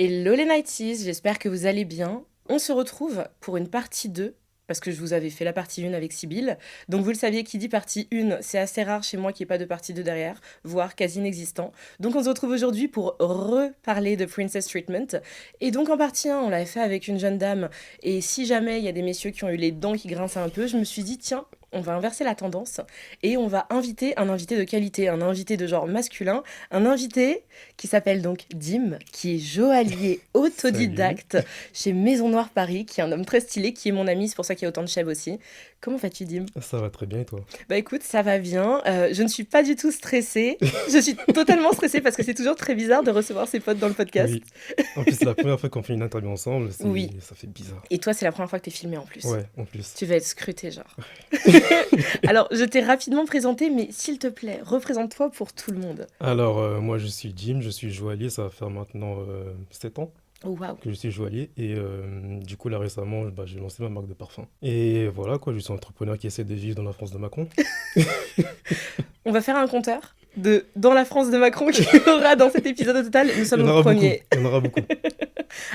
Hello les Nighties, j'espère que vous allez bien. On se retrouve pour une partie 2, parce que je vous avais fait la partie 1 avec Sybille. Donc vous le saviez, qui dit partie 1, c'est assez rare chez moi qu'il n'y ait pas de partie 2 derrière, voire quasi inexistant. Donc on se retrouve aujourd'hui pour reparler de Princess Treatment. Et donc en partie 1, on l'avait fait avec une jeune dame, et si jamais il y a des messieurs qui ont eu les dents qui grinçaient un peu, je me suis dit, tiens, on va inverser la tendance et on va inviter un invité de qualité, un invité de genre masculin, un invité qui s'appelle donc Dim, qui est joaillier autodidacte chez Maison Noire Paris, qui est un homme très stylé, qui est mon ami, c'est pour ça qu'il y a autant de chèvres aussi. Comment vas-tu, Dim? Ça va très bien et toi? Bah écoute, ça va bien, je ne suis pas du tout stressée, je suis totalement stressée parce que c'est toujours très bizarre de recevoir ses potes dans le podcast. Oui. En plus, c'est la première fois qu'on fait une interview ensemble, Oui. ça fait bizarre. Et toi, c'est la première fois que t'es filmé en plus. Ouais, en plus. Tu vas être scruté, genre. Alors, je t'ai rapidement présenté, mais s'il te plaît, représente-toi pour tout le monde. Alors, moi, je suis Jim, je suis joaillier, ça va faire maintenant 7 ans Oh, waouh. que je suis joaillier. Et du coup, là, récemment, j'ai lancé ma marque de parfum. Et voilà, quoi, je suis un entrepreneur qui essaie de vivre dans la France de Macron. On va faire un compteur de dans la France de Macron qu'il y aura dans cet épisode au total. Nous sommes au premier. Il y en aura beaucoup.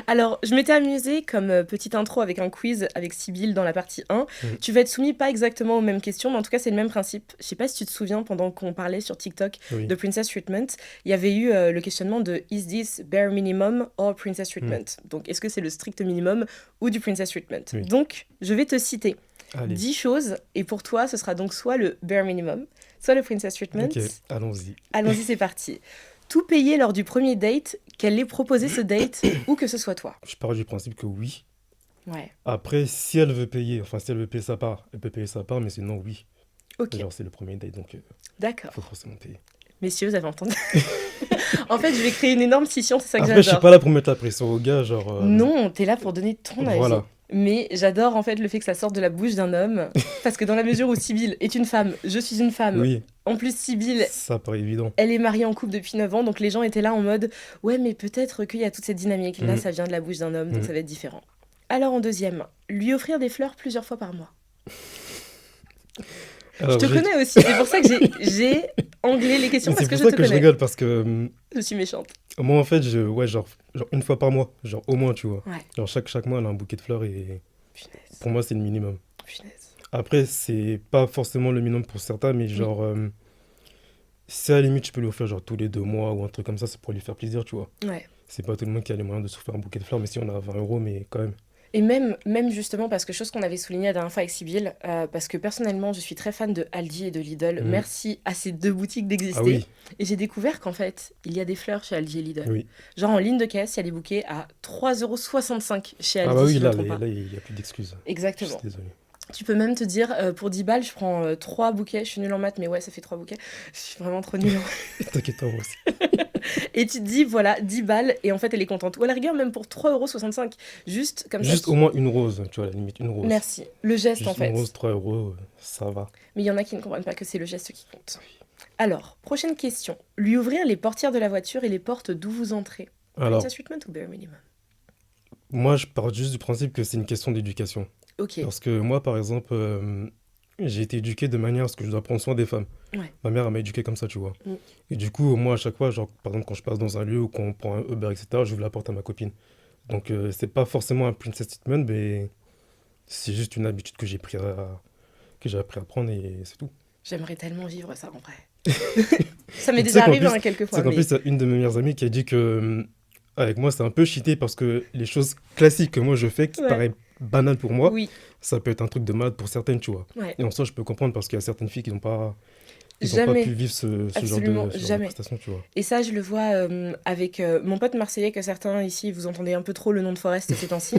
Alors, je m'étais amusée comme petite intro avec un quiz avec Sybille dans la partie 1. Tu vas être soumis pas exactement aux mêmes questions, mais en tout cas, c'est le même principe. Je sais pas si tu te souviens, pendant qu'on parlait sur TikTok Oui. de Princess Treatment, il y avait eu le questionnement de Is this bare minimum or Princess Treatment? Donc, est-ce que c'est le strict minimum ou du Princess Treatment? Oui. Donc, je vais te citer Allez. 10 choses, et pour toi, ce sera donc soit le bare minimum, soit le Princess Treatment. Ok, allons-y. Allons-y, c'est parti. Tout payer lors du premier date, qu'elle ait proposé ce date ou que ce soit toi. Je pars du principe que oui. Ouais, Après, si elle veut payer, enfin, si elle veut payer sa part, elle peut payer sa part, mais sinon, oui. ok, Genre, c'est le premier date, donc il d'accord. faut forcément payer. Messieurs, vous avez entendu? En fait, je vais créer une énorme scission, c'est ça que Après, je suis j'adore. pas là pour mettre la pression au gars, genre. Non, t'es là pour donner ton avis. Voilà. Mais j'adore en fait le fait que ça sorte de la bouche d'un homme, parce que dans la mesure où Sybille est une femme, je suis une femme. Oui, En plus, Sybille, ça paraît évident. elle est mariée en couple depuis 9 ans, donc les gens étaient là en mode « Ouais, mais peut-être qu'il y a toute cette dynamique. Là, Mhm. ça vient de la bouche d'un homme, donc Mhm. ça va être différent. » Alors en deuxième, lui offrir des fleurs plusieurs fois par mois. Alors, Je te connais aussi, c'est pour ça que j'ai anglais les questions, parce c'est que pour je ça te que je connais. rigole, parce que Je suis méchante. moi, en fait, ouais, genre une fois par mois, genre au moins, tu vois. Ouais. Genre chaque mois, elle a un bouquet de fleurs et Punaise, pour moi, c'est le minimum. punaise. Après, c'est pas forcément le minimum pour certains, mais genre, si à la limite, tu peux lui offrir genre tous les 2 mois ou un truc comme ça, c'est pour lui faire plaisir, tu vois. Ouais. C'est pas tout le monde qui a les moyens de se faire un bouquet de fleurs, mais si on a 20 euros, mais quand même. Et même justement, parce que chose qu'on avait souligné la dernière fois avec Sybille, parce que personnellement, je suis très fan de Aldi et de Lidl. Mhm. Merci à ces deux boutiques d'exister. Ah oui, Et j'ai découvert qu'en fait, il y a des fleurs chez Aldi et Lidl. oui. Genre en ligne de caisse, il y a des bouquets à 3,65 € chez Aldi, Ah bah si oui, je là, me trompe pas. il y a plus d'excuses. Je Exactement. suis désolé. Tu peux même te dire, pour 10 balles, je prends 3 bouquets. Je suis nulle en maths, mais ouais, ça fait 3 bouquets. Je suis vraiment trop nulle. T'inquiète pas, moi aussi. Et tu te dis, voilà, 10 balles, et en fait, elle est contente. Ou à la rigueur, même pour 3,65 €. Juste comme ça. Juste au moins une rose, tu vois, à la limite, une rose. Merci. Le geste, Juste en fait. une rose, 3 euros, ça va. Mais il y en a qui ne comprennent pas que c'est le geste qui compte. Alors, prochaine question. Lui ouvrir les portières de la voiture et les portes d'où vous entrez. Alors, Princess Treatment ou bare minimum? moi, je pars juste du principe que c'est une question d'éducation. Ok. Parce que moi, par exemple, j'ai été éduqué de manière à ce que je dois prendre soin des femmes. Ouais. Ma mère, elle m'a éduqué comme ça, tu vois. Mm. Et du coup, moi, à chaque fois, genre, par exemple, quand je passe dans un lieu ou qu'on prend un Uber, etc., j'ouvre la porte à ma copine. Donc, c'est pas forcément un princess treatment, mais c'est juste une habitude que que j'ai appris à prendre et c'est tout. J'aimerais tellement vivre ça en vrai. Ça m'est Tu sais déjà qu'en arrivé plus- hein, quelques C'est fois. qu'en Mais... plus, il y a une de mes meilleures amies qui a dit que, avec moi, c'est un peu cheaté parce que les choses classiques que moi je fais, qui Ouais. paraissent banales pour moi, Oui, ça peut être un truc de malade pour certaines, tu vois. ouais. Et en soi, je peux comprendre parce qu'il y a certaines filles qui n'ont pas, ils ont pas Jamais. pu vivre ce Absolument ce genre de jamais. prestations, tu vois. Et ça, je le vois avec mon pote marseillais, que certains ici, vous entendez un peu trop le nom de Forest ces temps-ci,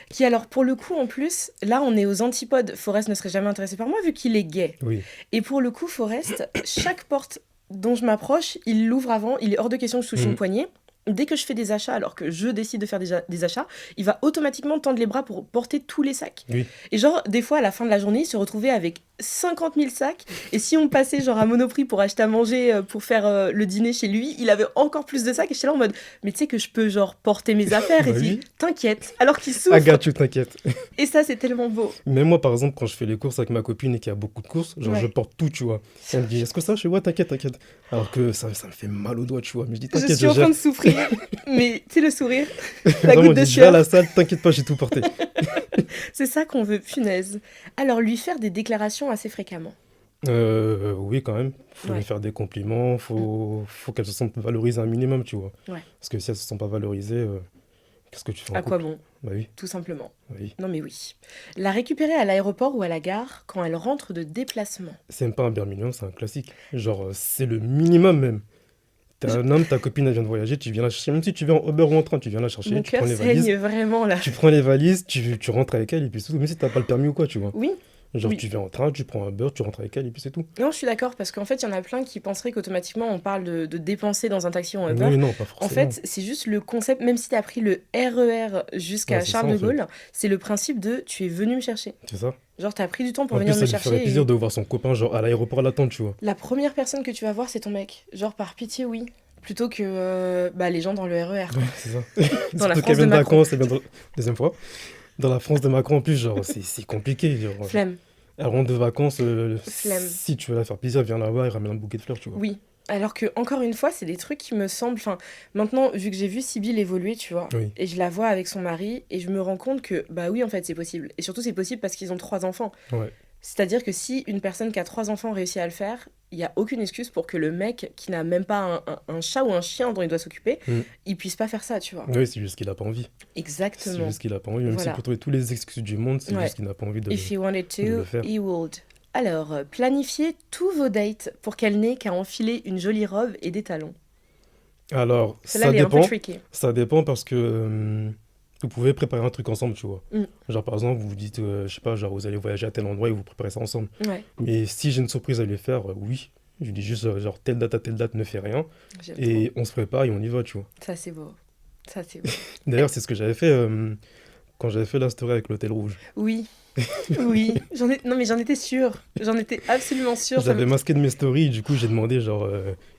qui alors, pour le coup, en plus, là, on est aux antipodes. Forest ne serait jamais intéressé par moi, vu qu'il est gay. Oui, Et pour le coup, Forest, chaque porte dont je m'approche, il l'ouvre avant, il est hors de question que je touche une Mhm. poignée. Dès que je fais des achats, alors que je décide de faire des achats, il va automatiquement tendre les bras pour porter tous les sacs. oui. Et genre, des fois, à la fin de la journée, il se retrouvait avec 50 000 sacs. Et si on passait genre à Monoprix pour acheter à manger, pour faire le dîner chez lui, il avait encore plus de sacs. Et j'étais là en mode, mais tu sais que je peux genre porter mes affaires. Et Bah il dit, oui. t'inquiète. Alors qu'il I souffre. got you, t'inquiète. Et ça, c'est tellement beau. Même moi, par exemple, quand je fais les courses avec ma copine et qu'il y a beaucoup de courses, genre, Ouais. je porte tout, tu vois. Elle me dit, est-ce que ça, je fais, ouais, t'inquiète, t'inquiète. Alors que ça me fait mal au doigt, tu vois. Mais je dis, Je t'inquiète, suis je en train gère. de souffrir. Mais tu sais, le sourire, la Vraiment, goutte de je vais à sueur, la salle, t'inquiète pas, j'ai tout porté. c'est ça qu'on veut, punaise. Alors, lui faire des déclarations assez fréquemment. Oui, quand même. Faut lui Ouais. faire des compliments, Mm. faut qu'elle se sente valorisée un minimum, tu vois. Ouais. Parce que si elle se sent pas valorisée, qu'est-ce que tu fais en À quoi couple? bon, Bah oui, tout simplement. bah oui. Non mais oui. La récupérer à l'aéroport ou à la gare quand elle rentre de déplacement. C'est même pas un bare minimum, c'est un classique. Genre, c'est le minimum même. T'es Je- un homme, ta copine elle vient de voyager, tu viens la chercher. Même si tu viens en Uber ou en train, tu viens la chercher, Mon tu prends cœur les valises, saigne vraiment là. tu rentres avec elle et puis c'est tout. Même si t'as pas le permis ou quoi, tu vois. Oui, Genre, oui. tu viens en train, tu prends un Uber, tu rentres avec elle et puis c'est tout. Non, je suis d'accord parce qu'en fait, il y en a plein qui penseraient qu'automatiquement on parle de dépenser dans un taxi ou un Uber. Oui, non, pas En forcément. fait, c'est juste le concept, même si tu as pris le RER Ouais, jusqu'à c'est ça Charles en de fait. Gaulle, c'est le principe de tu es venu me chercher. C'est ça. Genre, tu as pris du temps pour En plus, venir me ça lui ferait chercher plaisir et de voir son copain, genre, à l'aéroport à l'attente, tu vois. la première personne que tu vas voir, c'est ton mec. Genre, par pitié, oui. Plutôt que bah, les gens dans le RER, Ouais, quoi. c'est ça. Dans la Surtout France qu'elle de vient de Macron. vacances, elle vient de... Deuxième fois. Dans la France de Macron, en plus, genre, c'est compliqué. Genre, Flemme, elle rentre de vacances, flemme. si tu veux la faire plaisir, viens là-bas et ramène un bouquet de fleurs, tu vois. Oui. Alors que, encore une fois, c'est des trucs qui me semblent. Enfin, maintenant, vu que j'ai vu Sybille évoluer, tu vois, Oui, et je la vois avec son mari, et je me rends compte que, bah oui, en fait, c'est possible. Et surtout, c'est possible parce qu'ils ont 3 enfants. ouais. C'est-à-dire que si une personne qui a 3 enfants réussit à le faire, il n'y a aucune excuse pour que le mec qui n'a même pas un chat ou un chien dont il doit s'occuper, Mm. il puisse pas faire ça, tu vois. Oui, c'est juste qu'il a pas envie. C'est Exactement. juste qu'il a pas envie. Même s'il Voilà. peut trouver tous les excuses du monde, c'est Ouais. juste qu'il n'a pas envie If he wanted de le to, faire. he would. Alors, planifiez tous vos dates pour qu'elle n'ait qu'à enfiler une jolie robe et des talons. Alors, Celle-là, ça elle est un peu dépend. tricky. Ça dépend parce que vous pouvez préparer un truc ensemble, tu vois. Mm. Genre, par exemple, vous vous dites, je sais pas, genre, vous allez voyager à tel endroit et vous préparez ça ensemble. Ouais, Mais si j'ai une surprise à lui faire, oui. Je lui dis juste, genre, telle date à telle date, ne fais rien. j'aime trop. Et on se prépare et on y va, tu vois. Ça, c'est beau. Ça, c'est beau. D'ailleurs, c'est ce que j'avais fait quand j'avais fait la story avec l'hôtel rouge. Oui, oui. Non, mais j'en étais sûre. J'en étais absolument sûre. Ça J'avais me- masqué de mes stories, du coup, j'ai demandé, genre,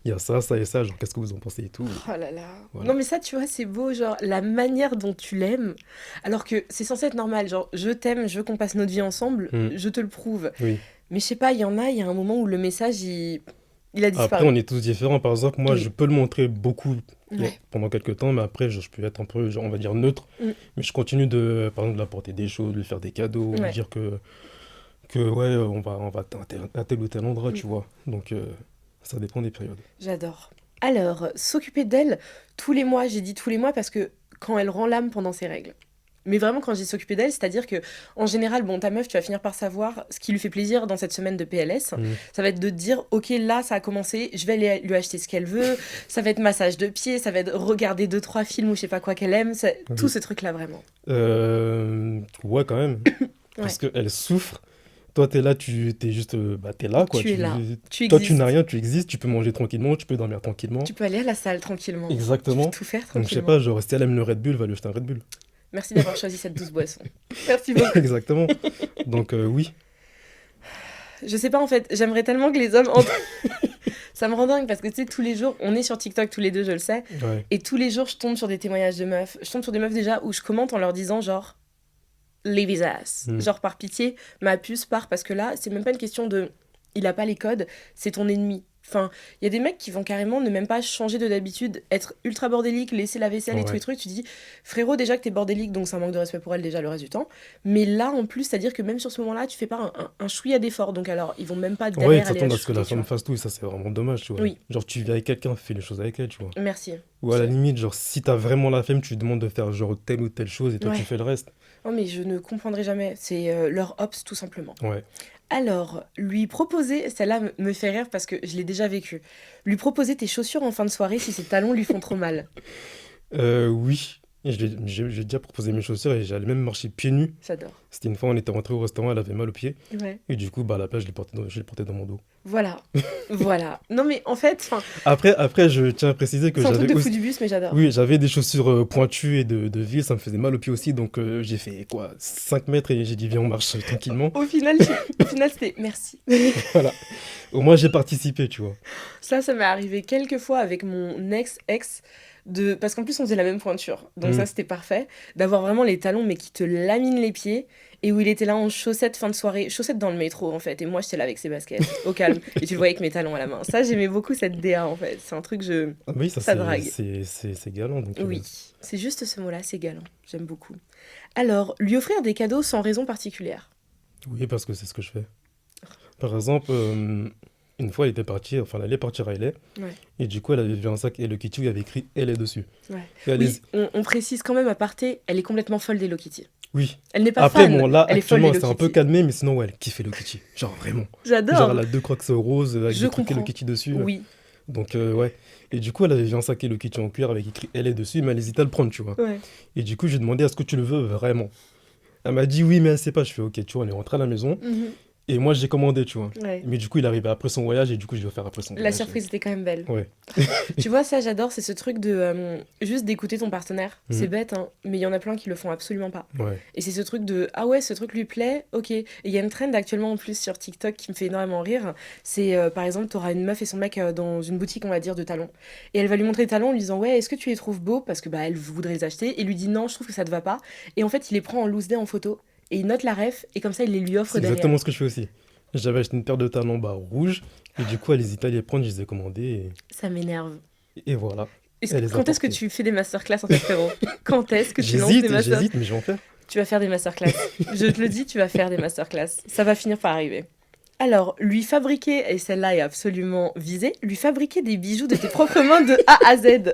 il y a ça, ça et ça, genre, qu'est-ce que vous en pensez et tout. Oh là là. Voilà. Non, mais ça, tu vois, c'est beau, genre, la manière dont tu l'aimes. Alors que c'est censé être normal. Genre, je t'aime, je veux qu'on passe notre vie ensemble, Mm. je te le prouve. Oui. Mais je sais pas, il y a un moment où le message, il a Après, disparu. on est tous différents. Par exemple, moi, Oui. je peux le montrer beaucoup Ouais. pendant quelques temps, mais après, je peux être un peu, genre, on va dire, neutre. Mm. Mais je continue de, par exemple, de lui apporter des choses, de lui faire des cadeaux, lui Ouais. dire que ouais, on va à tel ou tel endroit, Mm. tu vois. Donc, ça dépend des périodes. J'adore. Alors, s'occuper d'elle tous les mois, j'ai dit tous les mois parce que quand elle rend l'âme pendant ses règles. Mais vraiment, quand je dis s'occuper d'elle, c'est-à-dire que, en général, bon, ta meuf, tu vas finir par savoir ce qui lui fait plaisir dans cette semaine de PLS. Mm. Ça va être de te dire, ok, là, ça a commencé, je vais lui acheter ce qu'elle veut. Ça va être massage de pied, ça va être regarder 2, 3 films ou je sais pas quoi qu'elle aime. Tout Oui. ce truc-là, vraiment. Ouais, quand même. Parce qu'elle souffre. Toi, t'es là, t'es juste, t'es là, quoi. Tu es là. Tu Toi, tu existes. n'as rien, tu existes, tu peux manger tranquillement, tu peux dormir tranquillement. Tu peux aller à la salle tranquillement. Tu Exactement. peux tout faire Donc, je sais tranquillement. pas, genre, si elle aime le Red Bull, va lui acheter un Red Bull. Merci d'avoir choisi cette douce boisson. Merci beaucoup. Exactement. Donc, oui. Je sais pas en fait, j'aimerais tellement que les hommes entrent. Ça me rend dingue parce que tu sais, tous les jours, on est sur TikTok tous les deux, je le sais, Ouais. et tous les jours, je tombe sur des témoignages de meufs. Je tombe sur des meufs déjà où je commente en leur disant genre, leave his ass. Mm. Genre, par pitié, ma puce part parce que là, c'est même pas une question de il a pas les codes, c'est ton ennemi. Enfin, il y a des mecs qui vont carrément ne même pas changer de d'habitude, être ultra bordélique, laisser la vaisselle et tous Ouais. les trucs. Tu dis, frérot, déjà que t'es bordélique, donc c'est un manque de respect pour elle déjà le reste du temps. Mais là, en plus, c'est-à-dire que même sur ce moment-là, tu fais pas un chouïa d'effort. Donc alors, ils vont même pas Ouais, derrière ils aller s'attendent à ce que shooter, la tu femme vois. fasse tout, et ça, c'est vraiment dommage, tu vois. Oui. Genre, tu vis avec quelqu'un, fais les choses avec elle, tu vois. Merci. Ou à la limite, genre, si t'as vraiment la flemme, tu lui demandes de faire, genre, telle ou telle chose, et toi, Ouais. tu fais le reste. Non, mais je ne comprendrai jamais. C'est leur ops, tout simplement. Ouais. Alors, lui proposer, celle-là me fait rire parce que je l'ai déjà vécu. Lui proposer tes chaussures en fin de soirée si ses talons lui font trop mal. Oui. Et j'ai déjà proposé mes chaussures et j'allais même marcher pieds nus. J'adore. C'était une fois, on était rentré au restaurant, elle avait mal aux pieds. Ouais. Et du coup, à la place, je l'ai porté dans mon dos. Voilà. Voilà. Non, mais en fait, enfin, Après, je tiens à préciser que c'est un truc j'avais de aussi... fou du bus, mais j'adore. Oui, j'avais des chaussures pointues et de ville, ça me faisait mal aux pieds aussi. Donc, j'ai fait, quoi, 5 mètres et j'ai dit, viens, on marche tranquillement. Au final, c'était merci. Voilà. Au moins, j'ai participé, tu vois. Ça m'est arrivé quelques fois avec mon ex-ex Parce qu'en plus, on faisait la même pointure. Donc Mm. ça, c'était parfait. D'avoir vraiment les talons, mais qui te laminent les pieds. Et où il était là en chaussettes fin de soirée. Chaussettes dans le métro, en fait. Et moi, j'étais là avec ses baskets, au calme. Et tu le voyais avec mes talons à la main. Ça, j'aimais beaucoup cette DA, en fait. C'est un truc, Ah oui, ça ça c'est drague. c'est galant. Donc, Oui, c'est juste ce mot-là, c'est galant. J'aime beaucoup. Alors, lui offrir des cadeaux sans raison particulière. oui, parce que c'est ce que je fais. Par exemple, une fois, elle était partie, enfin, elle allait partir à LA, Ouais, et du coup, elle avait vu un sac Hello Kitty où il y avait écrit LA dessus. ouais. Et elle Oui, on précise quand même à parté, elle est complètement folle d'Hello Kitty. Oui. Elle n'est pas Après, fan, bon, là, elle est folle actuellement, d'Hello c'est un peu Kitty. calmé, mais sinon, ouais, elle kiffe Hello Kitty. Genre, vraiment. Genre, elle J'adore, a deux Crocs roses avec je des trucs Hello comprends. Kitty dessus. Oui, Donc, ouais. Et du coup, elle avait vu un sac Hello Kitty en cuir avec écrit LA dessus, mais elle hésitait à le prendre, tu vois. ouais. Et du coup, j'ai demandé, est-ce que tu le veux vraiment? Elle m'a dit oui, mais elle sait pas. Je fais ok, tu vois, on est rentré à la maison. Mhm, Et moi, j'ai commandé, tu vois. ouais. Mais du coup, il arrivait après son voyage, et du coup, je l'ai offert après son La voyage. surprise était quand même belle. Ouais. Tu vois, ça, j'adore, c'est ce truc de juste d'écouter ton partenaire. C'est Mhm. bête, hein, mais il y en a plein qui le font absolument pas. Ouais. Et c'est ce truc de ah ouais, ce truc lui plaît, ok. Et il y a une trend actuellement en plus sur TikTok qui me fait énormément rire. C'est par exemple, t'auras une meuf et son mec dans une boutique, on va dire, de talons. Et elle va lui montrer les talons en lui disant ouais, est-ce que tu les trouves beaux? Parce que bah elle voudrait les acheter. Et lui dit non, je trouve que ça te va pas. Et en fait, il les prend en loose day en photo. Et il note la ref et comme ça, il les lui offre C'est derrière. exactement ce que je fais aussi. J'avais acheté une paire de talons bas rouges, et du coup, elle hésitait à les prendre, je les ai commandés, Ça m'énerve. et voilà. Elle les a Quand est-ce que portés. tu fais des masterclass en fait, frérot? Quand est-ce que tu lances des masterclass? J'hésite, mais je vais en faire. Tu vas faire des masterclass. Je te le dis, tu vas faire des masterclass. Ça va finir par arriver. Alors, lui fabriquer, et celle-là est absolument visée, lui fabriquer des bijoux de tes propres mains de A à Z.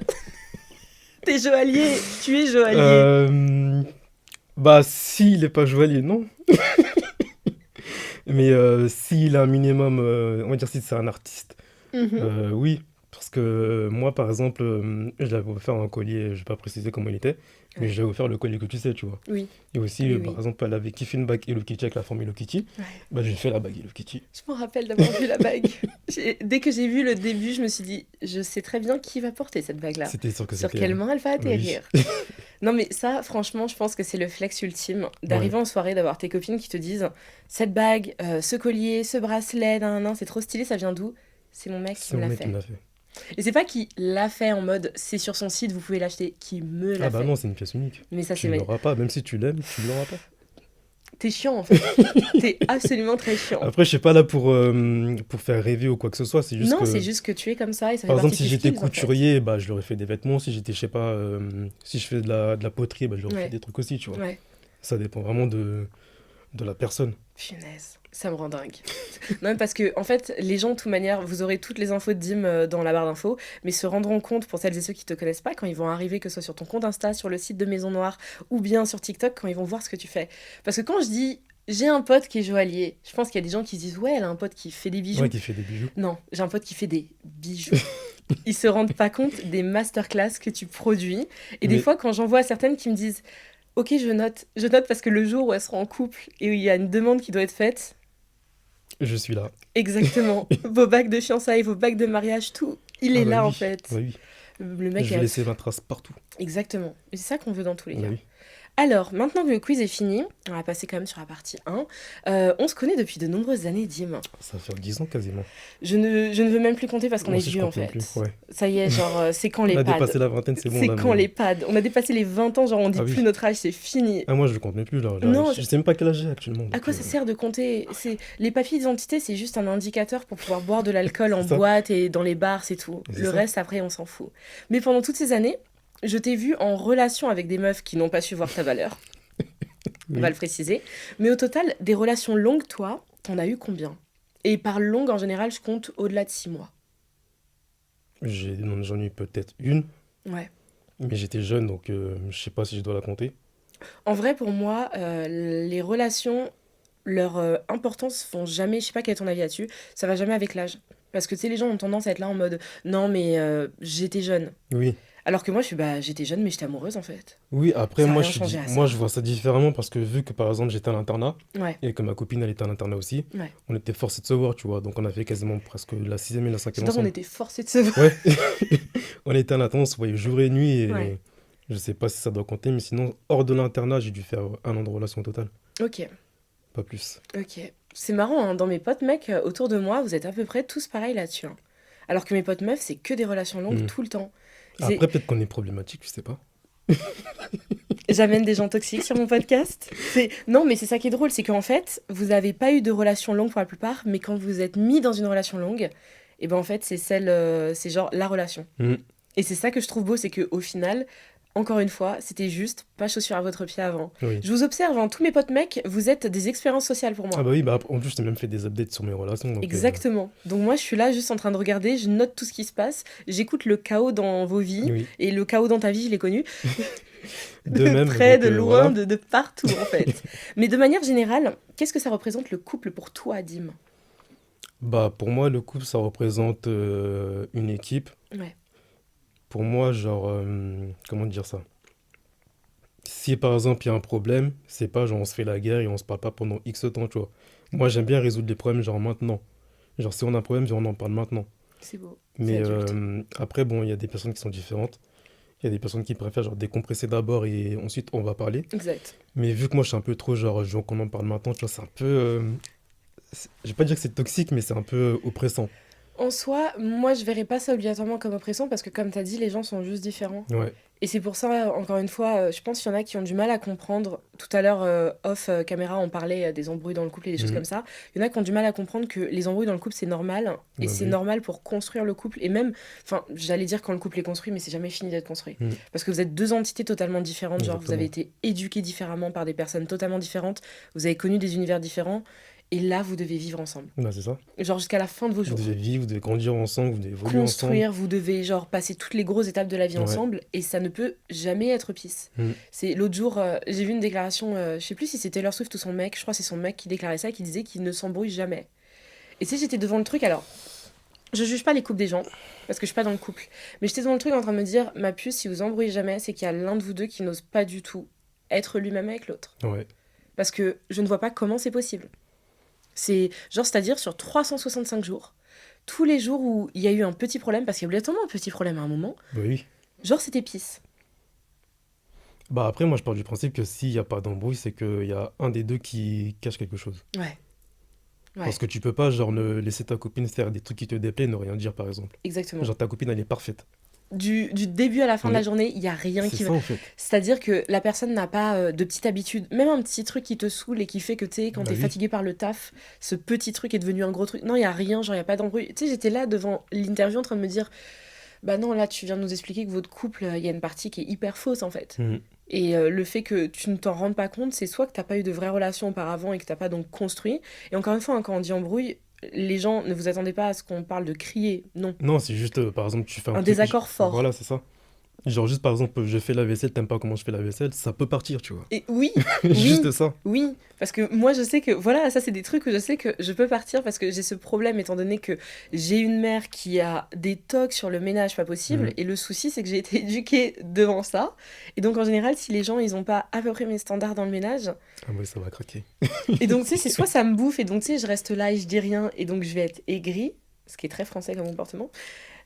T'es joaillier, tu es joaillier. Euh, Bah, s'il est pas joaillier, non. Mais s'il a un minimum, on va dire si c'est un artiste, Mhm. oui. Parce que moi, par exemple, je l'avais offert un collier, je vais pas préciser comment il était, mais Ouais. je l'avais offert le collier que tu sais, tu vois. Oui, Et aussi, oui, par oui. exemple, elle avait kiffé une bague Hello Kitty avec la forme Hello Kitty, Ouais. bah, j'ai fait la bague Hello Kitty. Je me rappelle d'avoir vu la bague. Dès que j'ai vu le début, je me suis dit, je sais très bien qui va porter cette bague-là. C'était sûr que Sur c'était quelle elle. main elle va Oui. atterrir. Non mais ça, franchement, je pense que c'est le flex ultime Ouais. d'arriver en soirée, d'avoir tes copines qui te disent, cette bague, ce collier, ce bracelet, nan, nan, nan, c'est trop stylé, ça vient d'où? C'est mon mec qui C'est me mon l'a mec qui me fait. l'a fait. Et c'est pas qui l'a fait en mode c'est sur son site, vous pouvez l'acheter, qui me Ah l'a bah fait. non, c'est une pièce unique. Mais ça, Tu c'est. ne l'auras pas, même si tu l'aimes, tu ne l'auras pas. T'es chiant en fait. T'es absolument très chiant. Après, je suis pas là pour faire rêver ou quoi que ce soit, c'est juste Non, c'est que, juste que tu es comme ça et ça fait par exemple, partie si de tes j'étais skills en fait. couturier, bah, je leur ai fait des vêtements. Si j'étais, je sais pas, si je fais de la poterie, bah, je leur ai fait Ouais, des trucs aussi, tu vois. ouais. Ça dépend vraiment de la personne. Punaise, ça me rend dingue. Non, mais parce que, en fait, les gens, de toute manière, vous aurez toutes les infos de Dim dans la barre d'infos, mais se rendront compte, pour celles et ceux qui te connaissent pas, quand ils vont arriver, que ce soit sur ton compte Insta, sur le site de Maison Noire, ou bien sur TikTok, quand ils vont voir ce que tu fais. Parce que quand je dis j'ai un pote qui est joaillier, je pense qu'il y a des gens qui se disent ouais, elle a un pote qui fait des Ouais, bijoux. qui fait des bijoux. Non, j'ai un pote qui fait des bijoux. Ils se rendent pas compte des masterclass que tu produis. Et des Mais fois, quand j'en vois certaines qui me disent ok, je note parce que le jour où elles seront en couple et où il y a une demande qui doit être faite, je suis là. exactement. Vos bagues de fiançailles, vos bagues de mariage, tout, il Ah est bah là en oui, fait. bah oui. Le Je mec vais est... laisser ma trace partout. Exactement. Et c'est ça qu'on veut dans tous les Bah cas. oui. Alors, maintenant que le quiz est fini, on va passer quand même sur la partie 1. On se connaît depuis de nombreuses années, Dim. Ça va faire 10 ans quasiment. Je ne veux même plus compter parce qu'on Moi est aussi, je vieux en compte même fait. plus. Ouais. Ça y est, genre, c'est quand On les a pads? dépassé la vingtaine, c'est bon C'est là, quand mais. les pads? On a dépassé les 20 ans, genre on dit Ah plus oui. notre âge, c'est fini. Ah, moi, je compte même plus là. Non, Je sais même pas quel âge j'ai actuellement. à Donc, quoi ça sert de compter? Les papiers d'identité, c'est juste un indicateur pour pouvoir boire de l'alcool en c'est ça. boîte et dans les bars, c'est tout. C'est Le ça. reste, après, on s'en fout. Mais pendant toutes ces années, je t'ai vu en relation avec des meufs qui n'ont pas su voir ta valeur, on va Oui. le préciser. Mais au total, des relations longues, toi, t'en as eu combien? Et par longue, en général, je compte au-delà de 6 mois. Non, j'en ai eu peut-être une, Ouais. mais j'étais jeune, donc je sais pas si je dois la compter. En vrai, pour moi, les relations, leur importance font jamais, je sais pas quel est ton avis là-dessus, ça va jamais avec l'âge. Parce que tu sais, les gens ont tendance à être là en mode non, mais j'étais jeune. Oui. Alors que moi, je suis bah, j'étais jeune, mais j'étais amoureuse en fait. Oui, après, Ça n'a moi, rien changé à moi, ça. je vois ça différemment parce que vu que, par exemple, j'étais à l'internat Ouais, et que ma copine, elle était à l'internat aussi, ouais. on était forcés de se voir, tu vois. Donc, on a fait quasiment presque la sixième et la cinquième J'adore qu'on ensemble. était forcés de se voir. Ouais, on était à l'internat, on se voyait jour et nuit Ouais, et je sais pas si ça doit compter, mais sinon, hors de l'internat, j'ai dû faire 1 an de relation totale, ok, pas plus. ok. C'est marrant, hein, dans mes potes mecs, autour de moi, vous êtes à peu près tous pareils là-dessus, hein. Alors que mes potes meufs, c'est que des relations longues Hmm. tout le temps. C'est- Après, peut-être qu'on est problématique, je sais pas. J'amène des gens toxiques sur mon podcast. Non, mais c'est ça qui est drôle, c'est qu'en fait, vous n'avez pas eu de relation longue pour la plupart, mais quand vous êtes mis dans une relation longue, et ben en fait, c'est genre la relation. Hmm, Et c'est ça que je trouve beau, c'est que au final, encore une fois, c'était juste pas chaussure à votre pied avant. oui. Je vous observe, hein, tous mes potes mecs, vous êtes des expériences sociales pour Ah moi. bah oui, bah en plus, je t'ai même fait des updates sur mes relations, donc Exactement. Donc moi, je suis là juste en train de regarder, je note tout ce qui se passe, j'écoute le chaos dans vos vies, oui. et le chaos dans ta vie, je l'ai connu, De de même, près, donc de loin, voilà. de partout en fait. Mais de manière générale, qu'est-ce que ça représente le couple pour toi, Dim? Bah pour moi, le couple, ça représente une équipe. Ouais, Pour moi, genre, comment dire ça? Si par exemple il y a un problème, c'est pas genre on se fait la guerre et on se parle pas pendant X temps, tu vois. Moi, j'aime bien résoudre les problèmes genre maintenant. Genre si on a un problème, on en parle maintenant. c'est beau, c'est Mais adulte. après, bon, il y a des personnes qui sont différentes. Il y a des personnes qui préfèrent genre décompresser d'abord et ensuite on va parler. Exact. Mais vu que moi je suis un peu trop genre, je veux qu'on en parle maintenant, tu vois, c'est un peu. Je vais pas dire que c'est toxique, mais c'est un peu oppressant. En soi, moi, je verrais pas ça obligatoirement comme oppressant parce que, comme tu as dit, les gens sont juste différents. Ouais, Et c'est pour ça, encore une fois, je pense qu'il y en a qui ont du mal à comprendre. Tout à l'heure, off caméra, on parlait des embrouilles dans le couple et des choses mhm. comme ça. Il y en a qui ont du mal à comprendre que les embrouilles dans le couple, c'est normal. Et Bah c'est oui. normal pour construire le couple. Et même, enfin, j'allais dire quand le couple est construit, mais c'est jamais fini d'être construit. Mhm. Parce que vous êtes deux entités totalement différentes. Genre, vous avez Exactement. été éduqués différemment par des personnes totalement différentes. Vous avez connu des univers différents. Et là, vous devez vivre ensemble. Bah c'est ça. Genre, jusqu'à la fin de vos Vous devez jours. vivre, vous devez grandir ensemble, vous devez évoluer ensemble. Construire, vous devez genre passer toutes les grosses étapes de la vie Ouais. ensemble et ça ne peut jamais être pisse. Mhm. C'est l'autre jour, j'ai vu une déclaration, je sais plus si c'était Taylor Swift ou son mec, je crois que c'est son mec qui déclarait ça, qui disait qu'il ne s'embrouille jamais. Et tu sais, j'étais devant le truc, alors, je juge pas les couples des gens, parce que je suis pas dans le couple, mais j'étais devant le truc en train de me dire, ma puce, si vous embrouillez jamais, c'est qu'il y a l'un de vous deux qui n'ose pas du tout être lui-même avec l'autre. Ouais. Parce que je ne vois pas comment c'est possible. C'est genre, c'est-à-dire sur 365 jours, tous les jours où il y a eu un petit problème, parce qu'il y a obligatoirement un petit problème à un moment, Bah oui. genre c'était pisse. Bah après, moi je pars du principe que s'il n'y a pas d'embrouille, c'est qu'il y a un des deux qui cache quelque chose. Ouais, Parce ouais, que tu peux pas, genre, ne laisser ta copine faire des trucs qui te déplaisent et ne rien dire, par exemple. exactement. Genre, ta copine, elle est parfaite. Du début à la fin de la Oui. journée, il y a rien C'est qui va. ça, en fait. C'est-à-dire que la personne n'a pas de petite habitude, même un petit truc qui te saoule et qui fait que, tu sais, quand Bah t'es oui. fatigué par le taf, ce petit truc est devenu un gros truc. Non, il y a rien, genre, il y a pas d'embrouille. Tu sais, j'étais là devant l'interview en train de me dire, bah non, là, tu viens de nous expliquer que votre couple, il y a une partie qui est hyper fausse, en fait. Mhm. Et le fait que tu ne t'en rendes pas compte, c'est soit que t'as pas eu de vraie relation auparavant et que t'as pas donc construit. Et encore une fois, hein, quand on dit embrouille, les gens, ne vous attendez pas à ce qu'on parle de crier, non. Non, c'est juste, par exemple, tu fais un Un truc. désaccord fort. Voilà, c'est ça. Genre, juste par exemple, je fais la vaisselle, t'aimes pas comment je fais la vaisselle, ça peut partir, tu vois. Et oui, Juste oui, ça. oui. Parce que moi, je sais que, voilà, ça, c'est des trucs où je sais que je peux partir parce que j'ai ce problème, étant donné que j'ai une mère qui a des tocs sur le ménage pas possible. Mhm. Et le souci, c'est que j'ai été éduquée devant ça. Et donc, en général, si les gens, ils ont pas à peu près mes standards dans le ménage, Ah ouais, ça va craquer. et donc, tu sais, c'est soit ça me bouffe, et donc, tu sais, je reste là et je dis rien, et donc je vais être aigrie, ce qui est très français comme comportement,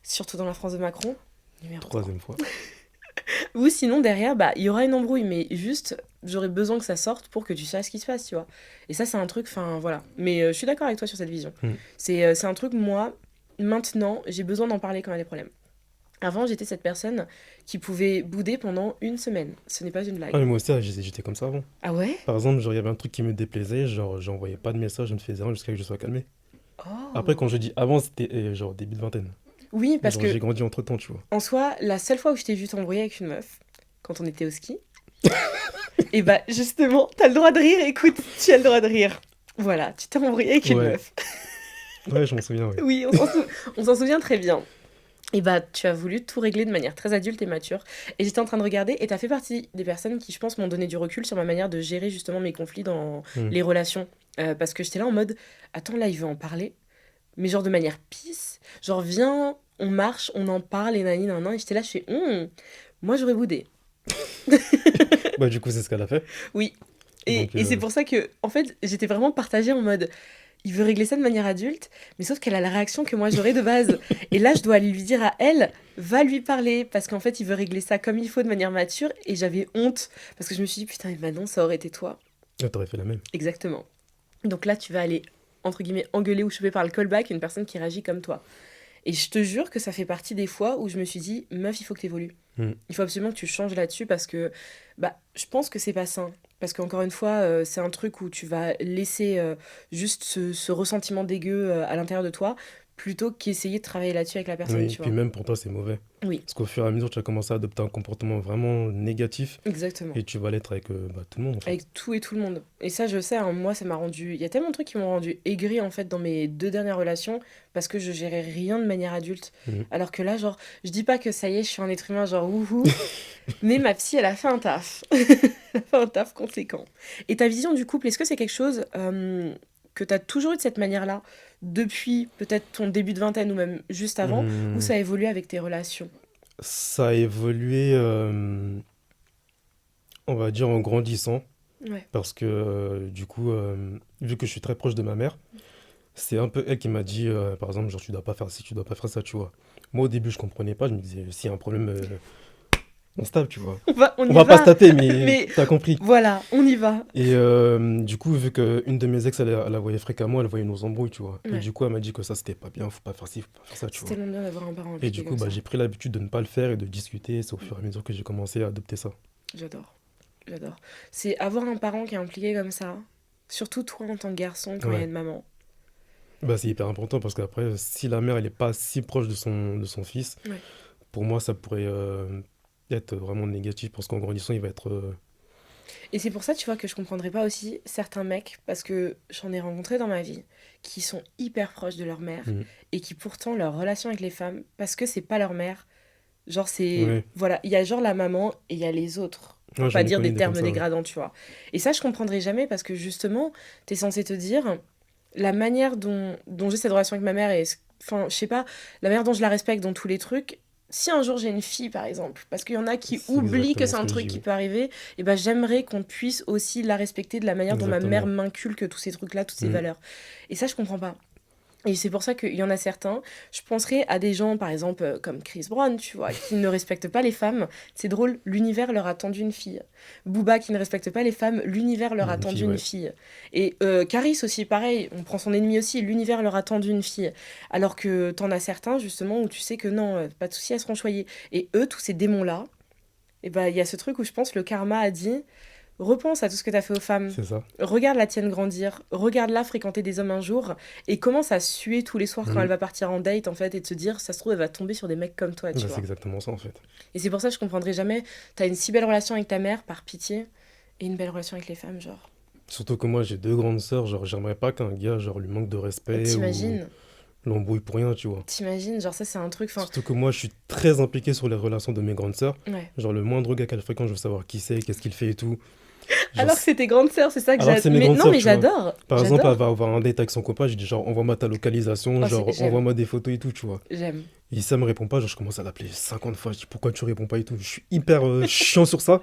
surtout dans la France de Macron, numéro 3. Troisième fois. Ou sinon, derrière, bah, il y aura une embrouille, mais juste, j'aurais besoin que ça sorte pour que tu saches ce qui se passe, tu vois. Et ça, c'est un truc, enfin, voilà. Mais je suis d'accord avec toi sur cette vision. Hmm. C'est un truc, moi, maintenant, j'ai besoin d'en parler quand il y a des problèmes. Avant, j'étais cette personne qui pouvait bouder pendant une semaine. Ce n'est pas une Ah, blague. mais moi aussi, j'étais comme ça avant. Ah ouais? Par exemple, genre, il y avait un truc qui me déplaisait, genre, j'envoyais pas de message, je ne faisais rien jusqu'à ce que je sois calmé. Après, Oh. quand je dis avant, c'était genre début de vingtaine. Oui, parce Genre, j'ai que, grandi entre-temps, tu vois. en soi, la seule fois où je t'ai vu t'embrouiller avec une meuf, quand on était au ski, et bah, justement, t'as le droit de rire, écoute, tu as le droit de rire. Voilà, tu t'es embrouillé avec une Ouais. meuf. Ouais, je m'en souviens, ouais. Oui, on s'en souvient très bien. Et bah, tu as voulu tout régler de manière très adulte et mature. Et j'étais en train de regarder, et t'as fait partie des personnes qui, je pense, m'ont donné du recul sur ma manière de gérer justement mes conflits dans Hmm. les relations. Parce que j'étais là en mode, attends, là, il veut en parler, mais genre de manière peace. Genre, viens, on marche, on en parle, et nani, nan, nan. Et j'étais là, je fais, moi, j'aurais boudé. Bah, du coup, c'est ce qu'elle a fait. Oui. Donc, Et c'est pour ça que, en fait, j'étais vraiment partagée en mode, il veut régler ça de manière adulte, mais sauf qu'elle a la réaction que moi j'aurais de base. Et là, je dois lui dire à elle, va lui parler, parce qu'en fait, il veut régler ça comme il faut de manière mature, et j'avais honte, parce que je me suis dit, putain, mais Manon, ça aurait été toi. t'aurais fait la même. Exactement. Donc là, tu vas aller, entre guillemets, engueuler ou choper par le callback une personne qui réagit comme toi. Et je te jure que ça fait partie des fois où je me suis dit, meuf, il faut que tu évolues. Mm. Il faut absolument que tu changes là-dessus parce que bah, je pense que c'est pas sain. Parce qu'encore une fois, c'est un truc où tu vas laisser juste ce ressentiment dégueu à l'intérieur de toi plutôt qu'essayer de travailler là-dessus avec la personne, Oui, tu puis vois. même pour toi, c'est mauvais. Oui, Parce qu'au fur et à mesure, tu vas commencer à adopter un comportement vraiment négatif exactement. et tu vas l'être avec tout le monde en fait. Avec tout et tout le monde. Et ça, je sais, hein, moi, ça m'a rendu. Il y a tellement de trucs qui m'ont rendu aigri, en fait, dans mes 2 dernières relations, parce que je gérais rien de manière adulte. Mhm. Alors que là, genre, je dis pas que ça y est, je suis un être humain, genre, wouhou, mais ma psy, elle a fait un taf. Elle a fait un taf conséquent. Et ta vision du couple, est-ce que c'est quelque chose que tu as toujours eu de cette manière-là, depuis peut-être ton début de vingtaine ou même juste avant, ou Hum, ça a évolué avec tes relations? Ça a évolué, on va dire, en grandissant. Ouais. Parce que du coup, vu que je suis très proche de ma mère, c'est un peu elle qui m'a dit, par exemple, genre, tu dois pas faire ci, tu dois pas faire ça, tu vois. Moi, au début, je comprenais pas. Je me disais, s'il y a un problème, on se tape, tu vois. On On y va pas se va. taper, mais Mais t'as compris. voilà, on y va. Et du coup, vu qu'une de mes ex, elle la voyait fréquemment, elle voyait nos embrouilles, tu vois. Et Ouais. du coup, elle m'a dit que ça, c'était pas bien, faut pas faire ci, faut pas faire ça, tu C'est vois. tellement bien d'avoir un parent Et du impliqué coup, comme ça. j'ai pris l'habitude de ne pas le faire et de discuter. C'est au Mm. fur et à mesure que j'ai commencé à adopter ça. J'adore, j'adore. C'est avoir un parent qui est impliqué comme ça, surtout toi en tant que garçon quand il y a Ouais. une maman. Bah, c'est hyper important parce qu'après, si la mère, elle est pas si proche de son fils, Ouais. pour moi, ça pourrait être vraiment négatif parce qu'en grandissant, il va être. Et c'est pour ça, tu vois, que je comprendrais pas aussi certains mecs, parce que j'en ai rencontré dans ma vie, qui sont hyper proches de leur mère Mhm. et qui pourtant leur relation avec les femmes, parce que c'est pas leur mère, genre c'est... Ouais, Voilà, il y a genre la maman et il y a les autres. Pour ouais, pas j'en ai dire connu des des comme termes ça, ouais. dégradants, tu vois. Et ça, je comprendrais jamais parce que justement, t'es censé te dire, la manière dont j'ai cette relation avec ma mère et enfin je sais pas la manière dont je la respecte dans tous les trucs, si un jour j'ai une fille par exemple, parce qu'il y en a qui C'est oublient que exactement c'est ce un que je truc dis, qui oui. peut arriver, et ben j'aimerais qu'on puisse aussi la respecter de la manière dont ma mère Exactement. m'inculque tous ces trucs là, toutes ces Mhm. valeurs. Et ça je comprends pas. Et c'est pour ça qu'il y en a certains, je penserais à des gens, par exemple, comme Chris Brown, tu vois, qui ne respectent pas les femmes. C'est drôle, l'univers leur a tendu une fille. Booba, qui ne respecte pas les femmes, l'univers leur a Une fille, tendu une ouais. fille. Et Caris aussi, pareil, on prend son ennemi aussi, l'univers leur a tendu une fille. Alors que t'en as certains, justement, où tu sais que non, pas de souci, elles seront choyées. Et eux, tous ces démons-là, et ben il y a ce truc où je pense le karma a dit, repense à tout ce que tu as fait aux femmes. C'est ça. Regarde la tienne grandir, regarde-la fréquenter des hommes un jour et commence à suer tous les soirs quand elle Mhm. va partir en date en fait et de se dire ça se trouve elle va tomber sur des mecs comme toi, tu Bah, c'est vois. exactement ça, en fait. Et c'est pour ça que je comprendrai jamais, t'as une si belle relation avec ta mère par pitié et une belle relation avec les femmes genre. Surtout que moi, j'ai deux grandes sœurs, genre, j'aimerais pas qu'un gars, genre, lui manque de respect ou T'imagines, l'embrouille pour rien, tu vois. t'imagines, genre ça c'est un truc, enfin Surtout que moi, je suis très impliqué sur les relations de mes grandes sœurs. ouais. Genre, le moindre gars qu'elle fréquente, je veux savoir qui c'est, qu'est-ce qu'il fait et tout. Genre, Alors que c'est tes grandes sœurs, c'est ça que alors que j'adore. c'est mes Mais grandes non sœurs, mais tu vois. j'adore, Par exemple, elle j'adore. va avoir un date avec son copain, je dis genre, envoie-moi ta localisation, Oh, genre, j'aime, envoie-moi des photos et tout, tu vois. j'aime. Et si ça me répond pas, genre, je commence à l'appeler 50 fois, je dis pourquoi tu réponds pas et tout. Je suis hyper chiant sur ça,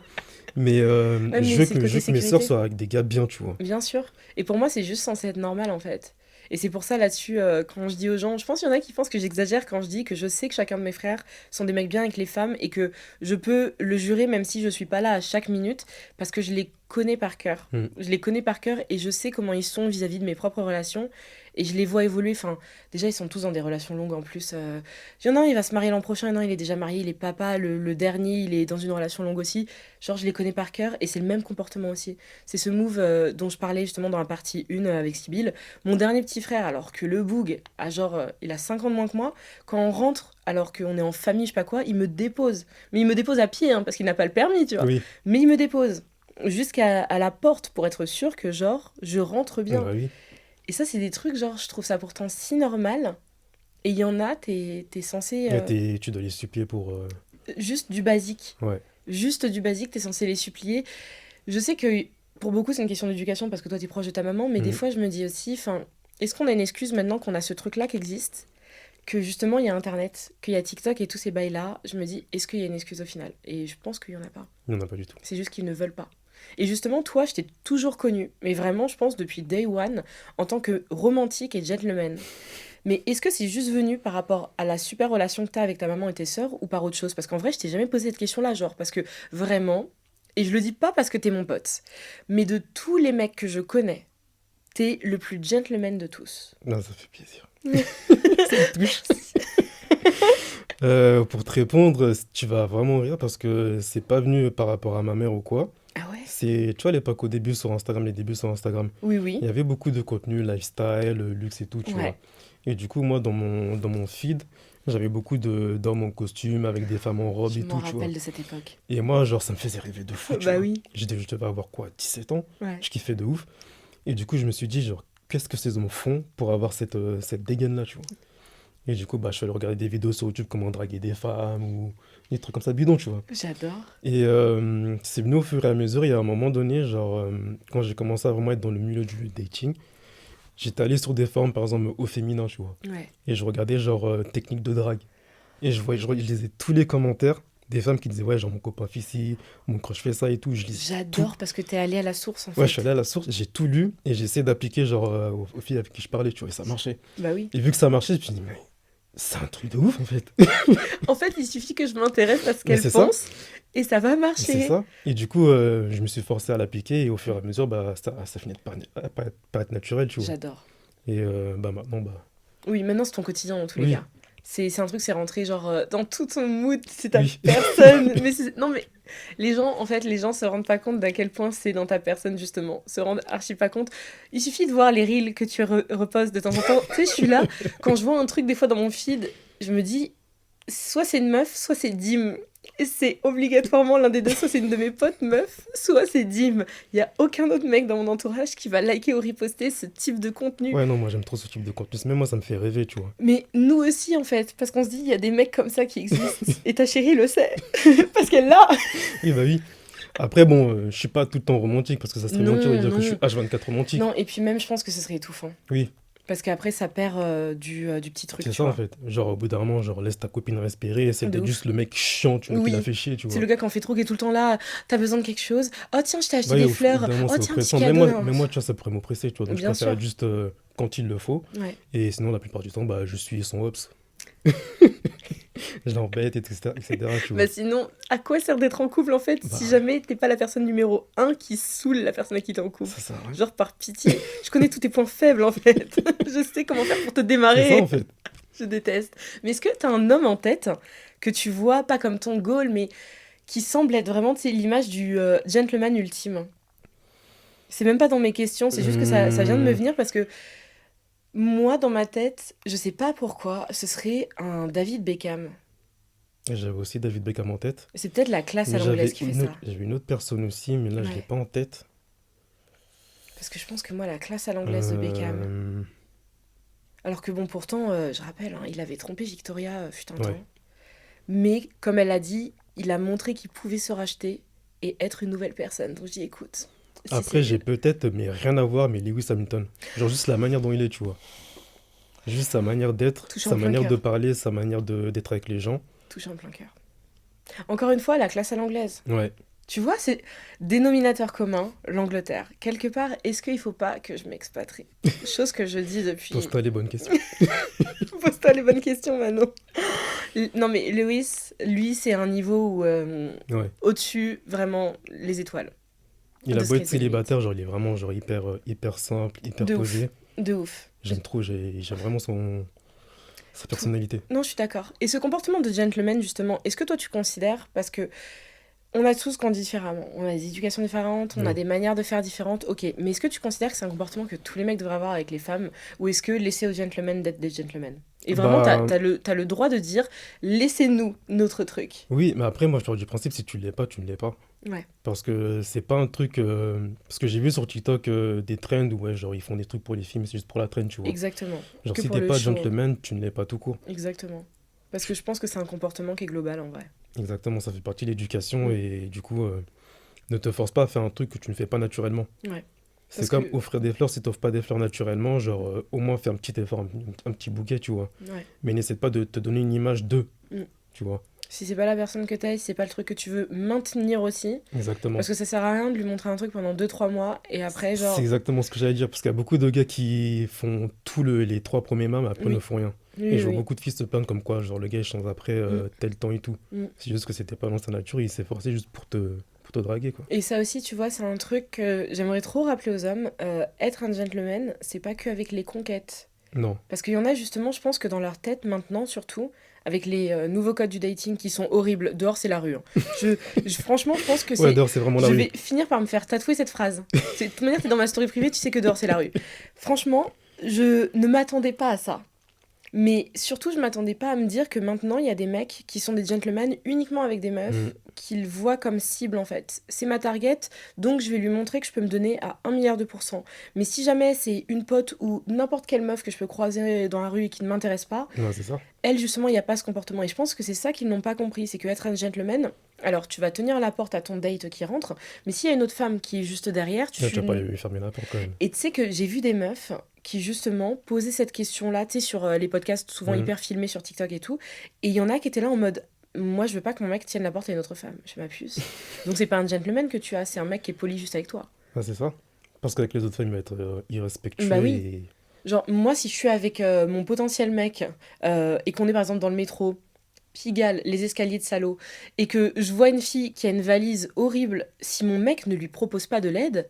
mais Ouais, mais c'est le je côté veux que mes sœurs sécurité. soient avec des gars bien, tu vois. Bien sûr. Et pour moi, c'est juste censé être normal en fait. Et c'est pour ça là-dessus, quand je dis aux gens, je pense qu'il y en a qui pensent que j'exagère quand je dis que je sais que chacun de mes frères sont des mecs bien avec les femmes et que je peux le jurer même si je suis pas là à chaque minute parce que je les connais par cœur. Hmm. Je les connais par cœur et je sais comment ils sont vis-à-vis de mes propres relations et je les vois évoluer. Enfin, déjà, ils sont tous dans des relations longues en plus. Il y en a un, il va se marier l'an prochain, il y en a un, il est déjà marié, il est papa, le dernier, il est dans une relation longue aussi. Genre, je les connais par cœur et c'est le même comportement aussi. C'est ce move dont je parlais justement dans la partie 1 avec Sibyl. Mon dernier petit frère, alors que le boug a genre, il a 5 ans de moins que moi, quand on rentre, alors qu'on est en famille, je sais pas quoi, il me dépose. Mais il me dépose à pied, hein, parce qu'il n'a pas le permis, tu vois. Oui, Mais il me dépose jusqu'à à la porte pour être sûr que genre, je rentre ah bien. bah oui. Et ça, c'est des trucs, genre, je trouve ça pourtant si normal. Et il y en a, t'es censé Ouais, tu dois les supplier pour. juste du basique. Ouais. Juste du basique, t'es censé les supplier. Je sais que pour beaucoup, c'est une question d'éducation parce que toi, t'es proche de ta maman, mais des Mhm. fois, je me dis aussi, enfin, est-ce qu'on a une excuse maintenant qu'on a ce truc-là qui existe, que justement, il y a Internet, qu'il y a TikTok et tous ces bails-là? Je me dis, est-ce qu'il y a une excuse au final? Et je pense qu'il y en a pas. Il n'y en a pas du tout. C'est juste qu'ils ne veulent pas. Et justement, toi, je t'ai toujours connu, mais vraiment, je pense, depuis day one, en tant que romantique et gentleman. Mais est-ce que c'est juste venu par rapport à la super relation que t'as avec ta maman et tes sœurs ou par autre chose? Parce qu'en vrai, je t'ai jamais posé cette question-là, genre, parce que vraiment, et je le dis pas parce que t'es mon pote, mais de tous les mecs que je connais, t'es le plus gentleman de tous. Non, ça fait plaisir. Ça me touche. Pour te répondre, tu vas vraiment rire parce que c'est pas venu par rapport à ma mère ou quoi. Ah ouais? C'est, tu vois, à l'époque, au début sur Instagram, les débuts sur Instagram, Oui, il y oui. avait beaucoup de contenu lifestyle, luxe et tout, tu vois. Ouais. Et du coup, moi, dans mon feed, j'avais beaucoup d'hommes en costume avec des femmes en robe Je et m'en tout, tu vois. rappelle de cette époque. Et moi, genre, ça me faisait rêver de fou, tu Bah vois. oui. Je devais avoir quoi, 17 ans? Ouais. Je kiffais de ouf. Et du coup, je me suis dit, genre, qu'est-ce que ces hommes font pour avoir cette dégaine-là, tu vois. Et du coup, bah, je suis allé regarder des vidéos sur YouTube, comment draguer des femmes ou des trucs comme ça, bidon, tu vois. J'adore. Et c'est venu au fur et à mesure, il y a un moment donné, genre, quand j'ai commencé à vraiment être dans le milieu du dating, j'étais allé sur des forums, par exemple, au féminin, tu vois. Ouais. Et je regardais, genre, technique de drague. Et je lisais tous les commentaires des femmes qui disaient, ouais, genre, mon copain fait ci, mon crush fait ça et tout. Je lisais tout. J'adore parce que t'es allé à la source en Ouais, je suis allé fait. à la source, j'ai tout lu et j'ai essayé d'appliquer, genre, aux filles avec qui je parlais, tu vois, et ça marchait. Bah oui. Et vu que ça marchait, je me suis dit, mais c'est un truc de ouf, en fait. En fait, il suffit que je m'intéresse à ce Mais qu'elle c'est ça. pense et ça va Et c'est marcher. ça. Et du coup, je me suis forcé à l'appliquer et au fur et à mesure, bah, ça finit pas être naturel, tu vois. J'adore. Et bah, maintenant, bah, Oui, maintenant c'est ton quotidien dans tous les oui, cas. C'est un truc, c'est rentré genre dans tout ton mood, c'est ta oui. personne. Non mais les gens, en fait, les gens se rendent pas compte d'à quel point c'est dans ta personne justement. Se rendent archi pas compte. Il suffit de voir les reels que tu reposes de temps en temps. Tu sais, je suis là, quand je vois un truc des fois dans mon feed, je me dis, soit c'est une meuf, soit c'est Dim. Et c'est obligatoirement l'un des deux, soit c'est une de mes potes meuf, soit c'est Dim. Il y a aucun autre mec dans mon entourage qui va liker ou reposter ce type de contenu. Ouais, non, moi, j'aime trop ce type de contenu. Même moi, ça me fait rêver, tu vois. Mais nous aussi, en fait, parce qu'on se dit, il y a des mecs comme ça qui existent. Et ta chérie le sait, parce qu'elle l'a. Oui, bah oui. Après, bon, je suis pas tout le temps romantique parce que ça serait mentir de Non, dire que je suis non. H24 romantique. Non, et puis même, je pense que ce serait étouffant. Oui, Parce qu'après, ça perd du petit truc, c'est tu ça, en vois. fait. Genre, au bout d'un moment, genre, laisse ta copine respirer, essaie De d'être ouf. juste le mec chiant, tu vois, qui la Oui. fait chier, tu C'est vois. le gars qui en fait trop, qui est tout le temps là. T'as besoin de quelque chose. Oh, tiens, je t'ai acheté Ouais, des au bout fleurs. d'un moment, Oh, c'est tiens, un petit oppressant. cadeau. Même moi, tu vois, ça pourrait m'oppresser, tu vois. Donc, je Bien préfère être sûr. juste quand il le faut. Ouais. Et sinon, la plupart du temps, bah, je suis son ops. Je l'embête, etc., tu Bah vois. sinon, à quoi sert d'être en couple, en fait, si Bah, jamais t'es pas la personne numéro un qui saoule la personne avec qui t'es en ça couple? sert à rien. Genre, par pitié. Je connais tous tes points faibles, en fait. Je sais comment faire pour te C'est ça, en démarrer. fait. Je déteste. Mais est-ce que t'as un homme en tête que tu vois, pas comme ton goal, mais qui semble être vraiment, tu sais, l'image du gentleman ultime? C'est même pas dans mes questions, c'est juste que ça vient de me Hum, venir parce que moi, dans ma tête, je sais pas pourquoi, ce serait un David Beckham. J'avais aussi David Beckham en tête. C'est peut-être la classe Mais à l'anglaise qui fait ça. j'avais une autre personne aussi, mais là, je l'ai Ouais. pas en tête. Parce que je pense que moi, la classe à l'anglaise de Beckham. Euh, Alors que bon, pourtant, je rappelle, hein, il avait trompé Victoria fut un Ouais. temps. Mais comme elle a dit, il a montré qu'il pouvait se racheter et être une nouvelle personne. Donc je dis, écoute, si Après, j'ai c'est... peut-être, mais rien à voir, mais Lewis Hamilton. Genre juste la manière dont il est, tu vois. Juste sa manière d'être, Touche en sa plein manière de cœur. parler, sa manière d'être avec les gens. Touche en plein cœur. Encore une fois, la classe à l'anglaise. Ouais. Tu vois, c'est dénominateur commun, l'Angleterre. Quelque part, est-ce qu'il faut pas que je m'expatrie? Chose que je dis depuis... Pose-toi les bonnes questions. Pose-toi les bonnes questions, Manon. Non, mais Lewis, lui, c'est un niveau où, Ouais. au-dessus, vraiment, les étoiles. Il a The beau être sky's the limit. célibataire, genre il est vraiment genre hyper simple, hyper De ouf. posé. De ouf. J'aime trop, j'aime vraiment sa Tout- personnalité. Non, je suis d'accord. Et ce comportement de gentleman, justement, est-ce que toi, tu considères, parce que on a tous grandi différemment, on a des éducations différentes, on a Oui. des manières de faire différentes, ok, mais est-ce que tu considères que c'est un comportement que tous les mecs devraient avoir avec les femmes, ou est-ce que laisser aux gentlemen d'être des gentlemen? Et vraiment, Bah t'as le droit de dire, laissez-nous notre truc. oui, mais après moi je pars du principe si tu l'es pas, tu ne l'es pas. Ouais, Parce que c'est pas un truc. Parce que j'ai vu sur TikTok des trends où ouais, genre ils font des trucs pour les filles, mais c'est juste pour la trend, tu vois. exactement. Genre Que si pour t'es le pas show, hein. gentleman, tu ne l'es pas tout court. Exactement. Parce que je pense que c'est un comportement qui est global, en vrai. Exactement, ça fait partie de l'éducation Mm. et du coup, ne te force pas à faire un truc que tu ne fais pas naturellement. Ouais. C'est Parce comme que... offrir des fleurs si t'offres pas des fleurs naturellement, genre au moins fais un petit effort, un petit bouquet, tu vois. Ouais. Mais n'essaie pas de te donner une image d'eux, Mm. tu vois. Si c'est pas la personne que t'es, si c'est pas le truc que tu veux maintenir aussi, Exactement. parce que ça sert à rien de lui montrer un truc pendant 2 3 mois, et après, C'est genre... exactement ce que j'allais dire, parce qu'il y a beaucoup de gars qui font les 3 premiers mois, mais après ne Oui, font rien. Et oui, je vois oui. beaucoup de filles se plaindre comme quoi, genre le gars il change après Mm, tel temps et tout. mm. C'est juste que c'était pas dans sa nature, il s'est forcé juste pour te draguer, quoi. Et ça aussi, tu vois, c'est un truc que j'aimerais trop rappeler aux hommes. Être un gentleman, c'est pas que avec les conquêtes. Non. Parce qu'il y en a justement, je pense que dans leur tête maintenant, surtout, avec les nouveaux codes du dating qui sont horribles, dehors c'est la rue, hein. Franchement, je pense que Ouais, c'est... dehors, c'est vraiment la Je rue. vais finir par me faire tatouer cette phrase. De toute manière, t'es dans ma story privée, tu sais que dehors c'est la rue. Franchement, je ne m'attendais pas à ça. Mais surtout, je m'attendais pas à me dire que maintenant, il y a des mecs qui sont des gentlemen uniquement avec des meufs Mm. qu'ils voient comme cible en fait. C'est ma target, donc je vais lui montrer que je peux me donner à 1 milliard de pourcents. Mais si jamais c'est une pote ou n'importe quelle meuf que je peux croiser dans la rue et qui ne m'intéresse pas, Ouais, c'est ça. elle justement, il n'y a pas ce comportement. Et je pense que c'est ça qu'ils n'ont pas compris, c'est que être un gentleman, alors tu vas tenir la porte à ton date qui rentre, mais s'il y a une autre femme qui est juste derrière, Là, tu vas pas lui fermer la porte quand même. et tu sais que j'ai vu des meufs qui justement posaient cette question-là, tu sais, sur les podcasts souvent Mhm. hyper filmés sur TikTok et tout, et il y en a qui étaient là en mode, moi je veux pas que mon mec tienne la porte à une autre femme, je m'abuse. Donc c'est pas un gentleman que tu as, c'est un mec qui est poli juste avec toi. Ah, c'est ça. Parce qu'avec les autres femmes, il va être irrespectueux Bah oui. et... Genre moi si je suis avec mon potentiel mec et qu'on est par exemple dans le métro, Pigalle, les escaliers de salaud, et que je vois une fille qui a une valise horrible, si mon mec ne lui propose pas de l'aide,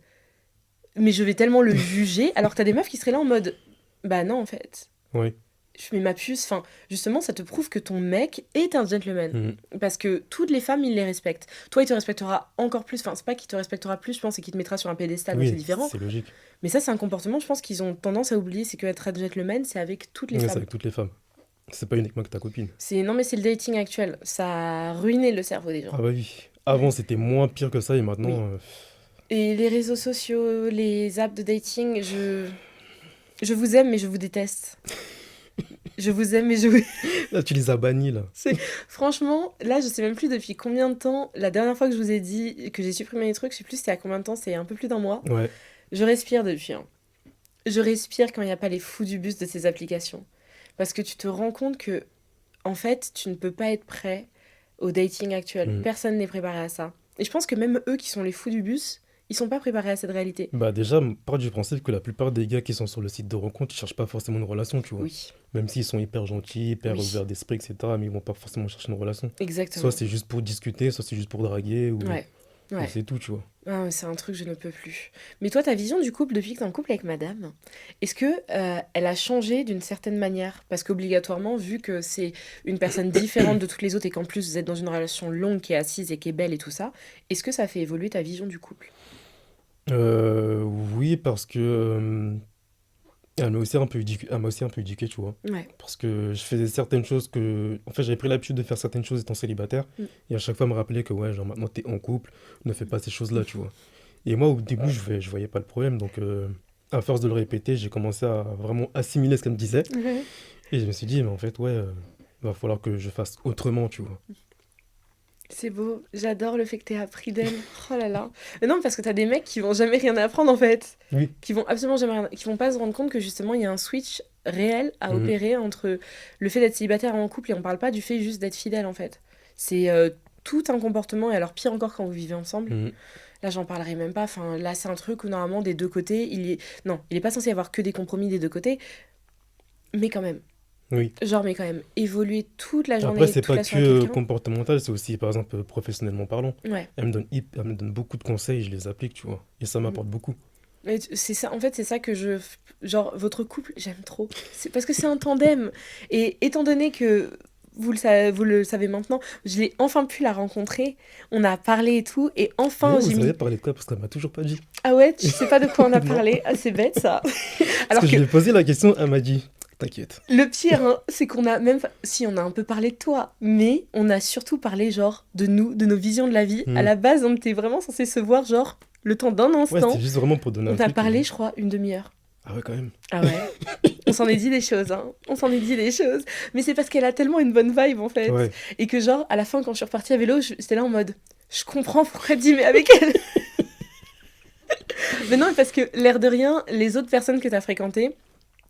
mais je vais tellement le juger, alors que t'as des meufs qui seraient là en mode, bah non en fait. Oui. Je mets ma puce, enfin, justement, ça te prouve que ton mec est un gentleman. Mhm. Parce que toutes les femmes, il les respecte. Toi, il te respectera encore plus. Enfin, c'est pas qu'il te respectera plus, je pense, c'est qu'il te mettra sur un pédestal, donc c'est Oui, différent. c'est logique. Mais ça, c'est un comportement, je pense, qu'ils ont tendance à oublier. C'est que être un gentleman, c'est avec toutes les Ouais, c'est femmes. avec toutes les femmes. C'est pas uniquement que ta copine. Non, mais c'est le dating actuel. Ça a ruiné le cerveau des gens. Ah bah oui. Avant, c'était moins pire que ça et maintenant... Oui. Et les réseaux sociaux, les apps de dating, je vous aime, mais je vous déteste. Je vous aime, mais je vous... Là, tu les as bannis, là. Franchement, là, je sais même plus depuis combien de temps. La dernière fois que je vous ai dit que j'ai supprimé les trucs, je sais plus c'était à combien de temps, c'est un peu plus d'un mois. Ouais. Je respire depuis, hein. Je respire quand il n'y a pas les fous du bus de ces applications. Parce que tu te rends compte que, en fait, tu ne peux pas être prêt au dating actuel. Mhm. Personne n'est préparé à ça. Et je pense que même eux qui sont les fous du bus, ils sont pas préparés à cette réalité. Bah déjà, part du principe que la plupart des gars qui sont sur le site de rencontre, ils cherchent pas forcément une relation, tu vois. Oui, Même s'ils sont hyper gentils, hyper Oui. ouverts d'esprit, etc., mais ils vont pas forcément chercher une relation. exactement. Soit c'est juste pour discuter, soit c'est juste pour draguer, ou... Ouais, et ouais. c'est tout, tu vois. Ah, c'est un truc, je ne peux plus. Mais toi, ta vision du couple depuis que t'es en couple avec madame, est-ce que elle a changé d'une certaine manière? Parce qu'obligatoirement, vu que c'est une personne différente de toutes les autres et qu'en plus vous êtes dans une relation longue qui est assise et qui est belle et tout ça, est-ce que ça a fait évoluer ta vision du couple? Euh, oui, parce que elle m'a aussi un peu éduqué, tu vois. Ouais. Parce que je faisais certaines choses que... En fait, j'avais pris l'habitude de faire certaines choses étant célibataire. Mm. Et à chaque fois, me rappeler que, ouais, genre, maintenant, t'es en couple, ne fais pas ces choses-là, tu vois. Et moi, au début, je voyais pas le problème. Donc, à force de le répéter, j'ai commencé à vraiment assimiler ce qu'elle me disait. Ouais. Et je me suis dit, mais en fait, ouais, va falloir que je fasse autrement, tu vois. C'est beau, j'adore le fait que t'aies appris d'elle. Oh là là. Mais non, parce que t'as des mecs qui vont jamais rien apprendre en fait. Oui. Qui vont absolument jamais rien... Qui vont pas se rendre compte que justement il y a un switch réel à Mhm. opérer entre le fait d'être célibataire et en couple et on parle pas du fait juste d'être fidèle en fait. C'est tout un comportement et alors pire encore quand vous vivez ensemble. Mhm. Là j'en parlerai même pas. Enfin là c'est un truc où normalement des deux côtés Non, il est pas censé y avoir que des compromis des deux côtés. Mais quand même. Oui. Genre mais quand même. Évoluer toute la journée, Après, c'est toute pas la soirée que avec quelqu'un. comportemental, c'est aussi, par exemple, professionnellement parlant. Ouais. Elle me donne beaucoup de conseils, je les applique, tu vois. Et ça m'apporte beaucoup. C'est ça, en fait, c'est ça que je... Genre, votre couple, j'aime trop. C'est parce que c'est un tandem. Et étant donné que vous le savez maintenant, je l'ai enfin pu la rencontrer. On a parlé et tout. Et enfin, Mais vous j'ai mis... savez parler de quoi? Parce qu'elle m'a toujours pas dit. Ah ouais, tu sais pas de quoi on a Non. parlé. Ah, c'est bête, ça. Parce Alors que je que lui ai posé la question, elle m'a dit, t'inquiète. le pire, hein, c'est qu'on a même... Si, on a un peu parlé de toi. Mais on a surtout parlé, genre, de nous, de nos visions de la vie. À Hmm. la base, on était vraiment censé se voir, genre, le temps d'un Ouais, instant. c'était juste vraiment pour donner On un t'a truc. parlé, je crois, une demi-heure. Ah ouais, quand même. Ah ouais. On s'en est dit des choses, hein. On s'en est dit des choses. Mais c'est parce qu'elle a tellement une bonne vibe, en fait. Ouais. Et que, genre, à la fin, quand je suis repartie à vélo, j'étais là en mode... Je comprends pourquoi tu mais avec elle. Mais non, parce que, l'air de rien, les autres personnes que t'as fréquentées,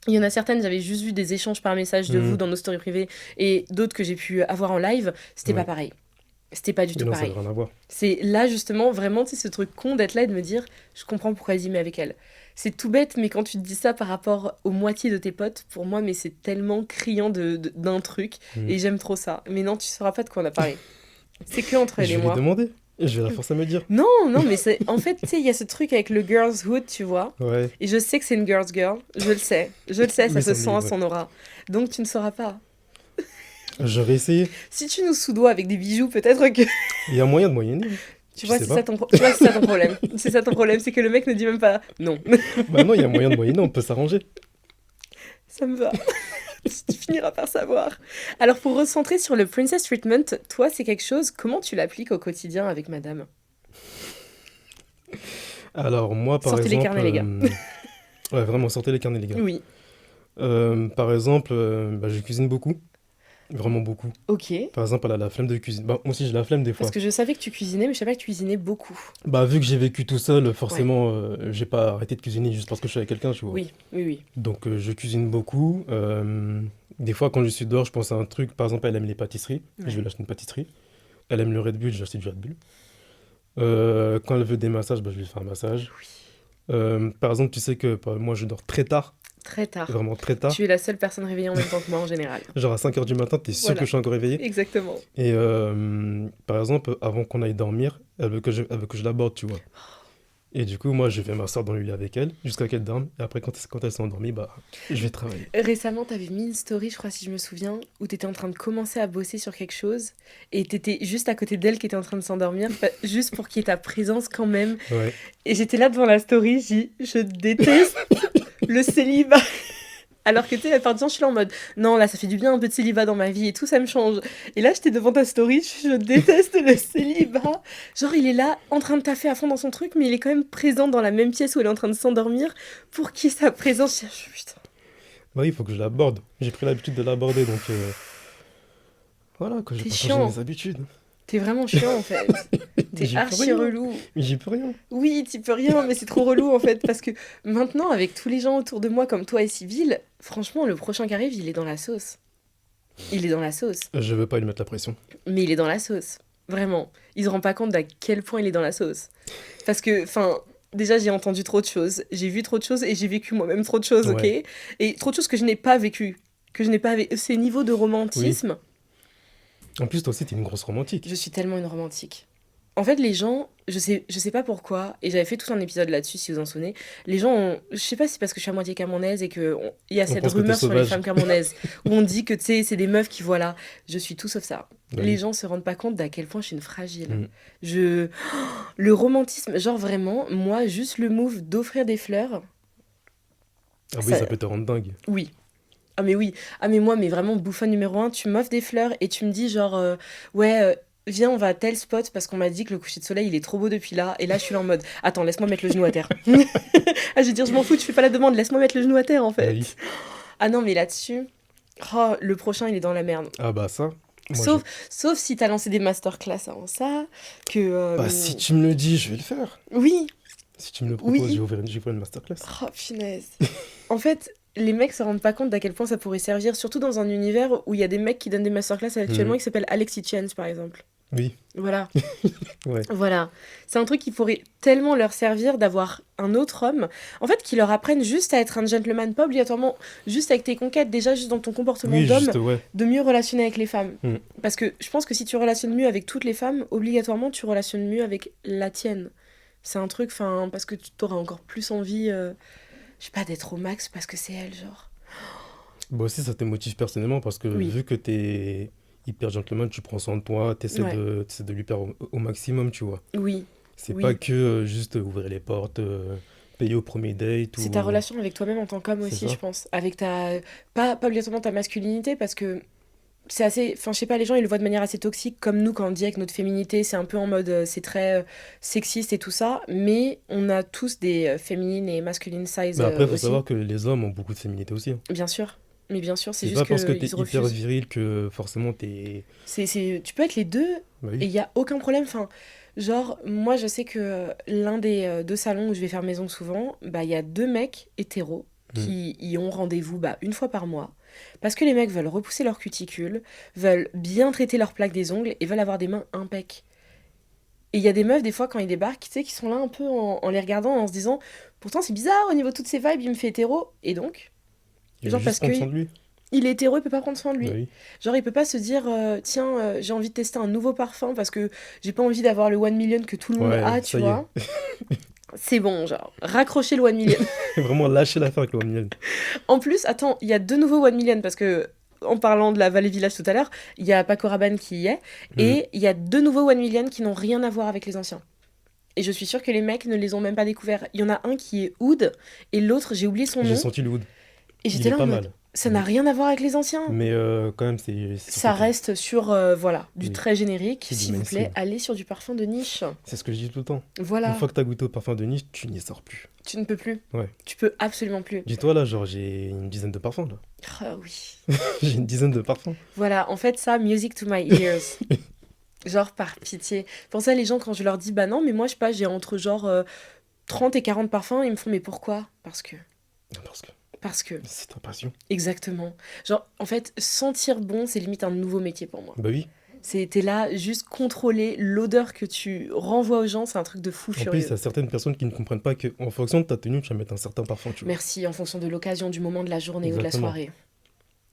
il y en a certaines, j'avais juste vu des échanges par message de Mhm. vous dans nos stories privées, et d'autres que j'ai pu avoir en live, c'était Ouais. pas pareil. C'était pas du Mais tout non, ça pareil. n'a rien à voir. C'est là, justement, vraiment, tu sais, ce truc con d'être là et de me dire, je comprends pourquoi elle dit mais avec elle. C'est tout bête, mais quand tu te dis ça par rapport aux moitiés de tes potes, pour moi, mais c'est tellement criant d'un truc, Mhm. et j'aime trop ça. Mais non, tu sauras pas de quoi on a parlé. C'est que entre elle Je et vais lui moi. demander. Et je vais la forcer à me dire. Non, non, mais c'est... En fait, tu sais, il y a ce truc avec le girl's hood, tu vois. Ouais, Et je sais que c'est une girl's girl. Je le sais. Je le sais, ça oui, se ça me sent dit, à ouais. son aura. Donc tu ne sauras pas. J'aurais essayé. Si tu nous soudoies avec des bijoux, peut-être que... Il y a moyen de moyenner, hein. Tu Tu vois, sais c'est ça pas. ton, tu vois, c'est ça ton problème. C'est ça ton problème, c'est que le mec ne dit même pas non. Bah non, il y a moyen de moyenner, on peut s'arranger. Ça me va. Tu finiras par savoir. Alors, pour recentrer sur le princess treatment, toi, c'est quelque chose, comment tu l'appliques au quotidien avec madame? Alors moi, par Sortez les exemple, carnets, les gars. ouais, vraiment, sortez les carnets, les gars. Oui. Par exemple, bah, je cuisine beaucoup. Vraiment beaucoup. Ok. Par exemple, elle a la flemme de cuisine. Bah, moi aussi, j'ai la flemme des Parce fois. que je savais que tu cuisinais, mais je savais pas que tu cuisinais beaucoup. Bah, vu que j'ai vécu tout seul, Ouais. forcément, j'ai pas arrêté de cuisiner juste parce que je suis avec quelqu'un, tu vois. Oui, oui, oui. Donc, je cuisine beaucoup. Des fois, quand je suis dehors, je pense à un truc. Par exemple, elle aime les pâtisseries. Je vais Ouais. lui acheter une pâtisserie. Elle aime le Red Bull, je vais acheter du Red Bull. Quand elle veut des massages, bah, je lui fais un massage. Oui. Par exemple, tu sais que moi, je dors très tard. Très tard. Vraiment très tard. Tu es la seule personne réveillée en même temps que moi en général. Genre à 5 heures du matin, t'es sûr que Voilà. je suis encore réveillé. Exactement. Et par exemple, avant qu'on aille dormir, elle veut que je l'aborde, tu vois. Et du coup, moi, je vais m'asseoir dans le lit avec elle jusqu'à qu'elle dorme. Et après, quand elle s'est endormie, bah, je vais travailler. Récemment, t'avais mis une story, je crois, si je me souviens, où t'étais en train de commencer à bosser sur quelque chose et t'étais juste à côté d'elle qui était en train de s'endormir, juste pour qu'il y ait ta présence quand même. Ouais. Et j'étais là devant la story, je déteste le célibat. Alors que tu sais, la part du temps, je suis là en mode non, là, ça fait du bien un peu de célibat dans ma vie et tout, ça me change. Et là, j'étais devant ta story, je déteste le célibat. Genre, il est là, en train de taffer à fond dans son truc, mais il est quand même présent dans la même pièce où elle est en train de s'endormir. Pour qui sa présence? Putain, Bah oui, il faut que je l'aborde. J'ai pris l'habitude de l'aborder, donc voilà, que je vais t'es pas changer chiant. mes habitudes. T'es vraiment chiant en fait. Mais T'es j'y peux archi rien. relou. Mais j'y peux rien. Oui, t'y peux rien, mais c'est trop relou en fait. Parce que maintenant, avec tous les gens autour de moi comme toi et Sybille, franchement, le prochain qui arrive, il est dans la sauce. Il est dans la sauce. Je veux pas lui mettre la pression. Mais il est dans la sauce. Vraiment. Il se rend pas compte d'à quel point il est dans la sauce. Parce que, enfin, déjà, j'ai entendu trop de choses. J'ai vu trop de choses et j'ai vécu moi-même trop de choses, ok? Ouais. Et trop de choses que je n'ai pas vécues. Que je n'ai pas vécu. Ces niveaux de Oui. romantisme, En plus, toi aussi, t'es une grosse romantique. je suis tellement une romantique. En fait, les gens, je sais pas pourquoi, et j'avais fait tout un épisode là-dessus, si vous en souvenez. Les gens, je sais pas si c'est parce que je suis à moitié camerounaise et que il y a On cette pense que t'es rumeur sur les sauvage. femmes camerounaises où on dit que tu sais, c'est des meufs qui voilà. Je suis tout sauf ça. Bah Les oui. gens se rendent pas compte d'à quel point je suis une fragile. Mm. Je, le romantisme, genre vraiment, moi, juste le move d'offrir des fleurs, Ah oui, ça, ça peut te rendre dingue. oui. Ah mais oui, ah mais moi, mais vraiment bouffonne numéro un, tu m'offres des fleurs et tu me dis genre, ouais, viens, on va à tel spot parce qu'on m'a dit que le coucher de soleil, il est trop beau depuis là. Et là, je suis là en mode, attends, laisse-moi mettre le genou à terre. Ah, je veux dire, je m'en fous, tu fais pas la demande, laisse-moi mettre le genou à terre en Bah oui. fait. Ah non, mais là-dessus, oh, le prochain, il est dans la merde. Ah bah ça, moi je... Sauf, sauf si t'as lancé des masterclass avant ça, que... Bah si tu me le dis, je vais le faire. Oui, Si tu me le proposes, oui. j'ai ouvert une masterclass. Oh, punaise. En fait, les mecs se rendent pas compte d'à quel point ça pourrait servir, surtout dans un univers où il y a des mecs qui donnent des masterclass actuellement Mhm. qui s'appellent Alexis Chance, par exemple. Oui, Voilà, ouais. voilà. C'est un truc qui pourrait tellement leur servir d'avoir un autre homme, en fait, qui leur apprenne juste à être un gentleman, pas obligatoirement juste avec tes conquêtes, déjà juste dans ton comportement Oui, d'homme, juste, ouais. de mieux relationner avec les femmes. Mm. Parce que je pense que si tu relationnes mieux avec toutes les femmes, obligatoirement, tu relationnes mieux avec la tienne. C'est un truc, enfin, parce que tu t'auras encore plus envie, je sais pas, d'être au max parce que c'est elle, genre. Bah aussi, ça te motive personnellement parce que Oui, vu que t'es hyper gentleman, tu prends soin de toi, ouais, t'essaies de lui plaire au maximum, tu vois. oui, C'est pas oui. que juste ouvrir les portes, payer au premier date C'est ta ou... relation avec toi-même en tant qu'homme C'est aussi, je ça. pense. Avec ta... pas obligatoirement ta masculinité, parce que c'est assez... Enfin, je sais pas, les gens, ils le voient de manière assez toxique, comme nous, quand on dit avec notre féminité, c'est un peu en mode... c'est très sexiste et tout ça, mais on a tous des féminines et masculines size Mais après, il faut aussi, savoir que les hommes ont beaucoup de féminité aussi, hein. bien sûr. Mais bien sûr, c'est C'est juste pas parce que t'es qu'ils se hyper refusent. viril que forcément t'es... Tu peux être les deux, Bah et oui. il y a aucun problème. Enfin, genre, moi, je sais que l'un des deux salons où je vais faire maison souvent, bah, il y a deux mecs hétéros Mm. qui y ont rendez-vous bah, une fois par mois. Parce que les mecs veulent repousser leur cuticule, veulent bien traiter leur plaque des ongles et veulent avoir des mains impecques. Et il y a des meufs, des fois, quand ils débarquent, tu sais, qui sont là un peu en les regardant, en se disant, pourtant c'est bizarre, au niveau de toutes ces vibes, il me fait hétéro. Et donc, Il veut genre juste parce que... prendre soin de lui. Il est hétéro, il peut pas prendre soin de Bah lui. oui. Genre, il peut pas se dire, tiens, j'ai envie de tester un nouveau parfum parce que j'ai pas envie d'avoir le 1 million que tout le monde Ouais, a, tu ça y est. vois. C'est bon, genre, raccrochez le 1 million. Vraiment lâcher l'affaire avec le One Million. En plus, attends, il y a deux nouveaux 1 million parce que, en parlant de la Valley Village tout à l'heure, il y a Paco Rabanne qui y est Mhm. et il y a deux nouveaux 1 million qui n'ont rien à voir avec les anciens. Et je suis sûre que les mecs ne les ont même pas découverts. Il y en a un qui est Oud et l'autre, j'ai oublié son J'ai nom. senti le wood. Et Il j'étais est là en pas mode, mal. ça Il n'a est- rien à voir avec les anciens. Mais quand même, c'est Ça surcoté. reste sur, voilà, du Oui, très générique. c'est du S'il vous plaît, mainstream. allez sur du parfum de niche. C'est ce que je dis tout le temps. Une Voilà, fois que t'as goûté au parfum de niche, tu n'y sors plus. tu ne peux plus. Ouais. Tu peux absolument plus. Dis-toi là, genre j'ai une dizaine de parfums là. Ah oui. J'ai une dizaine de parfums. Voilà, en fait, ça, music to my ears. Genre, par pitié. Pour ça, les gens, quand je leur dis, bah non, mais moi, je sais pas, j'ai entre genre 30 et 40 parfums, ils me font, mais pourquoi? Parce que. Parce que Parce que. c'est ta passion. Exactement. Genre, en fait, sentir bon, c'est limite un nouveau métier pour moi. Bah oui. T'es là, juste contrôler l'odeur que tu renvoies aux gens, c'est un truc de fou En plus, il furieux. y a certaines personnes qui ne comprennent pas qu'en fonction de ta tenue, tu vas mettre un certain parfum, tu vois. Merci, en fonction de l'occasion, du moment de la journée ou de la Exactement. soirée.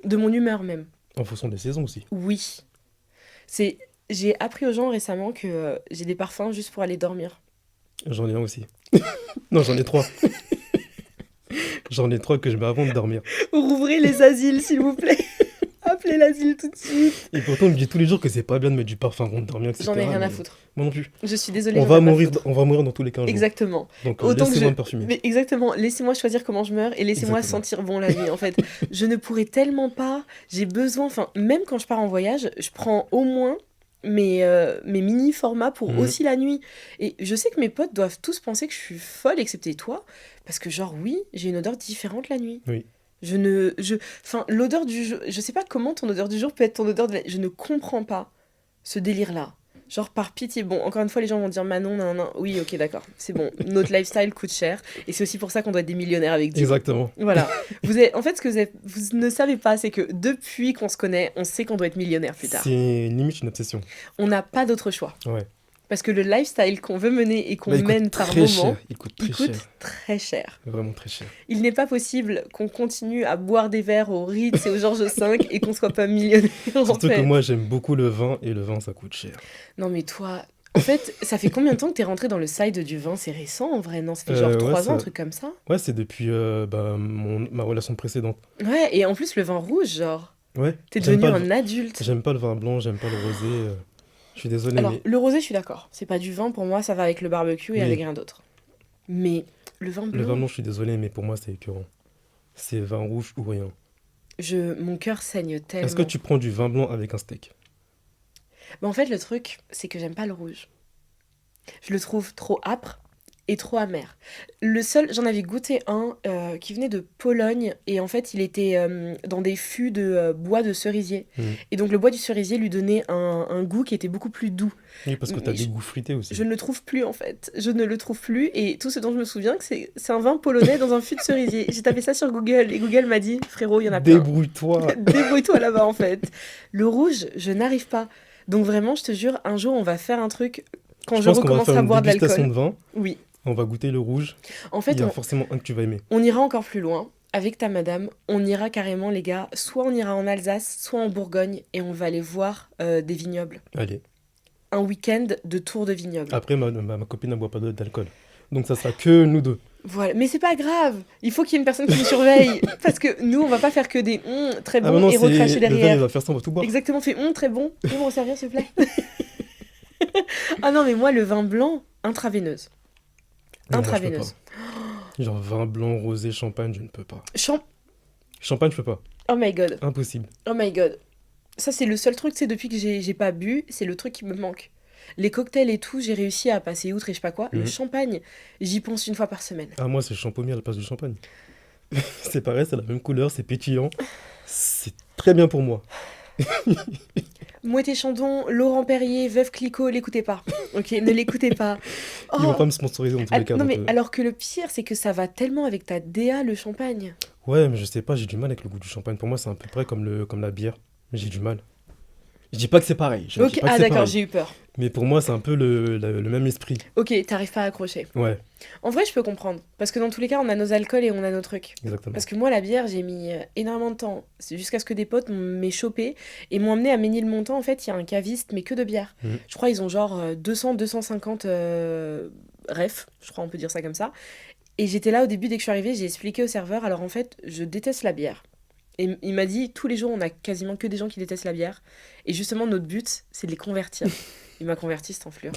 De mon humeur même. En fonction des saisons aussi. Oui. C'est... J'ai appris aux gens récemment que j'ai des parfums juste pour aller dormir. J'en ai un aussi. Non, j'en ai trois. J'en ai trois que je mets avant de dormir. Rouvrez les asiles, s'il vous plaît. Appelez l'asile tout de suite. Et pourtant, on me dit tous les jours que c'est pas bien de mettre du parfum avant de dormir, etc. J'en ai rien à mais foutre. moi non plus. Je suis désolée, On j'en va ai pas à mourir, foutre. on va mourir dans tous les 15 jours. Exactement. Donc Autant que laissez-moi je... me parfumer. Mais exactement, laissez-moi choisir comment je meurs et laissez-moi Exactement. sentir bon la nuit. En fait, je ne pourrais tellement pas. J'ai besoin, enfin, même quand je pars en voyage, je prends au moins mes mini formats pour Mhm. aussi la nuit. Et je sais que mes potes doivent tous penser que je suis folle, excepté toi, parce que genre oui, j'ai une odeur différente la nuit. Oui. Enfin, l'odeur du jour, je sais pas comment ton odeur du jour peut être ton odeur de la... Je ne comprends pas ce délire-là. Genre par pitié, bon, encore une fois, les gens vont dire Manon, nan, nan. Oui, ok, d'accord, c'est bon. Notre lifestyle coûte cher, et c'est aussi pour ça qu'on doit être des millionnaires avec Dio. Exactement. Voilà. En fait, ce que vous ne savez pas, c'est que depuis qu'on se connaît, on sait qu'on doit être millionnaire plus tard. C'est limite une obsession. On n'a pas d'autre choix. Ouais. Parce que le lifestyle qu'on veut mener et qu'on Bah, il mène coûte par très moment, cher. Il coûte il très coûte cher. très cher. Vraiment très cher. Il n'est pas possible qu'on continue à boire des verres au Ritz et au Georges V et qu'on soit pas millionnaire en Surtout que fait. moi, j'aime beaucoup le vin et le vin, ça coûte cher. Non mais toi, en fait, ça fait combien de temps que t'es rentré dans le side du vin? C'est récent en vrai, non? Ça fait genre Ouais, 3 ans, un ça... truc comme ça? ouais, c'est depuis ma relation précédente. Ouais, et en plus le vin rouge, genre, Ouais, t'es j'aime devenu pas un adulte. j'aime pas le vin blanc, j'aime pas le rosé. Je suis désolé, Alors, mais le rosé, je suis d'accord. C'est pas du vin, pour moi, ça va avec le barbecue et oui, avec rien d'autre. Mais le vin le vin blanc, blanc, je suis désolé, mais pour moi, c'est écœurant. C'est vin rouge ou rien. mon cœur saigne Est-ce que tellement. tu prends du vin blanc avec un steak? Mais en fait, le truc, c'est que j'aime pas le rouge. Je le trouve trop âpre et trop amer. Le seul, j'en avais goûté un qui venait de Pologne et en fait il était dans des fûts de bois de cerisier. Hmm. Et donc le bois du cerisier lui donnait un goût qui était beaucoup plus doux. Oui, parce que t'as Mais des goûts fruités je aussi. ne le trouve plus en fait. Je ne le trouve plus et tout ce dont je me souviens, que c'est un vin polonais dans un fût de cerisier. J'ai tapé ça sur Google et Google m'a dit frérot, il y en a plein. Débrouille-toi! Débrouille-toi là-bas en fait. Le rouge, je n'arrive pas. Donc vraiment, je te jure, un jour on va faire un truc quand Je je pense qu'on va recommencerai faire à une boire de dégustation l'alcool. de vin. Oui. On va goûter le rouge. En Il fait, y a forcément un que tu vas aimer. on ira encore plus loin. Avec ta madame, on ira carrément, les gars, soit on ira en Alsace, soit en Bourgogne, et on va aller voir des vignobles. Allez. Un week-end de tour de vignoble. Après, ma copine ne boit pas d'alcool. Donc ça sera que nous deux. Voilà, mais c'est pas grave. Il faut qu'il y ait une personne qui nous surveille. Parce que nous, on va pas faire que des très Ah bons non, et recracher le verre, il derrière. va faire ça, on va tout boire. Exactement, fait très bon. Vous me resservir, s'il vous plaît. Ah non, mais moi, le vin blanc, intraveineuse. Non, moi, je peux Intraveineuse. pas. Genre vin blanc, rosé, champagne, je ne peux pas. Champagne, je peux pas. Oh my god. Impossible. Oh my god. Ça, c'est le seul truc, c'est depuis que j'ai pas bu, c'est le truc qui me manque. Les cocktails et tout, j'ai réussi à passer outre et je sais pas quoi. Le Mhm. champagne, j'y pense une fois par semaine. Ah, moi, c'est le champomier à la place du champagne. C'est pareil, c'est la même couleur, c'est pétillant. C'est très bien pour moi. Moët et Chandon, Laurent Perrier, Veuve Clicquot, l'écoutez pas. Ok, ne l'écoutez pas. Ils vont Oh. pas me sponsoriser dans tous les cas. Non donc, mais alors que le pire, c'est que ça va tellement avec ta DA, le champagne. ouais, mais je sais pas, j'ai du mal avec le goût du champagne. Pour moi, c'est à peu près comme la bière. Mais j'ai du mal. Je dis pas que c'est pareil, je dis Ok, pas que ah c'est d'accord, pareil. j'ai eu peur. Mais pour moi, c'est un peu le même esprit. Ok, t'arrives pas à accrocher. Ouais, En vrai, je peux comprendre. Parce que dans tous les cas, on a nos alcools et on a nos trucs. exactement. Parce que moi, la bière, j'ai mis énormément de temps. C'est jusqu'à ce que des potes m'aient chopé et m'ont amené à Ménilmontant. En fait, il y a un caviste, mais que de bière. Mhm. Je crois ils ont genre 200, 250 refs. Je crois on peut dire ça comme ça. Et j'étais là au début, dès que je suis arrivée, j'ai expliqué au serveur. Alors en fait, je déteste la bière. Et il m'a dit, tous les jours, on a quasiment que des gens qui détestent la bière. Et justement, notre but, c'est de les convertir. Il m'a converti, cet enflure.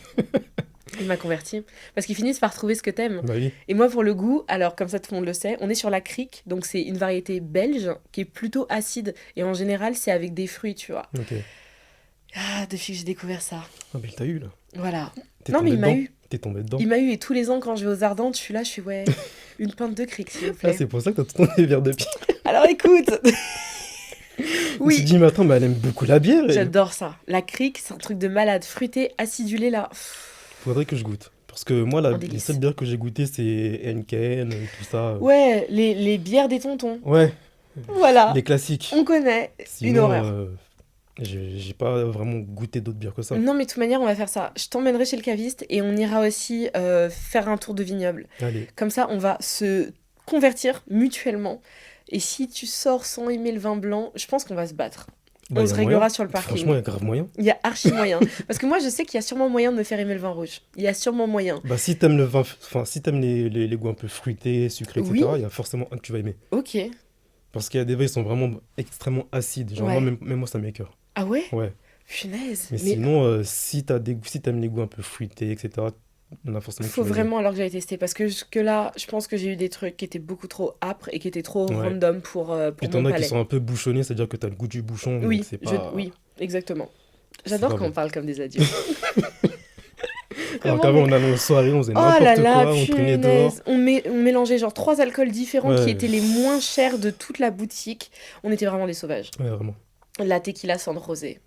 Il m'a converti. Parce qu'ils finissent par trouver ce que t'aimes. Bah oui, Et moi, pour le goût, alors comme ça tout le monde le sait, on est sur la crique, donc c'est une variété belge qui est plutôt acide. Et en général, c'est avec des fruits, tu vois. ok. Ah, depuis que j'ai découvert ça. Ah, mais il t'a eu là. Voilà. T'es Non, mais tombé il m'a dedans. eu. T'es tombé dedans. Il m'a eu, et tous les ans, quand je vais aux Ardentes, je suis là, je suis, ouais, une pinte de crique, s'il vous Ah, plaît. c'est pour ça que t'as tout le temps des verres de pied. Alors écoute. Je me suis Oui, dit, mais attends, mais elle aime beaucoup la bière. j'adore ça. La crique, c'est un truc de malade. Fruité, acidulé, là. Faudrait que je goûte. Parce que moi, Un les délice. seules bières que j'ai goûtées, c'est Henken, tout ça. Ouais, les bières des tontons. Ouais, Voilà. les classiques. On connaît. Une Sinon, horreur. j'ai pas vraiment goûté d'autres bières que ça. Non, mais de toute manière, on va faire ça. Je t'emmènerai chez le caviste et on ira aussi faire un tour de vignoble. Allez, Comme ça, on va se convertir mutuellement. Et si tu sors sans aimer le vin blanc, je pense qu'on va se battre. bah, On y se a réglera moyen. sur le parking. Franchement, il y a grave moyen. Il y a archi moyen. Parce que moi, je sais qu'il y a sûrement moyen de me faire aimer le vin rouge. Il y a sûrement moyen. Bah, si t'aimes le vin, enfin, si t'aimes les goûts un peu fruités, sucrés, Oui. etc., il y a forcément un que tu vas aimer. Ok. Parce qu'il y a des vins, ils sont vraiment extrêmement acides. Genre, Ouais. même moi, ça m'écoeure. Ah ouais? Ouais. Punaise. Mais Mais sinon, si t'aimes les goûts un peu fruités, etc., il y en a forcément que tu faut vas aimer. vraiment alors que j'aille tester. Parce que jusque-là, je pense que j'ai eu des trucs qui étaient beaucoup trop âpres et qui étaient trop Ouais. random pour Puis t'en mon as qui palais. sont un peu bouchonnés, c'est-à-dire que t'as le goût du bouchon, donc Oui, c'est pas... oui, exactement. c'est J'adore pas quand on bon. parle comme des adultes. Alors Vraiment, qu'avant, mais- on allait en soirée, on faisait Oh là n'importe là, quoi, on traînait dehors. punaise. On mélangeait genre 3 alcools différents qui Ouais, étaient les moins chers de toute la boutique. On était vraiment des sauvages. ouais, vraiment. La tequila sans rosé.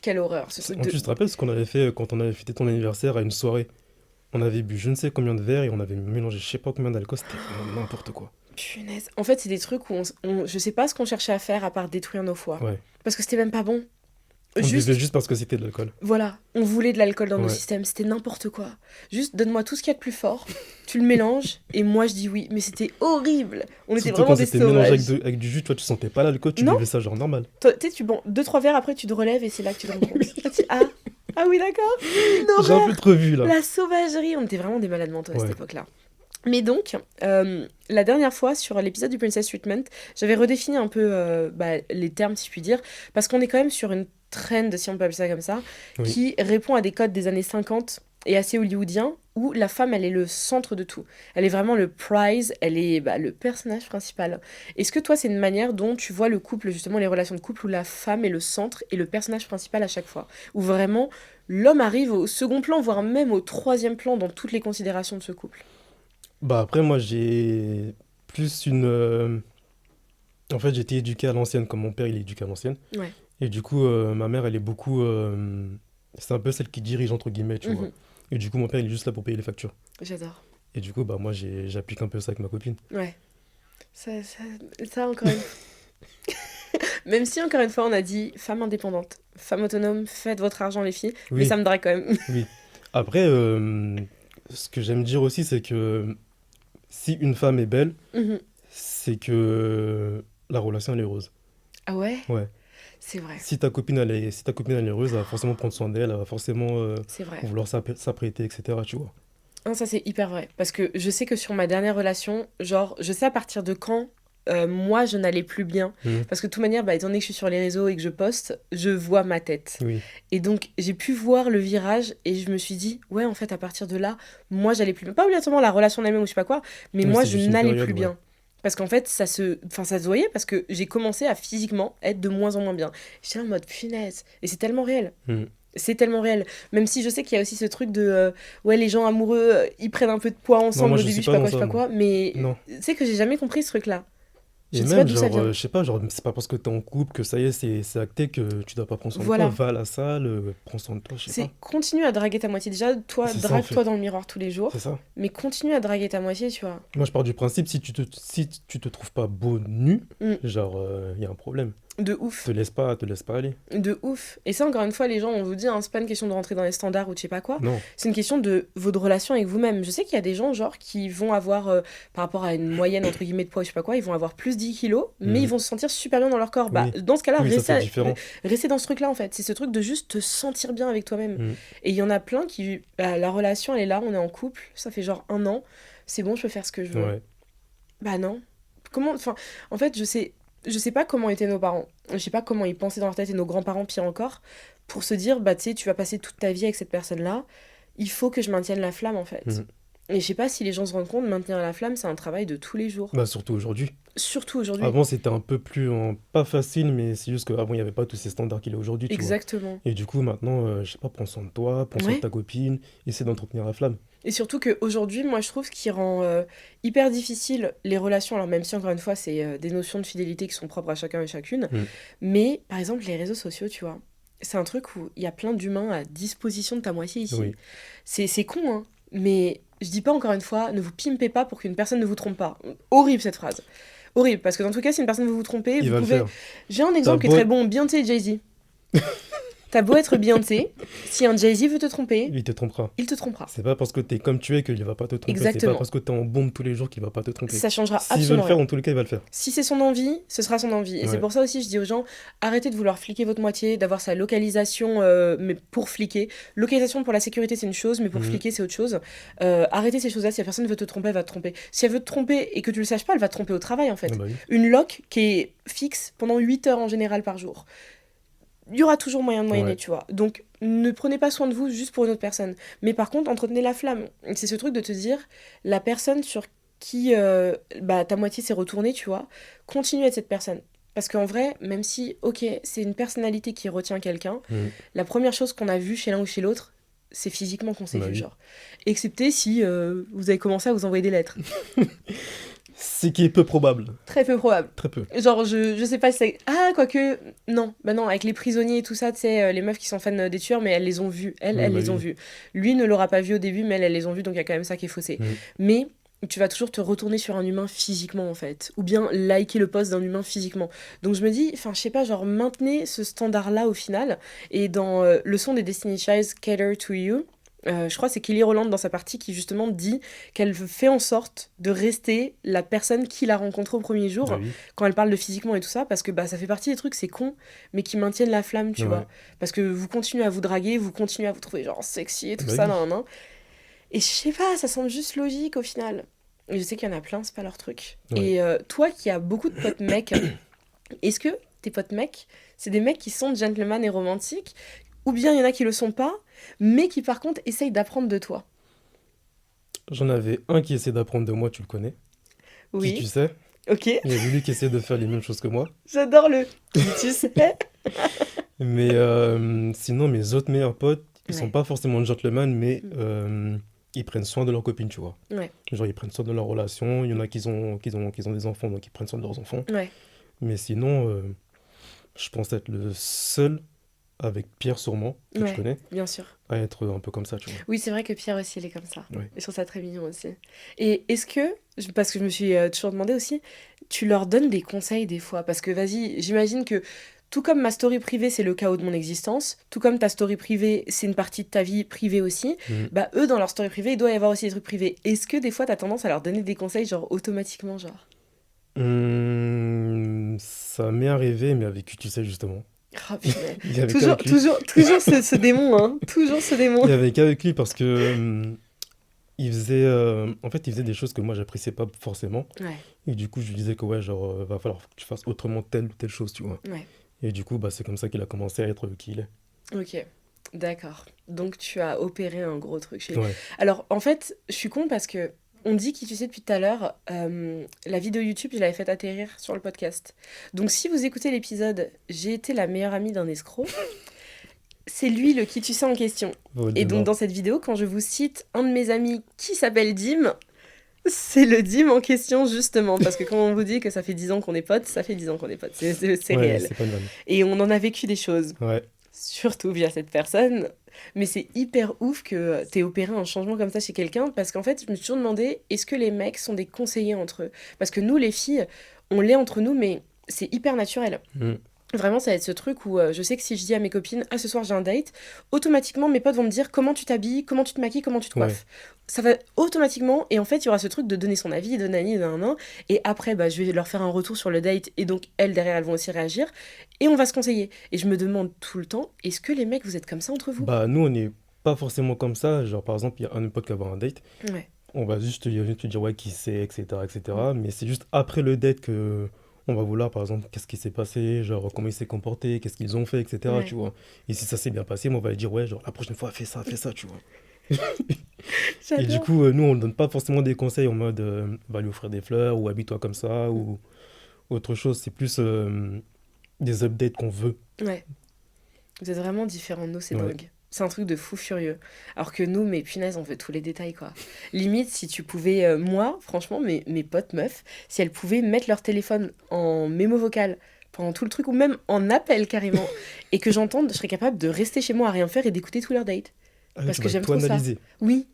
Quelle horreur, ce truc En de... plus, tu te rappelles ce qu'on avait fait quand on avait fêté ton anniversaire à une soirée? On avait bu je ne sais combien de verres et on avait mélangé je sais pas combien d'alcool, c'était vraiment n'importe quoi. Punaise. En fait, c'est des trucs où je sais pas ce qu'on cherchait à faire à part détruire nos foies. Ouais. Parce que c'était même pas bon. On Juste, buvait juste parce que c'était de l'alcool. voilà, on voulait de l'alcool dans nos Ouais. systèmes. C'était n'importe quoi. Juste, donne-moi tout ce qu'il y a de plus fort. Tu le mélanges et moi je dis oui. Mais c'était horrible. On était Surtout vraiment quand des c'était mélangé avec, sauvages. avec du jus, toi tu sentais pas l'alcool, tu Non. buvais ça genre normal. Toi, tu sais, tu bois 2-3 verres, après tu te relèves et c'est là que tu te rends compte. Là, tu- ah, ah oui, d'accord. Une J'ai un horreur. peu trop vu là. La sauvagerie. On était vraiment des malades mentaux à cette Ouais. époque-là. Mais donc, la dernière fois, sur l'épisode du Princess Treatment, j'avais redéfini un peu les termes, si je puis dire, parce qu'on est quand même sur une trend, si on peut appeler ça comme ça, Oui. qui répond à des codes des années 50 et assez hollywoodien, où la femme, elle est le centre de tout. Elle est vraiment le prize, elle est le personnage principal. Est-ce que toi, c'est une manière dont tu vois le couple, justement, les relations de couple, où la femme est le centre et le personnage principal à chaque fois? Où vraiment, l'homme arrive au second plan, voire même au troisième plan dans toutes les considérations de ce couple? Bah après moi j'ai plus une... En fait j'ai été éduqué à l'ancienne, comme mon père il est éduqué à l'ancienne. Ouais. Et du coup ma mère elle est beaucoup... C'est un peu celle qui dirige entre guillemets, tu vois. Mhm. Et du coup mon père il est juste là pour payer les factures. J'adore. Et du coup bah moi j'applique un peu ça avec ma copine. Ouais. Ça encore une Même si, encore une fois, on a dit femme indépendante, femme autonome, faites votre argent, les filles. Mais Oui, ça me drague quand même. oui. Après ce que j'aime dire aussi c'est que si une femme est belle, Mhm. c'est que la relation elle est heureuse. Ah ouais? Ouais. C'est vrai. Si ta copine elle est heureuse, elle va forcément prendre soin d'elle, elle va forcément C'est vrai. vouloir s'apprêter, etc. Tu vois. Non, ça, c'est hyper vrai. Parce que je sais que sur ma dernière relation, genre, je sais à partir de quand moi, je n'allais plus bien. Mhm. Parce que de toute manière, étant donné que je suis sur les réseaux et que je poste, je vois ma tête. Oui. Et donc, j'ai pu voir le virage et je me suis dit, ouais, en fait, à partir de là, moi, j'allais plus bien. Pas obligatoirement la relation en elle-même ou je sais pas quoi, mais Oui, moi, c'est je juste une n'allais période, plus ouais. bien. Parce qu'en fait, ça se voyait parce que j'ai commencé à physiquement être de moins en moins bien. J'étais là en mode punaise. Et c'est tellement réel. Mhm. C'est tellement réel. Même si je sais qu'il y a aussi ce truc de ouais, les gens amoureux, ils prennent un peu de poids Non, ensemble moi au je début, suis je sais pas pas quoi, dans je sais ça, pas moi. quoi. Mais Non. tu sais que j'ai jamais compris ce truc-là. Je Et ne sais pas même, d'où ça genre, vient. je sais pas, genre, c'est pas parce que t'es en couple que ça y est, c'est acté que tu dois pas prendre soin de Voilà. toi. Va à la salle, prends soin de toi, je sais C'est pas. continue à draguer ta moitié. Déjà, toi, C'est ça, en drague-toi fait. dans le miroir tous les jours. C'est ça. Mais continue à draguer ta moitié, tu vois. Moi, je pars du principe, si tu te trouves pas beau nu, Mm. genre, il y a un problème. De ouf. Te laisse pas aller. De ouf. Et ça, encore une fois, les gens, on vous dit, hein, c'est pas une question de rentrer dans les standards ou je sais pas quoi. Non. C'est une question de votre relation avec vous-même. Je sais qu'il y a des gens, genre, qui vont avoir, par rapport à une moyenne, entre guillemets, de poids, je sais pas quoi, ils vont avoir plus 10 kilos, mais ils Mhm. vont se sentir super bien dans leur corps. Bah, Oui. dans ce cas-là, Oui, ça c'est différent. restez dans ce truc-là, en fait. C'est ce truc de juste te sentir bien avec toi-même. Mhm. Et il y en a plein qui, bah, la relation, elle est là, on est en couple, ça fait genre 1 an, c'est bon, je peux faire ce que je veux. Ouais. Bah non. Comment, enfin, en fait, je sais pas comment étaient nos parents. Je sais pas comment ils pensaient dans leur tête et nos grands-parents, pire encore, pour se dire, bah tu sais, tu vas passer toute ta vie avec cette personne-là, il faut que je maintienne la flamme en fait. Mhm. Et je sais pas si les gens se rendent compte, maintenir la flamme, c'est un travail de tous les jours. Bah, surtout aujourd'hui. Surtout aujourd'hui. Avant, c'était un peu plus, pas facile, mais c'est juste qu'avant, il n'y avait pas tous ces standards qu'il y a aujourd'hui, tu vois. Exactement. Et du coup, maintenant, je sais pas, prends soin de toi, prends soin de Ouais. ta copine, essaie d'entretenir la flamme. Et surtout qu'aujourd'hui, moi, je trouve ce qui rend hyper difficile les relations, alors même si, encore une fois, c'est des notions de fidélité qui sont propres à chacun et chacune, Mm. mais par exemple, les réseaux sociaux, tu vois, c'est un truc où il y a plein d'humains à disposition de ta moitié ici. Oui, C'est con, hein, mais je dis pas encore une fois, ne vous pimpez pas pour qu'une personne ne vous trompe pas. Horrible cette phrase. Horrible, parce que dans tout cas, si une personne veut vous tromper, il vous va le pouvez... faire. J'ai un T'as exemple qui est beau... très bon, Beyoncé et Jay-Z. T'as beau être Beyoncé, si un Jay-Z veut te tromper, Il te trompera. il te trompera. C'est pas parce que t'es comme tu es qu'il va pas te tromper. C'est pas Exactement. parce que t'es en bombe tous les jours qu'il va pas te tromper. Ça changera S'il veut le absolument faire, rien. dans tous les cas, il va le faire. Si c'est son envie, ce sera son envie. Et c'est Ouais. pour ça aussi, je dis aux gens, arrêtez de vouloir fliquer votre moitié, d'avoir sa localisation, mais pour fliquer. Localisation pour la sécurité, c'est une chose, mais pour Mhm. fliquer, c'est autre chose. Arrêtez ces choses-là. Si la personne veut te tromper, elle va te tromper. Si elle veut te tromper et que tu le saches pas, elle va te tromper au travail, en Ah fait. bah oui. Une loc qui est fixe pendant 8 heures en général par jour. Il y aura toujours moyen de moyenner, Ouais. tu vois. Donc, ne prenez pas soin de vous juste pour une autre personne. Mais par contre, entretenez la flamme. C'est ce truc de te dire, la personne sur qui bah, ta moitié s'est retournée, tu vois, continue à être cette personne. Parce qu'en vrai, même si, ok, c'est une personnalité qui retient quelqu'un, Mhm. la première chose qu'on a vue chez l'un ou chez l'autre, c'est physiquement qu'on s'est Bah vu, oui. genre. Excepté si vous avez commencé à vous envoyer des lettres. Ce qui est peu probable. Très peu probable. Très peu. Genre, je sais pas si c'est... Ah, quoique... Non, bah non, avec les prisonniers et tout ça, tu sais, les meufs qui sont fans des tueurs, mais elles les ont vus. Elles, Oui, elles bah les ont oui. vus. Lui ne l'aura pas vu au début, mais elles les ont vus, donc il y a quand même ça qui est faussé. Mhm. Mais tu vas toujours te retourner sur un humain physiquement, en fait. Ou bien liker le post d'un humain physiquement. Donc je me dis, enfin, je sais pas, genre, maintenez ce standard-là au final. Et dans le son des Destiny Child, Cater to You, je crois que c'est Kelly Rowland dans sa partie qui justement dit qu'elle fait en sorte de rester la personne qu'il a rencontrée au premier jour Bah oui. quand elle parle de physiquement et tout ça, parce que bah, ça fait partie des trucs, c'est con, mais qui maintiennent la flamme, tu Ouais. vois. Parce que vous continuez à vous draguer, vous continuez à vous trouver genre sexy et tout Bah ça, oui. nan, nan. Et je sais pas, ça semble juste logique au final. Et je sais qu'il y en a plein, c'est pas leur truc. Ouais. Et toi qui as beaucoup de potes mecs, est-ce que tes potes mecs, c'est des mecs qui sont gentlemen et romantiques, ou bien il y en a qui le sont pas, mais qui par contre essayent d'apprendre de toi? J'en avais un qui essaie d'apprendre de moi, tu le connais. Qui tu Oui, sais? ok, Il y a lui qui essaie de faire les mêmes choses que moi. j'adore le... Tu sais? Mais sinon, mes autres meilleurs potes, ils sont Ouais. pas forcément gentlemen, mais ils prennent soin de leurs copines, tu vois. Ouais, Genre, ils prennent soin de leur relation. Il y en a qui ont des enfants, donc ils prennent soin de leurs enfants. ouais, Mais sinon, je pense être le seul, avec Pierre sûrement, que tu ouais, connais, bien sûr. à être un peu comme ça, tu vois. Oui, c'est vrai que Pierre aussi, il est comme ça. Ouais. Et je trouve ça très mignon aussi. Et est-ce que, parce que je me suis toujours demandé aussi, tu leur donnes des conseils des fois? Parce que vas-y, j'imagine que tout comme ma story privée, c'est le chaos de mon existence, tout comme ta story privée, c'est une partie de ta vie privée aussi, Mhm. bah eux, dans leur story privée, il doit y avoir aussi des trucs privés. Est-ce que des fois, t'as tendance à leur donner des conseils, genre automatiquement, genre? Ça m'est arrivé, mais avec qui tu sais, justement. Oh, putain. Il y avait Toujours, qu'avec lui. toujours ce démon, hein. Toujours ce démon. Il y avait qu'avec lui parce que il faisait, en fait, il faisait des choses que moi, j'appréciais pas forcément. Ouais, Et du coup, je lui disais que ouais, genre, va falloir que tu fasses autrement telle ou telle chose, tu vois. ouais. Et du coup, bah, c'est comme ça qu'il a commencé à être qui il est. Ok, d'accord. Donc tu as opéré un gros truc chez lui. Ouais. Alors en fait, je suis con parce que on dit qui tu sais depuis tout à l'heure, la vidéo YouTube, je l'avais fait atterrir sur le podcast. Donc si vous écoutez l'épisode, j'ai été la meilleure amie d'un escroc, c'est lui le qui tu sais en question. Et donc Voldemort. dans cette vidéo, quand je vous cite un de mes amis qui s'appelle Dim, c'est le Dim en question justement. Parce que quand on vous dit que ça fait 10 ans qu'on est potes, ça fait 10 ans qu'on est potes. C'est Ouais, réel. c'est pas une vanne. Et on en a vécu des choses. Ouais. Surtout via cette personne. Mais c'est hyper ouf que t'aies opéré un changement comme ça chez quelqu'un, parce qu'en fait, je me suis toujours demandé, est-ce que les mecs sont des conseillers entre eux? Parce que nous, les filles, on l'est entre nous, mais c'est hyper naturel. Mm. Vraiment, ça va être ce truc où je sais que si je dis à mes copines, ah, ce soir j'ai un date, automatiquement mes potes vont me dire comment tu t'habilles, comment tu te maquilles, comment tu te Ouais. coiffes. Ça va automatiquement, et en fait, il y aura ce truc de donner son avis, de nani, de nan, et après, bah, je vais leur faire un retour sur le date, et donc elles, derrière, elles vont aussi réagir, et on va se conseiller. Et je me demande tout le temps, est-ce que les mecs, vous êtes comme ça entre vous? Bah, nous, on n'est pas forcément comme ça. Genre, par exemple, il y a un de mes potes qui va avoir un date. Ouais. On va il va juste te dire, ouais, qui c'est, etc., etc. Mais c'est juste après le date que on va vouloir, par exemple, qu'est-ce qui s'est passé, genre, comment il s'est comporté, qu'est-ce qu'ils ont fait, etc., tu Ouais. vois. Et si ça s'est bien passé, moi, on va lui dire, ouais, genre, la prochaine fois, fais ça, tu vois. Et du J'adore. coup, nous, on ne donne pas forcément des conseils en mode, va lui offrir des fleurs, ou habille-toi comme ça, ou autre chose. C'est plus des updates qu'on veut. Ouais. Vous êtes vraiment différents de nous, c'est Ouais. dingue. C'est un truc de fou furieux. Alors que nous, mais punaise, on veut tous les détails, quoi. Limite, si tu pouvais, moi, franchement, mes potes meufs, si elles pouvaient mettre leur téléphone en mémo vocal pendant tout le truc, ou même en appel carrément, et que j'entende, je serais capable de rester chez moi à rien faire et d'écouter tous leurs dates. Ah oui, Parce tu que vas j'aime tout trop ça. analyser. Oui,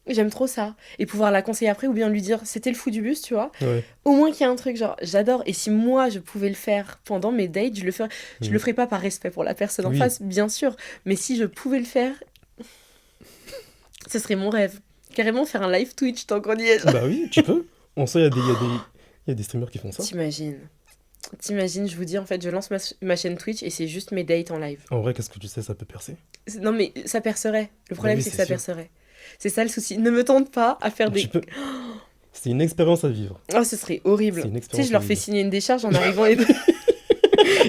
j'aime trop ça. Et pouvoir la conseiller après, ou bien lui dire, c'était le fou du bus, tu vois. Ouais. Au moins qu'il y a un truc, genre, j'adore. Et si moi, je pouvais le faire pendant mes dates, je le ferais. Je le Mm. ferais pas par respect pour la personne en Oui, face, bien sûr. Mais si je pouvais le faire, ce serait mon rêve. Carrément faire un live Twitch tant qu'on y est. bah oui, tu peux. En soi, il y a des streamers qui font ça. T'imagines. T'imagines, je vous dis, en fait, je lance ma chaîne Twitch et c'est juste mes dates en live. En vrai, qu'est-ce que tu sais, ça peut percer. Non, mais ça percerait. Le Bah problème, oui, c'est que c'est ça sûr. percerait. C'est ça le souci. Ne me tente pas à faire Tu des. peux. C'est une expérience à vivre. Oh, ce serait C'est horrible. une Tu sais, je expérience à leur fais vivre. signer une décharge en arrivant et.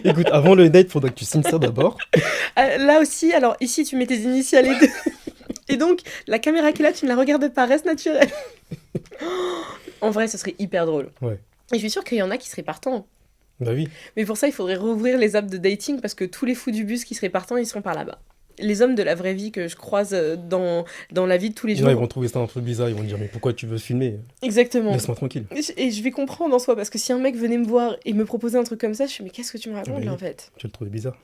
Écoute, avant le date, faudra que tu signes ça d'abord. Ah, là aussi, alors ici, tu mets tes initiales et tout. Et donc, la caméra qui est là, tu ne la regardes pas, reste naturel. En vrai, ce serait hyper drôle. Ouais. Et je suis sûre qu'il y en a qui seraient partants. Bah oui. Mais pour ça, il faudrait rouvrir les apps de dating parce que tous les fous du bus qui seraient partants, ils seront par là-bas. Les hommes de la vraie vie que je croise dans la vie de tous les Là, ils jours. vont trouver ça un peu bizarre. Ils vont dire, mais pourquoi tu veux filmer? Exactement. Laisse-moi tranquille. Et je vais comprendre en soi parce que si un mec venait me voir et me proposait un truc comme ça, je suis mais qu'est-ce que tu me Ah bah racontes là en oui, fait? tu vas le trouver bizarre.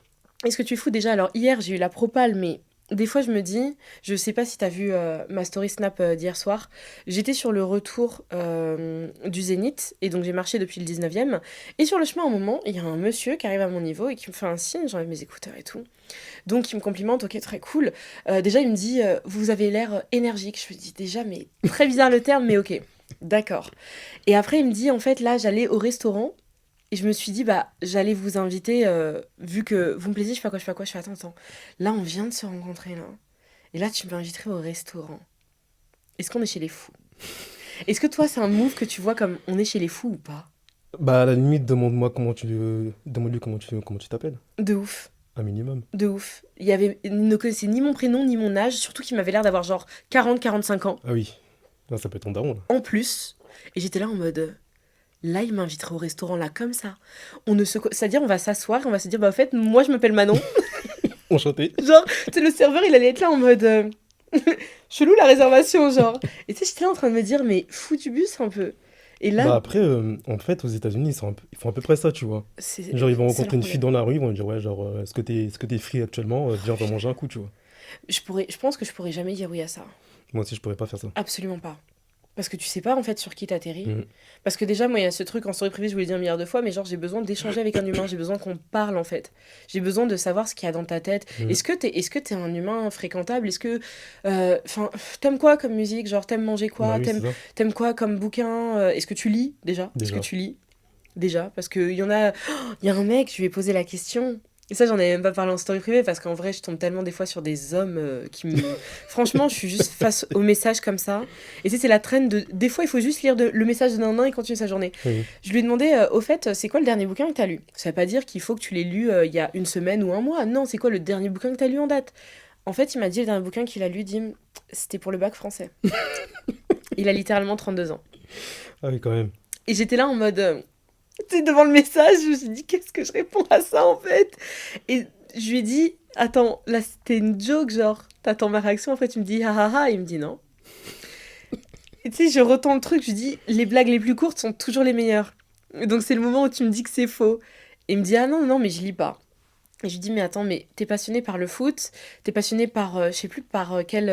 Est-ce que tu fous déjà? Alors hier, j'ai eu la propale, mais des fois je me dis, je sais pas si t'as vu ma story snap d'hier soir, j'étais sur le retour du Zénith, et donc j'ai marché depuis le 19e, et sur le chemin, à un moment, il y a un monsieur qui arrive à mon niveau et qui me fait un signe, j'enlève mes écouteurs et tout. Donc il me complimente, ok, très cool. Déjà, il me dit, vous avez l'air énergique. Je me dis déjà, mais très bizarre le terme, mais ok, d'accord. Et après, il me dit, en fait, là, j'allais au restaurant. Et je me suis dit, bah, j'allais vous inviter, vu que vous me plaisez, je fais quoi, je fais quoi, je fais attends. Là, on vient de se rencontrer, là. Et là, tu m'inviterais au restaurant. Est-ce qu'on est chez les fous? Est-ce que toi, c'est un move que tu vois comme on est chez les fous ou pas? Bah, à la limite, demande-lui comment tu t'appelles. De ouf, Un minimum. de ouf. Il ne connaissait ni mon prénom, ni mon âge, surtout qu'il m'avait l'air d'avoir genre 40-45 ans, Ah oui. Là, ça peut être ton daron, là. en plus. Et j'étais là en mode, là, il m'inviterait au restaurant, là, comme ça. On ne se... C'est-à-dire, on va s'asseoir et on va se dire, bah, en fait, moi, je m'appelle Manon. Enchanté. Genre, tu sais, le serveur, il allait être là en mode... chelou la réservation, genre. Et tu sais, j'étais là en train de me dire, mais fou du bus un peu. Et là, Bah après, en fait, aux États-Unis, ils font à peu près ça, tu vois. c'est Genre, ils vont c'est leur rencontrer une fille problème. dans la rue, ils vont lui dire, ouais, genre, est-ce que t'es free actuellement? Viens, on va manger un coup, tu vois. Je pense que je pourrais jamais dire oui à ça. Moi aussi, je pourrais pas faire ça. Absolument pas. Parce que tu sais pas en fait sur qui t'atterris. Mhm. Parce que déjà, moi, il y a ce truc en story privée, je vous l'ai dit un milliard de fois, mais genre, j'ai besoin d'échanger avec un humain, j'ai besoin qu'on parle en fait. J'ai besoin de savoir ce qu'il y a dans ta tête. Mhm. Est-ce que t'es un humain fréquentable? Est-ce que. Enfin, t'aimes quoi comme musique? Genre, t'aimes manger Bah quoi? oui, c'est ça. T'aimes quoi comme bouquin? Est-ce que tu lis déjà? Est-ce que Déjà. tu lis? Déjà, parce qu'il y en a. Il y a un mec, je lui ai posé la question. Et ça, j'en avais même pas parlé en story privée parce qu'en vrai, je tombe tellement des fois sur des hommes qui me. Franchement, je suis juste face aux messages comme ça. Et tu sais, c'est la traîne de. Des fois, il faut juste lire le message de nain et continuer sa journée. Oui. Je lui ai demandé, au fait, c'est quoi le dernier bouquin que t'as lu? Ça veut pas dire qu'il faut que tu l'aies lu il y a une semaine ou un mois. Non, c'est quoi le dernier bouquin que t'as lu en date? En fait, il m'a dit le dernier bouquin qu'il a lu, Dim, c'était pour le bac français. Il a littéralement 32 ans. Ah oui, quand même. Et j'étais là en mode. Tu sais, devant le message, je me suis dit, qu'est-ce que je réponds à ça en fait? Et je lui ai dit, attends, là c'était une joke, genre, t'attends ma réaction, en fait, tu me dis, ah ah ah, il me dit non. Et tu sais, je retends le truc, je lui dis, les blagues les plus courtes sont toujours les meilleures. Et donc c'est le moment où tu me dis que c'est faux. Et il me dit, ah non, non, mais je lis pas. Et je lui dis, mais attends, mais t'es passionné par le foot, t'es passionné par, je sais plus, par quel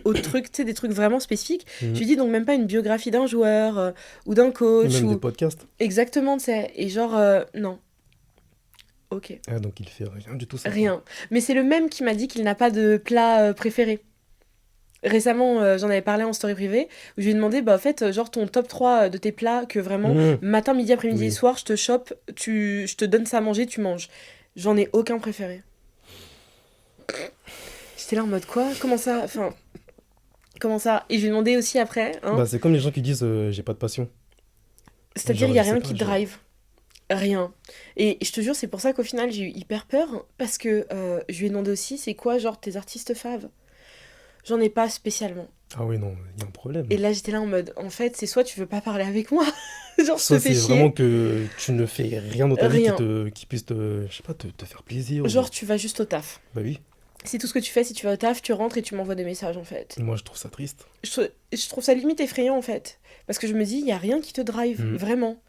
autre truc, tu sais, des trucs vraiment spécifiques. Je Mhm. lui dis donc même pas une biographie d'un joueur ou d'un Et coach même des ou podcasts. exactement, tu sais. Et genre, non. ok. Ah, donc il fait rien du tout ça, quoi. Rien. Mais c'est le même qui m'a dit qu'il n'a pas de plat préféré. Récemment, j'en avais parlé en story privée, où je lui ai demandé, bah, en fait, genre ton top 3 de tes plats que vraiment, Mmh, matin, midi, après-midi et oui. soir, je te chope, je te donne ça à manger, tu manges. J'en ai aucun préféré. J'étais là en mode quoi? Comment ça? Enfin, comment ça? Et je lui ai demandé aussi après, hein, Bah, c'est comme les gens qui disent j'ai pas de passion. c'est-à-dire, il Genre, n'y je a sais rien pas, qui te genre. drive. Rien. Et je te jure, c'est pour ça qu'au final, j'ai eu hyper peur, parce que je lui ai demandé aussi, c'est quoi, genre, tes artistes faves? J'en ai pas spécialement. Ah oui, non, il y a un Et problème. là, j'étais là en mode, en fait, c'est soit tu veux pas parler avec moi, genre, je te Soit fais c'est vraiment chier, que tu ne fais rien dans ta vie rien. qui puisse te, je sais pas, te faire plaisir ou... Genre, tu vas juste au taf. Bah oui, C'est tout ce que tu fais, si tu vas au taf, tu rentres et tu m'envoies des messages, en fait. moi je trouve ça triste. Je trouve ça limite effrayant, en fait. Parce que je me dis, il y a rien qui te drive, Mm. vraiment.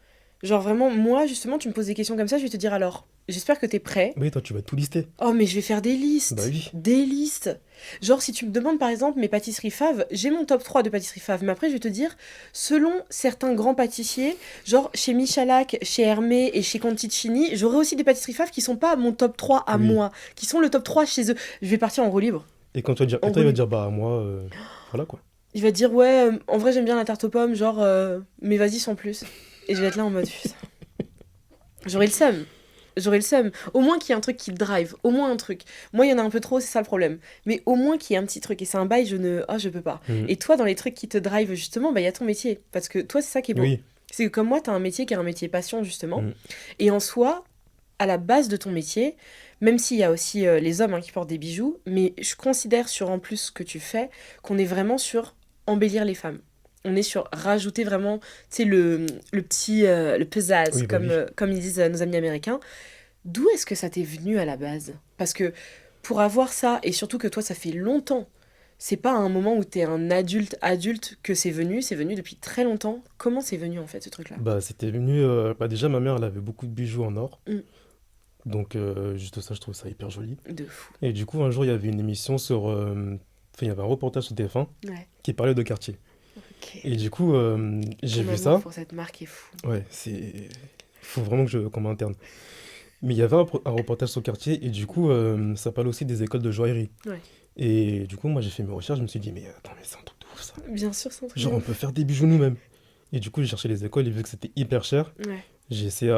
Genre, vraiment, moi, justement, tu me poses des questions comme ça, je vais te dire alors, j'espère que t'es prêt. Oui, toi tu vas tout lister. Oh, mais je vais faire des Bah listes. oui, Des listes. Genre, si tu me demandes par exemple mes pâtisseries faves, j'ai mon top 3 de pâtisseries faves. Mais après, je vais te dire, selon certains grands pâtissiers, genre chez Michalak, chez Hermé et chez Conticini, j'aurai aussi des pâtisseries faves qui sont pas mon top 3 à oui. moi, qui sont le top 3 chez eux. Je vais partir en roue libre. Et quand tu vas dire, En et toi roue il va te libre. dire, bah moi, voilà quoi. Il va te dire, ouais, en vrai, j'aime bien la tarte aux pommes, genre, mais vas-y sans plus. Et je vais être là en mode, putain. J'aurais le seum. J'aurais le seum. Au moins qu'il y ait un truc qui te drive. Au moins un truc. Moi, il y en a un peu trop, c'est ça le problème. Mais au moins qu'il y ait un petit truc. Et c'est un bail, je ne. Ah, je peux pas. Mm. Et toi, dans les trucs qui te drive, justement, bah, il y a ton métier. Parce que toi, c'est ça qui est beau. Oui. C'est que comme moi, t'as un métier qui est un métier passion, justement. Mm. Et en soi, à la base de ton métier, même s'il y a aussi les hommes hein, qui portent des bijoux, mais je considère sur en plus ce que tu fais, qu'on est vraiment sur embellir les femmes. On est sur rajouter vraiment, tu sais, le petit, le pizzazz, Oui, bah oui. comme ils disent nos amis américains. D'où est-ce que ça t'est venu à la base? Parce que pour avoir ça, et surtout que toi, ça fait longtemps, c'est pas à un moment où t'es un adulte que c'est venu depuis très longtemps. Comment c'est venu en fait ce truc-là? Bah c'était venu, bah déjà ma mère elle avait beaucoup de bijoux en or. Mm. Donc juste ça je trouve ça hyper joli. De fou. Et du coup un jour il y avait une émission sur, enfin il y avait un reportage sur TF1 Ouais, qui parlait de quartier. ok. Et du coup j'ai Ton vu amour ça. pour cette marque est fou. Ouais, c'est... Faut vraiment que je... qu'on m'interne. Mais il y avait un reportage sur le quartier et du coup, ça parlait aussi des écoles de joaillerie. Ouais. Et du coup, moi, j'ai fait mes recherches, je me suis dit, mais attends, mais c'est un truc de ouf, ça. Bien sûr, c'est un truc de Genre, on ouf. peut faire des bijoux nous-mêmes. Et du coup, j'ai cherché les écoles et vu que c'était hyper cher, Ouais. j'ai essayé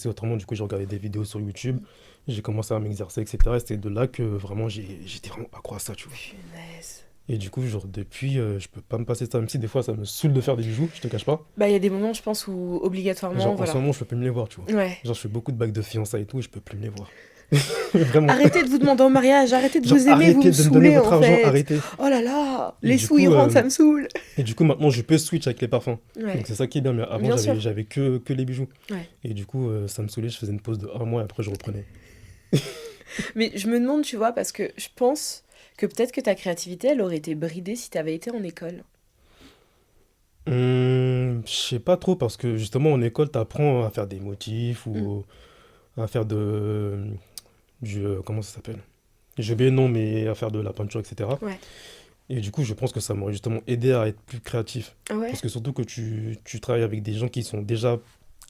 autrement. Du coup, j'ai regardé des vidéos sur YouTube, j'ai commencé à m'exercer, etc. Et c'était de là que vraiment, j'étais vraiment accro à ça, tu vois. Punaise. Et du coup, genre, depuis, je peux pas me passer de ça, même si des fois, ça me saoule de faire des bijoux, je te cache pas. Bah, il y a des moments, je pense, où obligatoirement, Genre, en ce voilà. moment, je peux plus me les voir, tu vois. Ouais. Genre, je fais beaucoup de bagues de fiançailles et tout, et je peux plus me les voir. Vraiment. Arrêtez de vous demander en mariage, arrêtez de Genre, vous aimer, vous arrêtez me de me donner saoulez votre en argent, fait. arrêtez. Oh là là, Et les du sous ils coup, rentrent, ça me saoule. maintenant, je peux switch avec les parfums. Ouais, Donc, c'est ça qui est bien. Mais avant, bien sûr. j'avais que les bijoux. Ouais. Et du coup, ça me saoulait. Je faisais une pause de un mois et après, je reprenais. Mais je me demande, tu vois, parce que je pense que peut-être que ta créativité, elle aurait été bridée si t'avais été en école. Je sais pas trop parce que justement, en école, t'apprends à faire des motifs Mm. ou à faire comment ça s'appelle? J'ai oublié le nom, mais à faire de la peinture, etc. Ouais. Et du coup, je pense que ça m'aurait justement aidé à être plus créatif. Ah ouais? Parce que surtout que tu travailles avec des gens qui sont déjà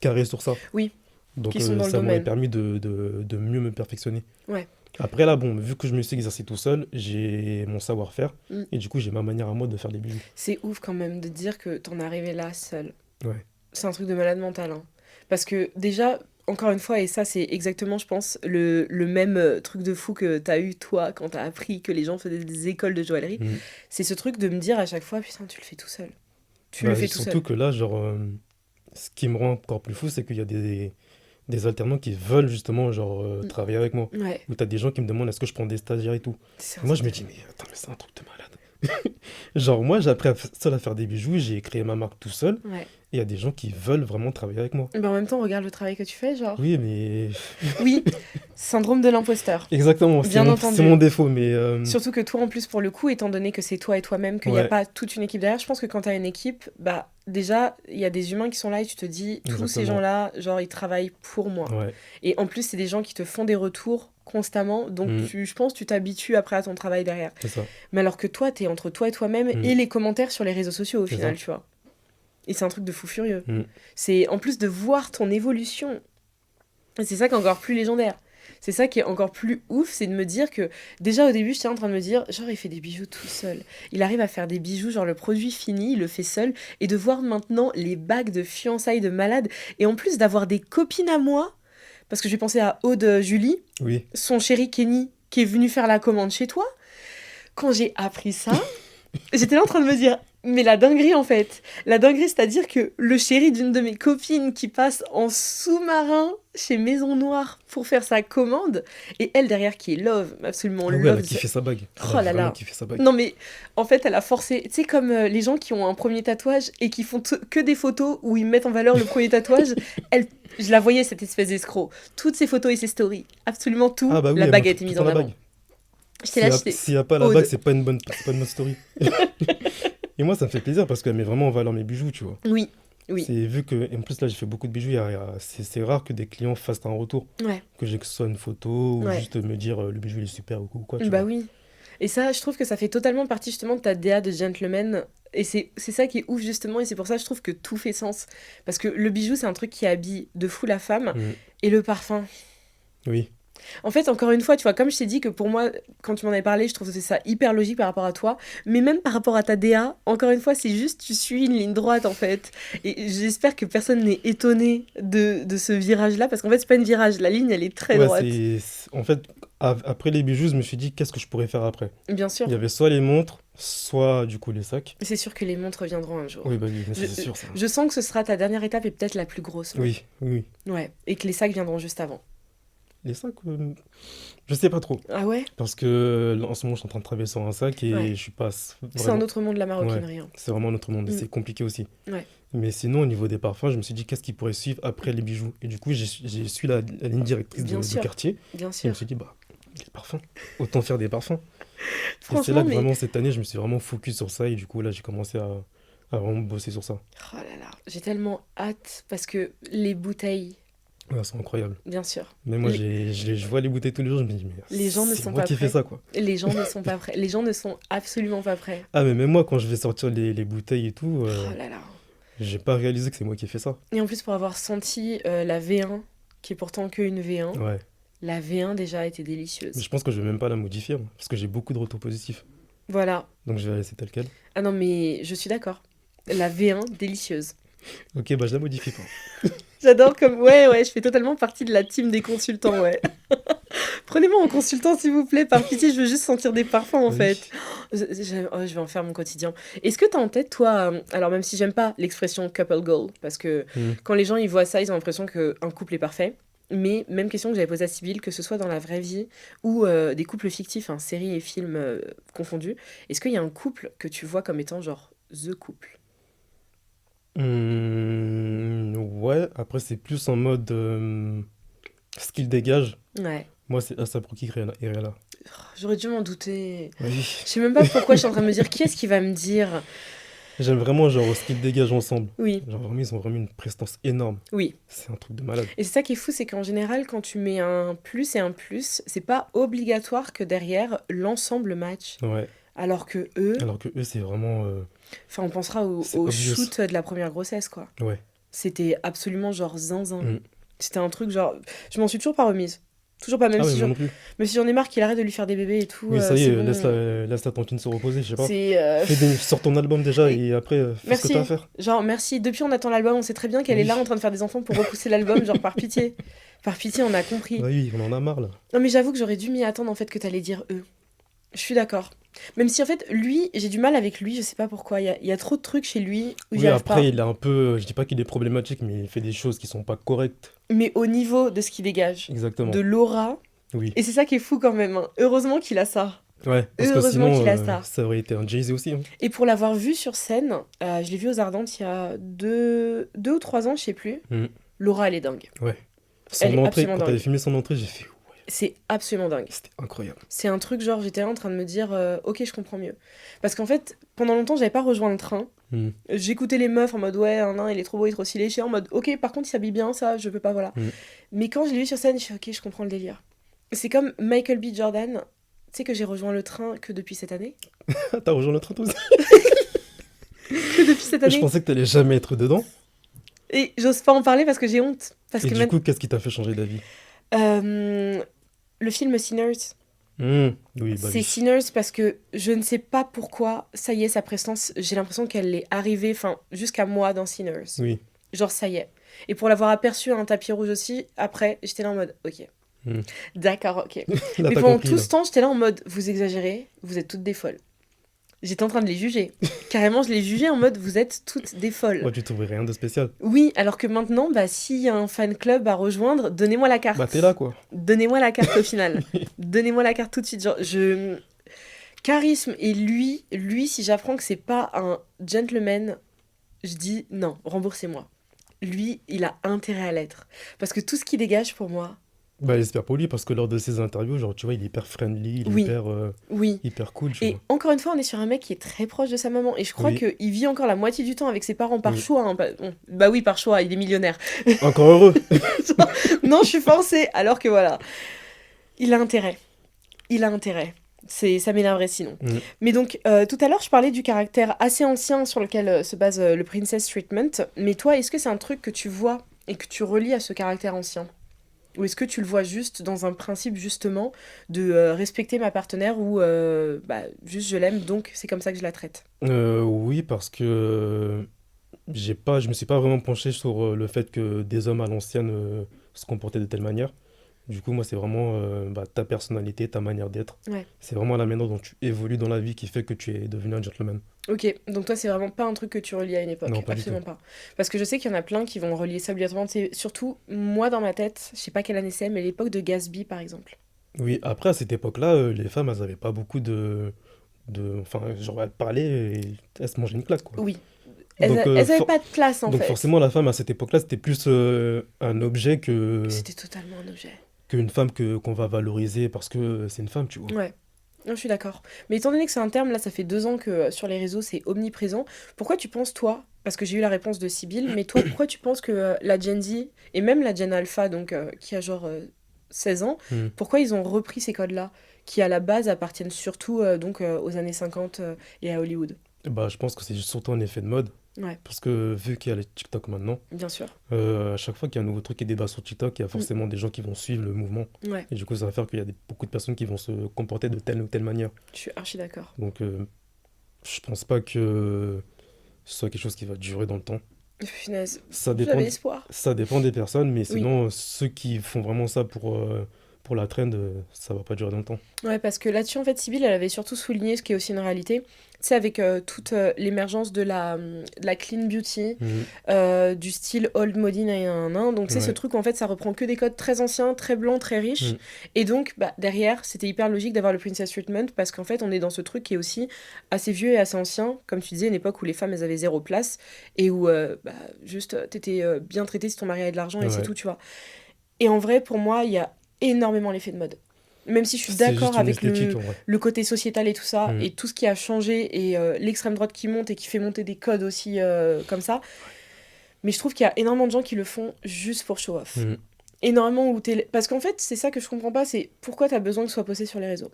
carrés sur ça. Oui, Donc qui sont dans le ça m'aurait domaine. permis de mieux me perfectionner. Ouais. Après là, bon, vu que je me suis exercé tout seul, j'ai mon savoir-faire. Mm. Et du coup, j'ai ma manière à moi de faire des bijoux. C'est ouf quand même de dire que t'en es arrivé là seul. Ouais. C'est un truc de malade mental, hein. Parce que déjà, encore une fois, et ça c'est exactement, je pense, le même truc de fou que t'as eu toi quand t'as appris que les gens faisaient des écoles de joaillerie, Mm. c'est ce truc de me dire à chaque fois, putain, tu le fais tout seul. Tu le Bah, fais tout surtout seul. que là, genre, ce qui me rend encore plus fou, c'est qu'il y a des alternants qui veulent justement genre, Mm. travailler avec moi. Ouais, Ou t'as des gens qui me demandent est-ce que je prends des stagiaires et tout. c'est Et un moi, je me truc dis, mais attends, mais c'est un truc de malade. Genre, moi, j'ai appris seul à faire des bijoux, j'ai créé ma marque tout seul. de... Ouais. Et il y a des gens qui veulent vraiment travailler avec moi. Mais en même temps, regarde le travail que tu fais, genre. Oui, mais Oui, syndrome de l'imposteur. exactement, c'est Bien mon, entendu. c'est mon défaut. Mais Surtout que toi, en plus, pour le coup, étant donné que c'est toi et toi-même, qu'il n'y a ouais, pas toute une équipe derrière, je pense que quand tu as une équipe, bah déjà, il y a des humains qui sont là et tu te dis, tous ces exactement. gens-là, genre, ils travaillent pour moi. Ouais, Et en plus, c'est des gens qui te font des retours constamment, donc Mm. je pense que tu t'habitues après à ton travail derrière. c'est ça. Mais alors que toi, t'es entre toi et toi-même Mm. et les commentaires sur les réseaux sociaux au C'est final, ça. tu vois. Et c'est un truc de fou furieux. Mm. C'est en plus de voir ton évolution. Et c'est ça qui est encore plus légendaire. C'est ça qui est encore plus ouf, c'est de me dire que déjà au début, j'étais en train de me dire, genre il fait des bijoux tout seul. Il arrive à faire des bijoux, genre le produit fini, il le fait seul. Et de voir maintenant les bagues de fiançailles de malade. Et en plus d'avoir des copines à moi, parce que j'ai pensé à Aude Julie, Oui. son chéri Kenny, qui est venu faire la commande chez toi. Quand j'ai appris ça, j'étais là en train de me dire, mais la dinguerie en fait. La dinguerie, c'est-à-dire que le chéri d'une de mes copines qui passe en sous-marin chez Maison Noire pour faire sa commande, et elle derrière qui est love, absolument Ah ouais, elle a love. kiffé sa bague. Elle Oh a là vraiment là. kiffé sa bague. Non mais en fait elle a forcé, tu sais comme les gens qui ont un premier tatouage et qui font que des photos où ils mettent en valeur le premier tatouage, elle, je la voyais cette espèce d'escroc. Toutes ses photos et ses stories, absolument tout, Ah bah oui, la elle bague a montre été tout le mise temps en la avant. bague. J'étais là, j'étais S'il y a pas la bague, Aude. c'est pas une bonne story. Et moi, ça me fait plaisir parce qu'elle met vraiment en valeur mes bijoux, tu vois. Oui, oui, C'est vu que, et en plus là, j'ai fait beaucoup de bijoux, c'est rare que des clients fassent un retour. ouais, Que j'ai que ce soit une photo ou ouais. juste me dire le bijou il est super ou quoi, tu Bah vois. oui. Et ça, je trouve que ça fait totalement partie justement de ta DA de gentleman. Et c'est ça qui est ouf justement, et c'est pour ça que je trouve que tout fait sens. Parce que le bijou, c'est un truc qui habille de fou la femme, Mm. et le parfum. Oui, En fait, encore une fois, tu vois, comme je t'ai dit que pour moi, quand tu m'en avais parlé, je trouve que c'est ça hyper logique par rapport à toi. Mais même par rapport à ta DA, encore une fois, c'est juste tu suis une ligne droite en fait. Et j'espère que personne n'est étonné de ce virage-là, parce qu'en fait, c'est pas une virage, la ligne, elle est très ouais, droite. en fait, après les bijoux, je me suis dit qu'est-ce que je pourrais faire après. Bien Il sûr. y avait soit les montres, soit du coup les sacs. C'est sûr que les montres viendront un jour. Oui, bah oui, mais ça, Je, c'est sûr ça. je sens que ce sera ta dernière étape et peut-être la plus grosse. Même. Oui, oui, oui. Ouais. Et que les sacs viendront juste avant. Les sacs, je sais pas trop. Ah ouais? Parce que là, en ce moment, je suis en train de travailler sur un sac et Ouais. je suis pas C'est un vraiment. autre monde, la Ouais, maroquinerie. Hein. c'est vraiment un autre monde et Mm. c'est compliqué aussi. Ouais. Mais sinon, au niveau des parfums, je me suis dit qu'est-ce qui pourrait suivre après les bijoux. Et du coup, j'ai suivi la ligne directrice Bien du sûr. quartier. Bien Et je me sûr. suis dit, bah, les parfums, autant faire des parfums. Et c'est Franchement, là que mais. vraiment, cette année, je me suis vraiment focus sur ça. Et du coup, là, j'ai commencé à vraiment bosser sur ça. Oh là là. J'ai tellement hâte parce que les bouteilles, Ouais, c'est incroyable. bien sûr. Mais moi, Les, je vois les bouteilles tous les jours, je me dis, mais les gens ne c'est sont moi pas qui fais prêts. ça, quoi. Les gens ne sont pas prêts. Les gens ne sont absolument pas prêts. Ah, mais même moi, quand je vais sortir les bouteilles et tout, Oh là là. j'ai pas réalisé que c'est moi qui ai fait ça. Et en plus, pour avoir senti la V1, qui est pourtant qu'une V1, Ouais. la V1 déjà était Mais délicieuse. je pense que je vais même pas la modifier, moi, parce que j'ai beaucoup de retours positifs. Voilà. Donc, je vais la laisser telle quelle. Ah non, mais je suis d'accord. La V1, délicieuse. Ok, bah, je la modifie pas. J'adore comme... Ouais, ouais, je fais totalement partie de la team des consultants, ouais. Prenez-moi en consultant, s'il vous plaît. Par pitié, je veux juste sentir des parfums, en Oui. fait. Je vais en faire mon quotidien. Est-ce que t'as en tête, toi... alors, même si j'aime pas l'expression couple goal, parce que Hmm. quand les gens ils voient ça, ils ont l'impression qu'un couple est parfait. Mais même question que j'avais posée à Sybille, que ce soit dans la vraie vie ou des couples fictifs, hein, séries et films confondus, est-ce qu'il y a un couple que tu vois comme étant genre the couple? Ouais, après, c'est plus en mode ce qu'il dégage. Ouais. Moi, c'est Asap Rocky et Rihanna. J'aurais dû m'en douter. Oui. Je sais même pas pourquoi je suis en train de me dire qui est-ce qui va me dire. J'aime vraiment genre ce qu'ils dégagent ensemble. Oui, Genre vraiment, ils ont vraiment une prestance énorme. oui. C'est un truc de malade. Et c'est ça qui est fou, c'est qu'en général, quand tu mets un plus et un plus, c'est pas obligatoire que derrière l'ensemble match. Ouais. Alors que eux, Alors que eux, c'est vraiment. enfin, on pensera C'est au obvious. shoot de la première grossesse, quoi. Ouais. C'était absolument genre zinzin. Mm. C'était un truc genre. Je m'en suis toujours pas remise. Toujours pas, même Ah, si mais moi non plus. j'en ai marre qu'il arrête de lui faire des bébés et tout. Oui, ça y c'est est, bon. laisse la tantine se reposer, je sais pas. C'est. Sors ton album déjà et après, fais ce que Merci. t'as à faire. Genre, merci. Depuis, on attend l'album. On sait très bien qu'elle est Oui. là en train de faire des enfants pour repousser l'album. Genre, par pitié. Par pitié, on a compris. Ah oui, on en a marre là. Non, mais j'avoue que j'aurais dû m'y attendre en fait que t'allais dire eux. Je suis d'accord. Même si en fait, lui, j'ai du mal avec lui. Je sais pas pourquoi. Il y a trop de trucs chez lui où j'y Oui, arrive pas. après, il est un peu. Je dis pas qu'il est problématique, mais il fait des choses qui sont pas correctes. Mais au niveau de ce qu'il dégage, Exactement. de l'aura. Oui. Et c'est ça qui est fou quand même. Hein. Heureusement qu'il a ça. Ouais, parce que Heureusement sinon, qu'il a ça. ça aurait été un Jay-Z aussi. Hein. Et pour l'avoir vu sur scène, je l'ai vu aux Ardentes il y a 2 ou 3 ans, je sais plus. Mm. L'aura, elle est dingue. Ouais. Elle est Son entrée, absolument quand dingue. t'avais filmé son entrée, j'ai fait ouais, C'est absolument dingue. c'était incroyable. C'est un truc genre, j'étais là en train de me dire, ok, je comprends mieux. Parce qu'en fait, pendant longtemps, j'avais pas rejoint le train. Mm. J'écoutais les meufs en mode, ouais, il est trop beau, il est trop stylé. J'étais en mode, ok, par contre, il s'habille bien, ça, je peux pas, voilà. Mm. Mais quand je l'ai vu sur scène, je suis ok, je comprends le délire. C'est comme Michael B. Jordan. Tu sais que j'ai rejoint le train que depuis cette année. T'as rejoint le train toi aussi. Que depuis cette Je année. pensais que t'allais jamais être dedans. Et j'ose pas en parler parce que j'ai honte. Parce Et que du coup, qu'est-ce qui t'a fait changer d'avis? le film Sinners, Oui, bah c'est oui. Sinners parce que je ne sais pas pourquoi, ça y est, sa prestance, j'ai l'impression qu'elle est arrivée, enfin, jusqu'à moi dans Sinners. Oui. Genre, ça y est. Et pour l'avoir aperçu à un tapis rouge aussi, après, j'étais là en mode, ok, Hmm. d'accord, ok. Là, Mais t'as pendant compris, tout là. ce temps, j'étais là en mode, vous exagérez, vous êtes toutes des folles. J'étais en train de les juger. Carrément, je les jugeais en mode, vous êtes toutes des folles. Moi, tu trouvais rien de spécial. Oui, alors que maintenant, bah, s'il y a un fan club à rejoindre, donnez-moi la Bah, t'es là, carte. quoi. Donnez-moi la carte au final. Donnez-moi la carte tout de suite. Genre, je... Charisme, et lui, si j'apprends que c'est pas un gentleman, je dis non, remboursez-moi. Lui, il a intérêt à l'être. Parce que tout ce qu'il dégage pour moi, Bah, j'espère pour lui, parce que lors de ses interviews, genre, tu vois, il est hyper friendly, il est oui, oui. hyper cool, tu Et vois. encore une fois, on est sur un mec qui est très proche de sa maman. Et je crois Oui, qu'il vit encore la moitié du temps avec ses parents par oui. choix, hein. Bon, bah oui, par choix, il est millionnaire. Encore heureux. Non, je suis forcée. Alors que voilà, il a intérêt. Il a intérêt. Ça m'énerverait sinon. Hmm. Mais donc, tout à l'heure, je parlais du caractère assez ancien sur lequel se base le Princess Treatment. Mais toi, est-ce que c'est un truc que tu vois et que tu relis à ce caractère ancien? Ou est-ce que tu le vois juste dans un principe, justement, de respecter ma partenaire ou bah, juste je l'aime, donc c'est comme ça que je la traite? Oui, parce que je me suis pas vraiment penché sur le fait que des hommes à l'ancienne se comportaient de telle manière. Du coup, moi, c'est vraiment bah, ta personnalité, ta manière d'être. Ouais. C'est vraiment la manière dont tu évolues dans la vie qui fait que tu es devenu un gentleman. Ok, donc toi, c'est vraiment pas un truc que tu relis à une Non, époque, pas du tout. absolument pas. Parce que je sais qu'il y en a plein qui vont relier ça obligatoirement. C'est surtout, moi, dans ma tête, je sais pas quelle année c'est, mais l'époque de Gatsby, par exemple. Oui, après, à cette époque-là, les femmes, elles avaient pas beaucoup enfin, genre, elles parlaient et elles se mangeaient une claque, quoi. Oui, Donc, elles avaient pas de place, en donc fait. forcément, la femme, à cette époque-là, c'était plus un objet C'était totalement un objet. qu'une femme qu'on va valoriser parce que c'est une femme, tu vois. Ouais. Non, je suis d'accord. Mais étant donné que c'est un terme, là, ça fait 2 ans que sur les réseaux, c'est omniprésent. Pourquoi tu penses, toi, parce que j'ai eu la réponse de Sybille, mais toi, pourquoi tu penses que la Gen Z, et même la Gen Alpha, donc qui a genre 16 ans, Hmm. pourquoi ils ont repris ces codes-là, qui à la base appartiennent surtout donc aux années 50 et à Hollywood? Bah, je pense que c'est surtout un effet de mode. Ouais, Parce que vu qu'il y a les TikTok maintenant, bien sûr. à chaque fois qu'il y a un nouveau truc qui débat sur TikTok, il y a Mm. forcément des gens qui vont suivre le mouvement. Ouais, Et du coup, ça va faire qu'il y a beaucoup de personnes qui vont se comporter de telle ou telle manière. je suis archi d'accord. Donc, je pense pas que ce soit quelque chose qui va durer dans le temps. Punaise, Ça dépend, j'avais espoir. ça dépend des personnes, mais Oui. sinon, ceux qui font vraiment ça pour la trend, ça va pas durer dans le temps. Ouais, parce que là-dessus, en fait, Sybille, elle avait surtout souligné ce qui est aussi une réalité. Tu sais, avec toute l'émergence de la clean beauty, Mhm. du style old money, nan. Donc, c'est ce Ouais. truc où, en fait, ça reprend que des codes très anciens, très blancs, très riches. Mhm. Et donc, bah, derrière, c'était hyper logique d'avoir le Princess Treatment parce qu'en fait, on est dans ce truc qui est aussi assez vieux et assez ancien. Comme tu disais, une époque où les femmes, elles avaient zéro place et où, bah, juste, t'étais bien traitée si ton mari avait de l'argent et c'est Ouais. tout, tu vois. Et en vrai, pour moi, il y a énormément l'effet de mode. Même si je suis C'est d'accord juste une avec esthétique en vrai. le côté sociétal et tout ça, Mhm. et tout ce qui a changé, et l'extrême droite qui monte et qui fait monter des codes aussi comme ça, mais je trouve qu'il y a énormément de gens qui le font juste pour show off. Mhm. Énormément où t'es... Parce qu'en fait, c'est ça que je comprends pas, c'est pourquoi t'as besoin que ce soit posté sur les réseaux.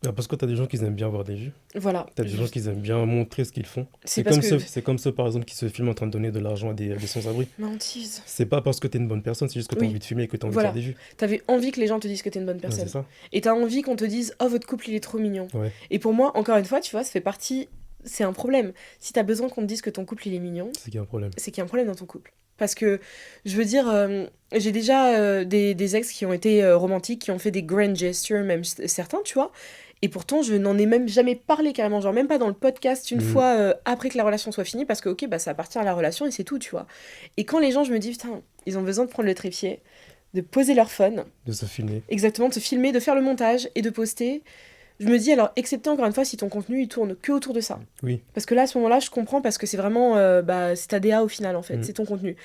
Ah, parce que t'as des gens qui aiment bien avoir des vues. Voilà. T'as des gens qui aiment bien montrer ce qu'ils font. C'est parce que... C'est comme ceux, par exemple, qui se filment en train de donner de l'argent à des sans-abri. Mentise. C'est pas parce que t'es une bonne personne, c'est juste que t'as Oui, envie de filmer et que t'as envie de faire voilà. des vues. T'avais envie que les gens te disent que t'es une bonne Ouais, c'est personne. ça. Et t'as envie qu'on te dise, oh, votre couple, il est trop mignon. Ouais, Et pour moi, encore une fois, tu vois, ça fait partie... C'est un problème. Si t'as besoin qu'on te dise que ton couple, il est mignon, c'est qu'il y a un problème. c'est qu'il y a un problème dans ton couple. Parce que, je veux dire, j'ai déjà des ex qui ont été romantiques, qui ont fait des grand gestures, même certains, tu vois. Et pourtant, je n'en ai même jamais parlé carrément, genre même pas dans le podcast une Mhm. fois après que la relation soit finie, parce que, ok, bah ça appartient à la relation et c'est tout, tu vois. Et quand les gens, je me dis, putain, ils ont besoin de prendre le trépied, de poser leur phone, De se filmer. exactement, de se filmer, de faire le montage et de poster, je me dis, alors, excepté encore une fois si ton contenu, il tourne que autour de ça. Oui. Parce que là, à ce moment-là, je comprends parce que c'est vraiment, bah, c'est ta DA au final, en fait, Mhm. c'est ton contenu.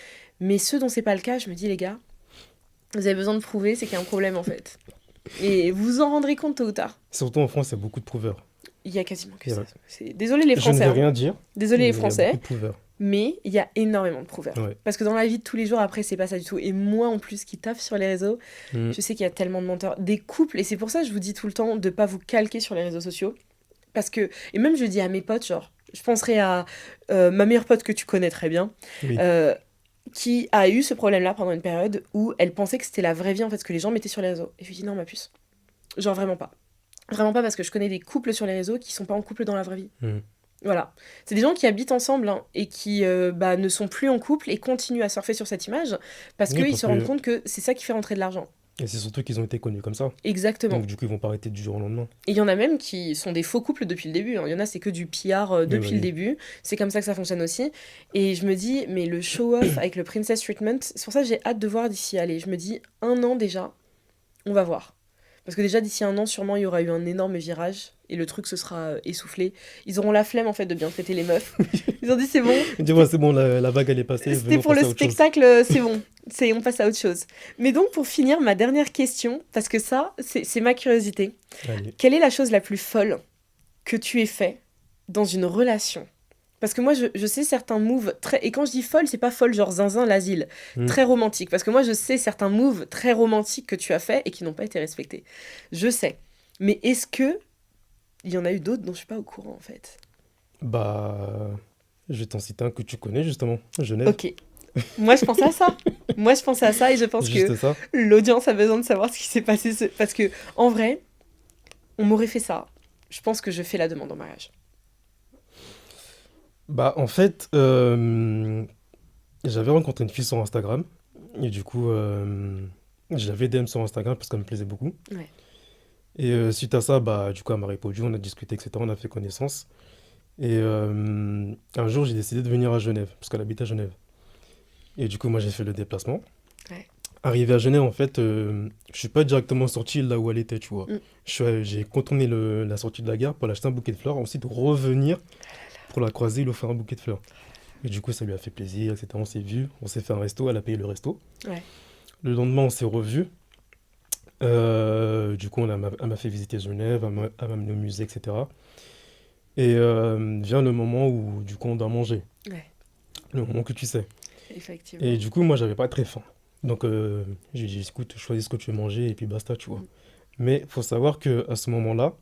Mais ceux dont c'est pas le cas, je me dis, les gars, vous avez besoin de prouver, c'est qu'il y a un problème, en fait. Et vous vous en rendrez compte tôt ou tard. Surtout en France, il y a beaucoup de prouveurs. Il y a quasiment que Il y ça. a- Désolé les Je ne Français, vais hein. rien dire, Désolé mais les il y a beaucoup Français, de prouveurs. mais il y a énormément de prouveurs. Ouais. Parce que dans la vie de tous les jours, après, c'est pas ça du tout. Et moi, en plus, qui taffe sur les réseaux, Mhm. je sais qu'il y a tellement de menteurs. Des couples, et c'est pour ça que je vous dis tout le temps de pas vous calquer sur les réseaux sociaux. Parce que, et même je dis à mes potes, genre, je penserai à ma meilleure pote que tu connais très bien. Oui. Euh, qui a eu ce problème-là pendant une période où elle pensait que c'était la vraie vie, en fait, ce que les gens mettaient sur les réseaux. Et je lui dis non, ma puce. Genre vraiment pas. Vraiment pas, parce que je connais des couples sur les réseaux qui sont pas en couple dans la vraie vie. Mhm. Voilà. C'est des gens qui habitent ensemble hein, et qui ne sont plus en couple et continuent à surfer sur cette image parce Oui, qu'ils parce se rendent que compte que c'est ça qui fait rentrer de l'argent. et c'est surtout qu'ils ont été connus comme ça. Exactement. Donc du coup, ils vont pas arrêter du jour au lendemain. Et il y en a même qui sont des faux couples depuis le début. Hein. Il y en a, c'est que du PR Oui, bah depuis le oui. début. C'est comme ça que ça fonctionne aussi. Et je me dis, mais le show-off avec le princess treatment, c'est pour ça que j'ai hâte de voir d'ici aller. Je me dis, 1 an déjà, on va voir. Parce que déjà, d'ici 1 an, sûrement, il y aura eu un énorme virage. Et le truc se sera essoufflé. Ils auront la flemme, en fait, de bien traiter les meufs. Ils ont dit, c'est bon, Dis-moi, c'est bon, la vague elle est passée, c'était venons pour le passer à autre chose. spectacle, c'est bon. On passe à autre chose. Mais donc, pour finir, ma dernière question, parce que ça, c'est ma curiosité. Allez. Quelle est la chose la plus folle que tu aies fait dans une relation? Parce que moi, je sais certains moves très... Et quand je dis folle, c'est pas folle genre zinzin, l'asile. Hmm. Très romantique. Parce que moi, je sais certains moves très romantiques que tu as fait et qui n'ont pas été respectés. Je sais. Mais est-ce que il y en a eu d'autres dont je suis pas au courant, en fait? Bah, je vais t'en citer un que tu connais justement, Genève. Ok. Moi, je pensais à ça. Moi, je pensais à ça et je pense que Juste ça. l'audience a besoin de savoir ce qui s'est passé. Parce que, en vrai, on m'aurait fait ça. Je pense que je fais la demande en mariage. Bah, en fait, j'avais rencontré une fille sur Instagram. Et du coup, je l'avais DM sur Instagram parce qu'elle me plaisait beaucoup. Ouais. Et suite à ça, bah, du coup, elle m'a répondu, on a discuté, etc. On a fait connaissance. Et un jour, j'ai décidé de venir à Genève, parce qu'elle habite à Genève. Et du coup, moi, j'ai fait le déplacement. Ouais. Arrivé à Genève, en fait, je suis pas directement sorti là où elle était, tu vois. Mm. J'ai contourné la sortie de la gare pour l'acheter un bouquet de fleurs, ensuite revenir pour la croiser et lui offrir un bouquet de fleurs. Et du coup, ça lui a fait plaisir, etc. On s'est vu, on s'est fait un resto, elle a payé le resto. Ouais. Le lendemain, on s'est revus. Du coup, elle m'a fait visiter Genève, elle m'a amené au musée, etc. Et vient le moment où, du coup, on doit manger. Ouais. Le moment que tu sais. Effectivement. Et du coup, moi, j'avais pas très faim. Donc, j'ai dit, écoute, choisis ce que tu veux manger et puis basta, tu vois. Mm. Mais faut savoir que à ce moment-là,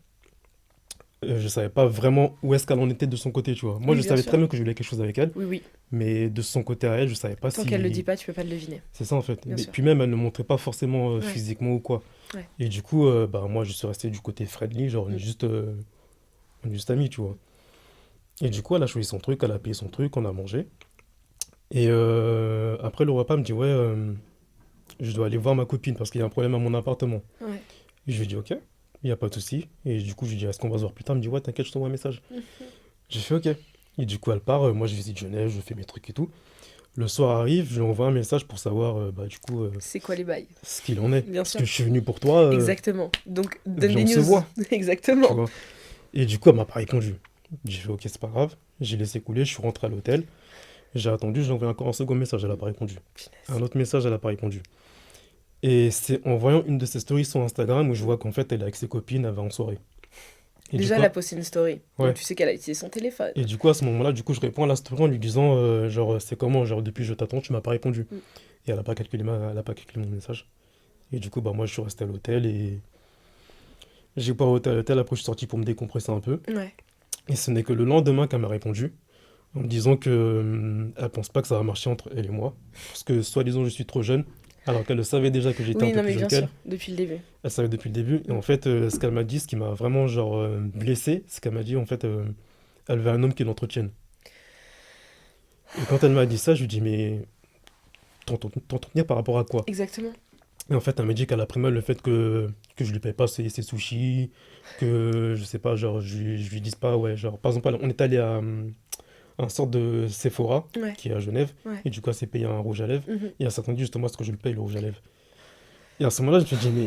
je savais pas vraiment où est-ce qu'elle en était de son côté, tu vois. Moi, Oui, je bien savais très sûr. bien que je voulais quelque chose avec elle, Oui, oui. mais de son côté à elle, je savais pas Tant qu'elle le dit si... pas, tu peux pas le deviner. C'est ça, en fait. Bien Et sûr. puis même, elle ne montrait pas forcément Ouais. physiquement ou quoi. Ouais. Et du coup, bah, moi, je suis resté du côté friendly, genre, Mm. on est juste amis, tu vois. Et du coup, elle a choisi son truc, elle a payé son truc, on a mangé. Et après le repas, elle me dit, ouais, je dois aller voir ma copine parce qu'il y a un problème à mon appartement. Ouais. Et je lui dis, ok, il n'y a pas de souci. Et du coup, je lui dis, est-ce qu'on va se voir plus tard? Elle me dit, ouais, t'inquiète, je t'envoie un message. J'ai fait, ok. Et du coup, elle part, moi je visite Genève, je fais mes trucs et tout. Le soir arrive, je lui envoie un message pour savoir, bah, du coup, C'est quoi les bails? ce qu'il en est. Bien Parce sûr. que je suis venu pour toi, Exactement. Donc, donne viens, des on se news. voit, tu Exactement. vois. Et du coup, elle m'a pas répondu. J'ai fait, ok, c'est pas grave. J'ai laissé couler, je suis rentré à l'hôtel. J'ai attendu, j'ai envoyé encore un second message, elle a pas répondu. Un Punaise. autre message, elle a pas répondu. Et c'est en voyant une de ses stories sur Instagram où je vois qu'en fait, elle est avec ses copines, elle va en soirée. Et du Déjà, coup, elle a posté une story. Donc, ouais. tu sais qu'elle a utilisé son téléphone. Et du coup, à ce moment-là, du coup, je réponds à la story en lui disant, genre, c'est comment, genre, depuis je t'attends, tu m'as pas répondu. Mm. Et elle a pas calculé mon message. Et du coup, bah, moi, je suis resté à l'hôtel et j'ai pas resté à l'hôtel. Après, je suis sorti pour me décompresser un peu. Ouais. Et ce n'est que le lendemain qu'elle m'a répondu en me disant que elle pense pas que ça va marcher entre elle et moi. Parce que, soi-disant, je suis trop jeune. Alors qu'elle le savait déjà que j'étais un Oui, peu non, plus mais jeune bien qu'elle. sûr. Depuis le début. Elle savait depuis le début. Et en fait, ce qu'elle m'a dit, ce qui m'a vraiment, genre, blessé, c'est qu'elle m'a dit, en fait, elle veut un homme qui l'entretienne. Et quand elle m'a dit ça, je lui dis, mais t'entretenir par rapport à quoi? Exactement. Et en fait, elle m'a dit qu'elle a pris mal le fait que je lui paye pas ses sushis, que je sais pas, genre, je lui dise pas, ouais, genre, par exemple, on est allé à un sorte de Sephora Ouais. qui est à Genève, Ouais. et du coup, elle s'est payé un rouge à lèvres, Mhm. et elle s'attendait justement à ce que je lui paye le rouge à lèvres. Et à ce moment-là, je me suis dit, mais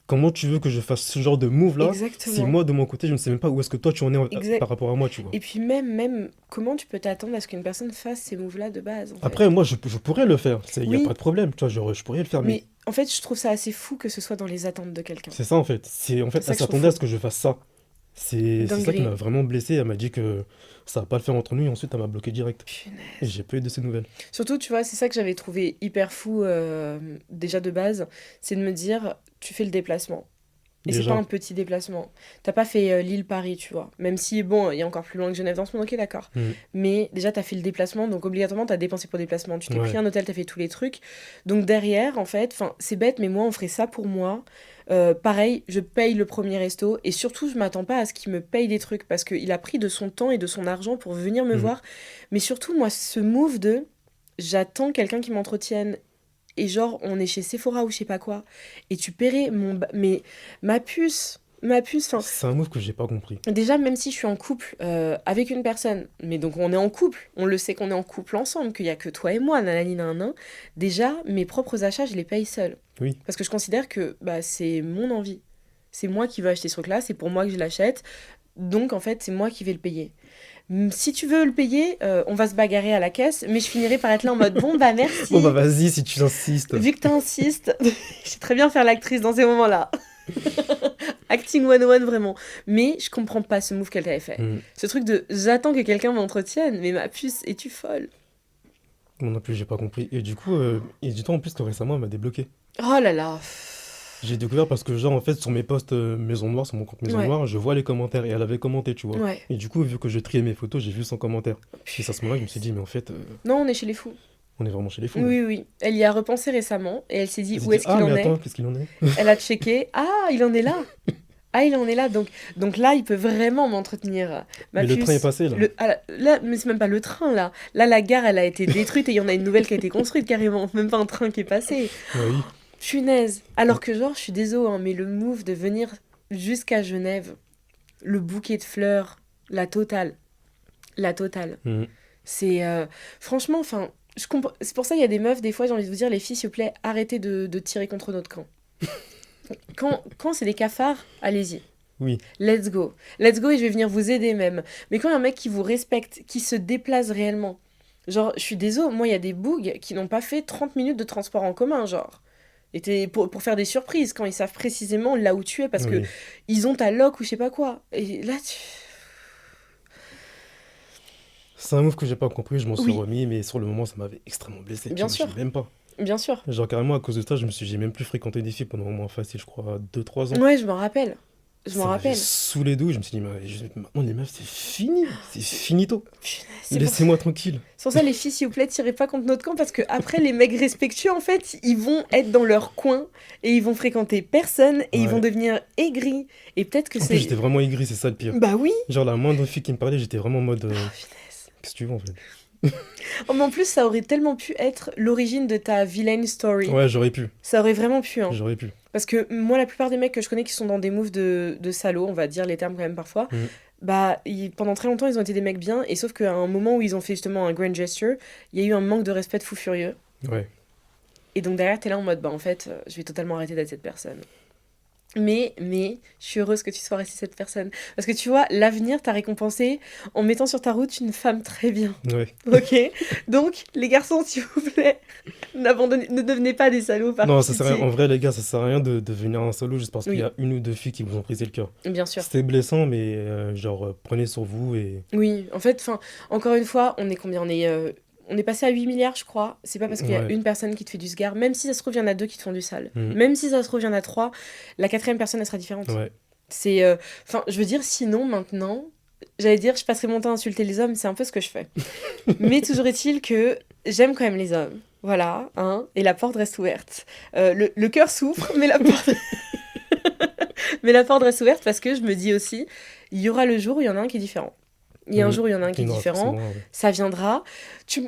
comment tu veux que je fasse ce genre de move-là si Exactement. moi, de mon côté, je ne sais même pas où est-ce que toi, tu en es Exact. par rapport à moi, tu vois? Et puis même, comment tu peux t'attendre à ce qu'une personne fasse ces moves-là de base, en fait? Après, moi, je pourrais le faire, il n'y a pas Oui, de problème, tu vois, genre, je pourrais le faire, mais mais en fait, je trouve ça assez fou que ce soit dans les attentes de quelqu'un. c'est ça, en fait. En C'est fait, ça elle que je trouve s'attendait à fou. ce que je fasse ça. C'est ça qui m'a Dinguerie. vraiment blessé. Elle m'a dit que ça va pas le faire entre nous, et ensuite, elle m'a bloqué direct. Et Punaise. j'ai pas eu de ces nouvelles. Surtout, tu vois, c'est ça que j'avais trouvé hyper fou déjà de base, c'est de me dire, tu fais le déplacement. Et c'est pas Déjà. un petit déplacement. T'as pas fait Lille-Paris, tu vois. Même si, bon, il y a encore plus loin que Genève dans ce monde, ok, d'accord. Mm. Mais déjà, t'as fait le déplacement, donc obligatoirement, t'as dépensé pour le déplacement. Tu t'es pris Ouais. un hôtel, t'as fait tous les trucs. Donc derrière, en fait, enfin, c'est bête, mais moi, on ferait ça pour moi. Pareil, je paye le premier resto. Et surtout, je m'attends pas à ce qu'il me paye des trucs, parce qu'il a pris de son temps et de son argent pour venir me Mm. voir. Mais surtout, moi, ce move de... J'attends quelqu'un qui m'entretienne et genre on est chez Sephora ou je sais pas quoi et tu paierais mais ma puce enfin C'est un move que j'ai pas compris. déjà même si je suis en couple avec une personne mais donc on est en couple on le sait qu'on est en couple ensemble qu'il y a que toi et moi nanani nan déjà mes propres achats je les paye seule Oui. parce que je considère que bah c'est mon envie c'est moi qui veux acheter ce truc là c'est pour moi que je l'achète donc en fait c'est moi qui vais le payer. Si tu veux le payer, on va se bagarrer à la caisse, mais je finirai par être là en mode bon bah Bon bah merci. vas-y si tu insistes. Vu que t'insistes, je sais très bien faire l'actrice dans ces moments-là. Acting 101 vraiment. Mais je comprends pas ce move qu'elle avait fait. Mm. Ce truc de j'attends que quelqu'un m'entretienne, mais ma puce, es-tu folle? Moi non plus j'ai pas compris. Et du coup, et dis-toi en plus que récemment elle m'a débloqué. Oh là là. J'ai découvert parce que genre en fait sur mes posts Maison Noire, sur mon compte Maison Ouais, Noire, je vois les commentaires et elle avait commenté, tu vois. ouais. Et du coup, vu que je triais mes photos, j'ai vu son commentaire. Et c'est à ce moment-là que je me suis dit, mais en fait, Non, on est chez les fous. on est vraiment chez les fous, là. Oui, oui, oui. Elle y a repensé récemment et elle s'est dit Elle s'est où dit, est-ce ah qu'il mais en attends, est. qu'est-ce qu'il en est? Elle a checké. Ah, il en est là. Ah, il en est là. Donc là, il peut vraiment m'entretenir. Ma Mais le train est puce. passé là. Là, mais c'est même pas le train, là. Là, la gare, elle a été détruite et il y en a une nouvelle qui a été construite carrément. Même pas un train qui est passé. Oui. Punaise. Alors que genre, je suis désolée, hein, mais le move de venir jusqu'à Genève, le bouquet de fleurs, la totale. La totale. Mm. C'est... franchement, enfin... C'est pour ça qu'il y a des meufs, des fois, j'ai envie de vous dire, les filles, s'il vous plaît, arrêtez de tirer contre notre camp. Quand c'est des cafards, allez-y. Oui. Let's go. Let's go et je vais venir vous aider même. Mais quand il y a un mec qui vous respecte, qui se déplace réellement, genre, je suis désolée, moi, il y a des bougs qui n'ont pas fait 30 minutes de transport en commun, genre. Et pour faire des surprises, quand ils savent précisément là où tu es, parce que Oui. ils ont ta loc ou je sais pas quoi. Et là, C'est un move que j'ai pas compris, je m'en suis Oui, remis, mais sur le moment ça m'avait extrêmement blessé. bien T'imagines sûr, même pas. bien sûr. Genre carrément à cause de ça, j'ai même plus fréquenté des filles pendant au moins facile, je crois, 2 3 ans. Ouais, je m'en rappelle. Je m'en Ça m'avait rappelle. saoulé d'où, je me suis dit, mais maintenant les meufs c'est fini, c'est finito. Punaise, c'est pour ça. Laissez-moi tranquille. C'est pour ça, les filles, s'il vous plaît, tirez pas contre notre camp parce que après, les mecs respectueux, en fait, ils vont être dans leur coin et ils vont fréquenter personne et ils vont Ouais. devenir aigris. Et peut-être que En plus j'étais c'est. vraiment aigri, c'est ça le pire. Bah oui! Genre la moindre fille qui me parlait, j'étais vraiment en mode, Oh, punaise. qu'est-ce que tu veux en fait? Oh, mais en plus, ça aurait tellement pu être l'origine de ta villain story. Ouais, j'aurais pu, Ça aurait vraiment pu, hein. j'aurais pu. Parce que moi, la plupart des mecs que je connais qui sont dans des moves de salauds, on va dire les termes quand même parfois, Mm. bah, pendant très longtemps, ils ont été des mecs bien. Et sauf qu'à un moment où ils ont fait justement un grand gesture, il y a eu un manque de respect de fou furieux. Ouais. Et donc derrière, t'es là en mode, bah en fait, je vais totalement arrêter d'être cette personne. Mais, je suis heureuse que tu sois restée cette personne. Parce que tu vois, l'avenir t'a récompensé en mettant sur ta route une femme très bien. Ouais. Ok? Donc, les garçons, s'il vous plaît, ne devenez pas des salauds par Non, ça sert à rien. pitié. En vrai, les gars, ça sert à rien de devenir un salaud juste parce qu'il y Oui, a une ou deux filles qui vous ont brisé le cœur. bien sûr. C'était blessant, mais genre, prenez sur vous et. Oui, en fait, encore une fois, on est combien? On est passé à 8 milliards, je crois. C'est pas parce qu'il y a Ouais. une personne qui te fait du sgare, même si ça se trouve, il y en a deux qui te font du sale. Mm. Même si ça se trouve, il y en a trois, la quatrième personne, elle sera différente. Ouais. C'est, je veux dire, sinon, maintenant, j'allais dire, je passerai mon temps à insulter les hommes, c'est un peu ce que je fais. Mais toujours est-il que j'aime quand même les hommes. Voilà, hein, et la porte reste ouverte. Le cœur souffre, mais la porte... mais la porte reste ouverte parce que je me dis aussi, il y aura le jour où il y en a un qui est différent. Il y a un Mm. jour où il y en a un qui est Non, différent, forcément, ouais. ça viendra.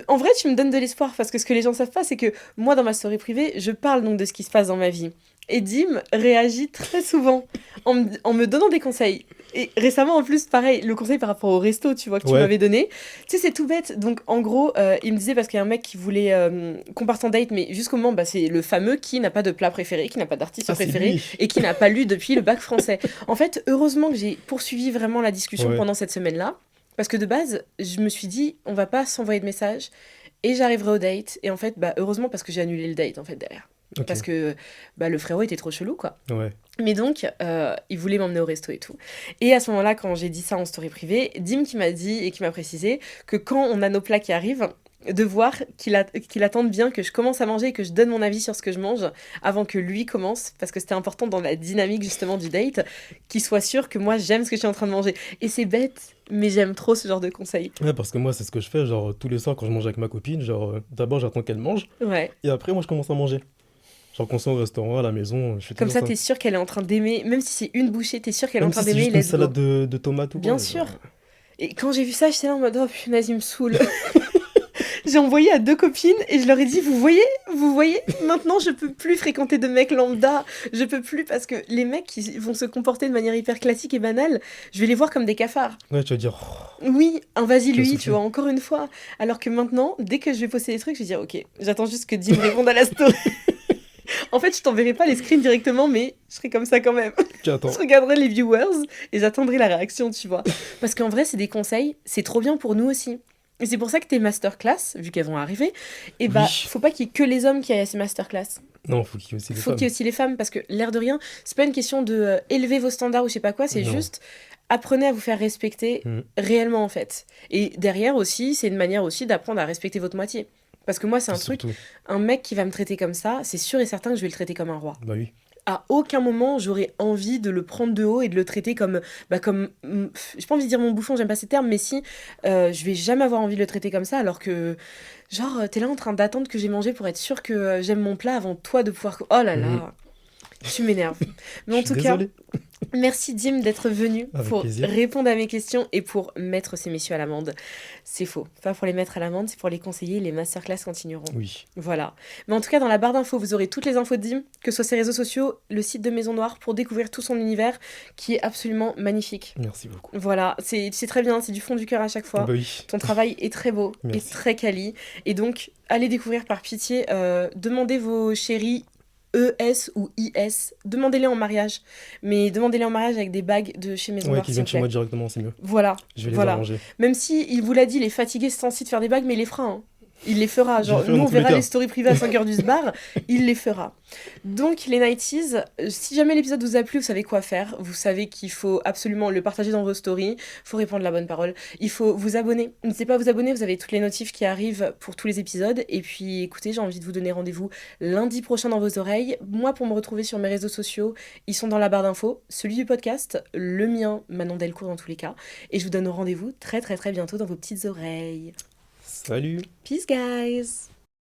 En vrai, tu me donnes de l'espoir parce que ce que les gens savent pas, c'est que moi, dans ma story privée, je parle donc de ce qui se passe dans ma vie. Et Dim réagit très souvent en me donnant des conseils. Et récemment, en plus, pareil, le conseil par rapport au resto, tu vois, que tu Ouais. m'avais donné. Tu sais, c'est tout bête. Donc, en gros, il me disait, parce qu'il y a un mec qui voulait qu'on parte en date, mais jusqu'au moment, bah, c'est le fameux qui n'a pas de plat préféré, qui n'a pas d'artiste Ah, c'est préféré, lui. et qui n'a pas lu depuis le bac français. En fait, heureusement que j'ai poursuivi vraiment la discussion Ouais. pendant cette semaine-là. Parce que de base, je me suis dit, on va pas s'envoyer de messages et j'arriverai au date. Et en fait, bah, heureusement parce que j'ai annulé le date en fait derrière. Ok. Parce que bah, le frérot était trop chelou quoi. Ouais. Mais donc, il voulait m'emmener au resto et tout. Et à ce moment-là, quand j'ai dit ça en story privée, Dim qui m'a dit et qui m'a précisé que quand on a nos plats qui arrivent, de voir qu'il attende bien que je commence à manger et que je donne mon avis sur ce que je mange avant que lui commence, parce que c'était important dans la dynamique justement du date, qu'il soit sûr que moi j'aime ce que je suis en train de manger. Et c'est bête, mais j'aime trop ce genre de conseils. Ouais, parce que moi, c'est ce que je fais, genre, tous les soirs quand je mange avec ma copine, genre, d'abord j'attends qu'elle mange, Ouais. et après, moi, je commence à manger. Genre, qu'on soit au restaurant, à la maison, je fais Comme toujours ça, ça. t'es sûr qu'elle est en train d'aimer, même si c'est une bouchée, t'es sûr qu'elle est en Même train si c'est d'aimer, juste une let's go. salade de tomates ou Bien quoi, sûr. genre. Et quand j'ai vu ça, j'étais là en mode, oh punaise, il me saoule. J'ai envoyé à 2 copines et je leur ai dit, vous voyez, maintenant je peux plus fréquenter de mecs lambda, je peux plus parce que les mecs qui vont se comporter de manière hyper classique et banale, je vais les voir comme des cafards. Ouais, tu vas dire, oh, Oui, un vas-y tu vas lui, tu souffler. vois, encore une fois. Alors que maintenant, dès que je vais poster des trucs, je vais dire, ok, j'attends juste que Dim réponde à la story. En fait, je t'enverrai pas les screens directement, mais je serai comme ça quand même. Tu Je attends. regarderai les viewers et j'attendrai la réaction, tu vois. Parce qu'en vrai, c'est des conseils, c'est trop bien pour nous aussi. Et c'est pour ça que tes masterclass, vu qu'elles vont arriver, et bah, Oui. faut pas qu'il y ait que les hommes qui aillent à ces masterclass. Non, faut qu'il y ait aussi des Faut qu'il y ait femmes. aussi les femmes, parce que l'air de rien, c'est pas une question de élever vos standards ou je sais pas quoi, c'est Non. juste apprenez à vous faire respecter Mm. réellement en fait. Et derrière aussi, c'est une manière aussi d'apprendre à respecter votre moitié. Parce que moi, c'est un truc, Surtout. un mec qui va me traiter comme ça, c'est sûr et certain que je vais le traiter comme un roi. Bah oui. À aucun moment j'aurais envie de le prendre de haut et de le traiter comme j'ai pas envie de dire mon bouffon, j'aime pas ces termes, mais si je vais jamais avoir envie de le traiter comme ça alors que genre t'es là en train d'attendre que j'ai mangé pour être sûr que j'aime mon plat avant toi de pouvoir oh là Mhm. là, tu m'énerves. Mais Je en suis tout cas, désolé. merci Dim d'être venu Avec pour plaisir. répondre à mes questions et pour mettre ces messieurs à l'amende. C'est faux, pas pour les mettre à l'amende, c'est pour les conseiller, les masterclass continueront. Oui. Voilà. Mais en tout cas, dans la barre d'infos, vous aurez toutes les infos de Dim, que ce soit ses réseaux sociaux, le site de Maison Noire, pour découvrir tout son univers, qui est absolument magnifique. Merci beaucoup. Voilà, c'est très bien, c'est du fond du cœur à chaque Bah fois. oui. Ton travail est très beau et Merci. très quali. Et donc, allez découvrir par pitié, demandez vos chéris ES ou IS, demandez-les en mariage. Mais demandez-les en mariage avec des bagues de chez Maison Ouais, Noire, qu'ils s'il viennent vous chez moi plaît. directement, c'est mieux. Voilà, Je vais les voilà. arranger. Même si il vous l'a dit, il est fatigué ce temps-ci de faire des bagues, mais il les fera. Hein. Il les fera. Je vais le Genre, faire nous, dans on tous les verra cas. les stories privées à 5h du bar. Il les fera. Donc, les 90s, si jamais l'épisode vous a plu, vous savez quoi faire. Vous savez qu'il faut absolument le partager dans vos stories. Il faut répondre la bonne parole. Il faut vous abonner. N'hésitez pas à vous abonner. Vous avez toutes les notifs qui arrivent pour tous les épisodes. Et puis, écoutez, j'ai envie de vous donner rendez-vous lundi prochain dans vos oreilles. Moi, pour me retrouver sur mes réseaux sociaux, ils sont dans la barre d'infos. Celui du podcast, le mien, Manon Delcourt dans tous les cas. Et je vous donne rendez-vous très très très bientôt dans vos petites oreilles. Salut. Peace, guys!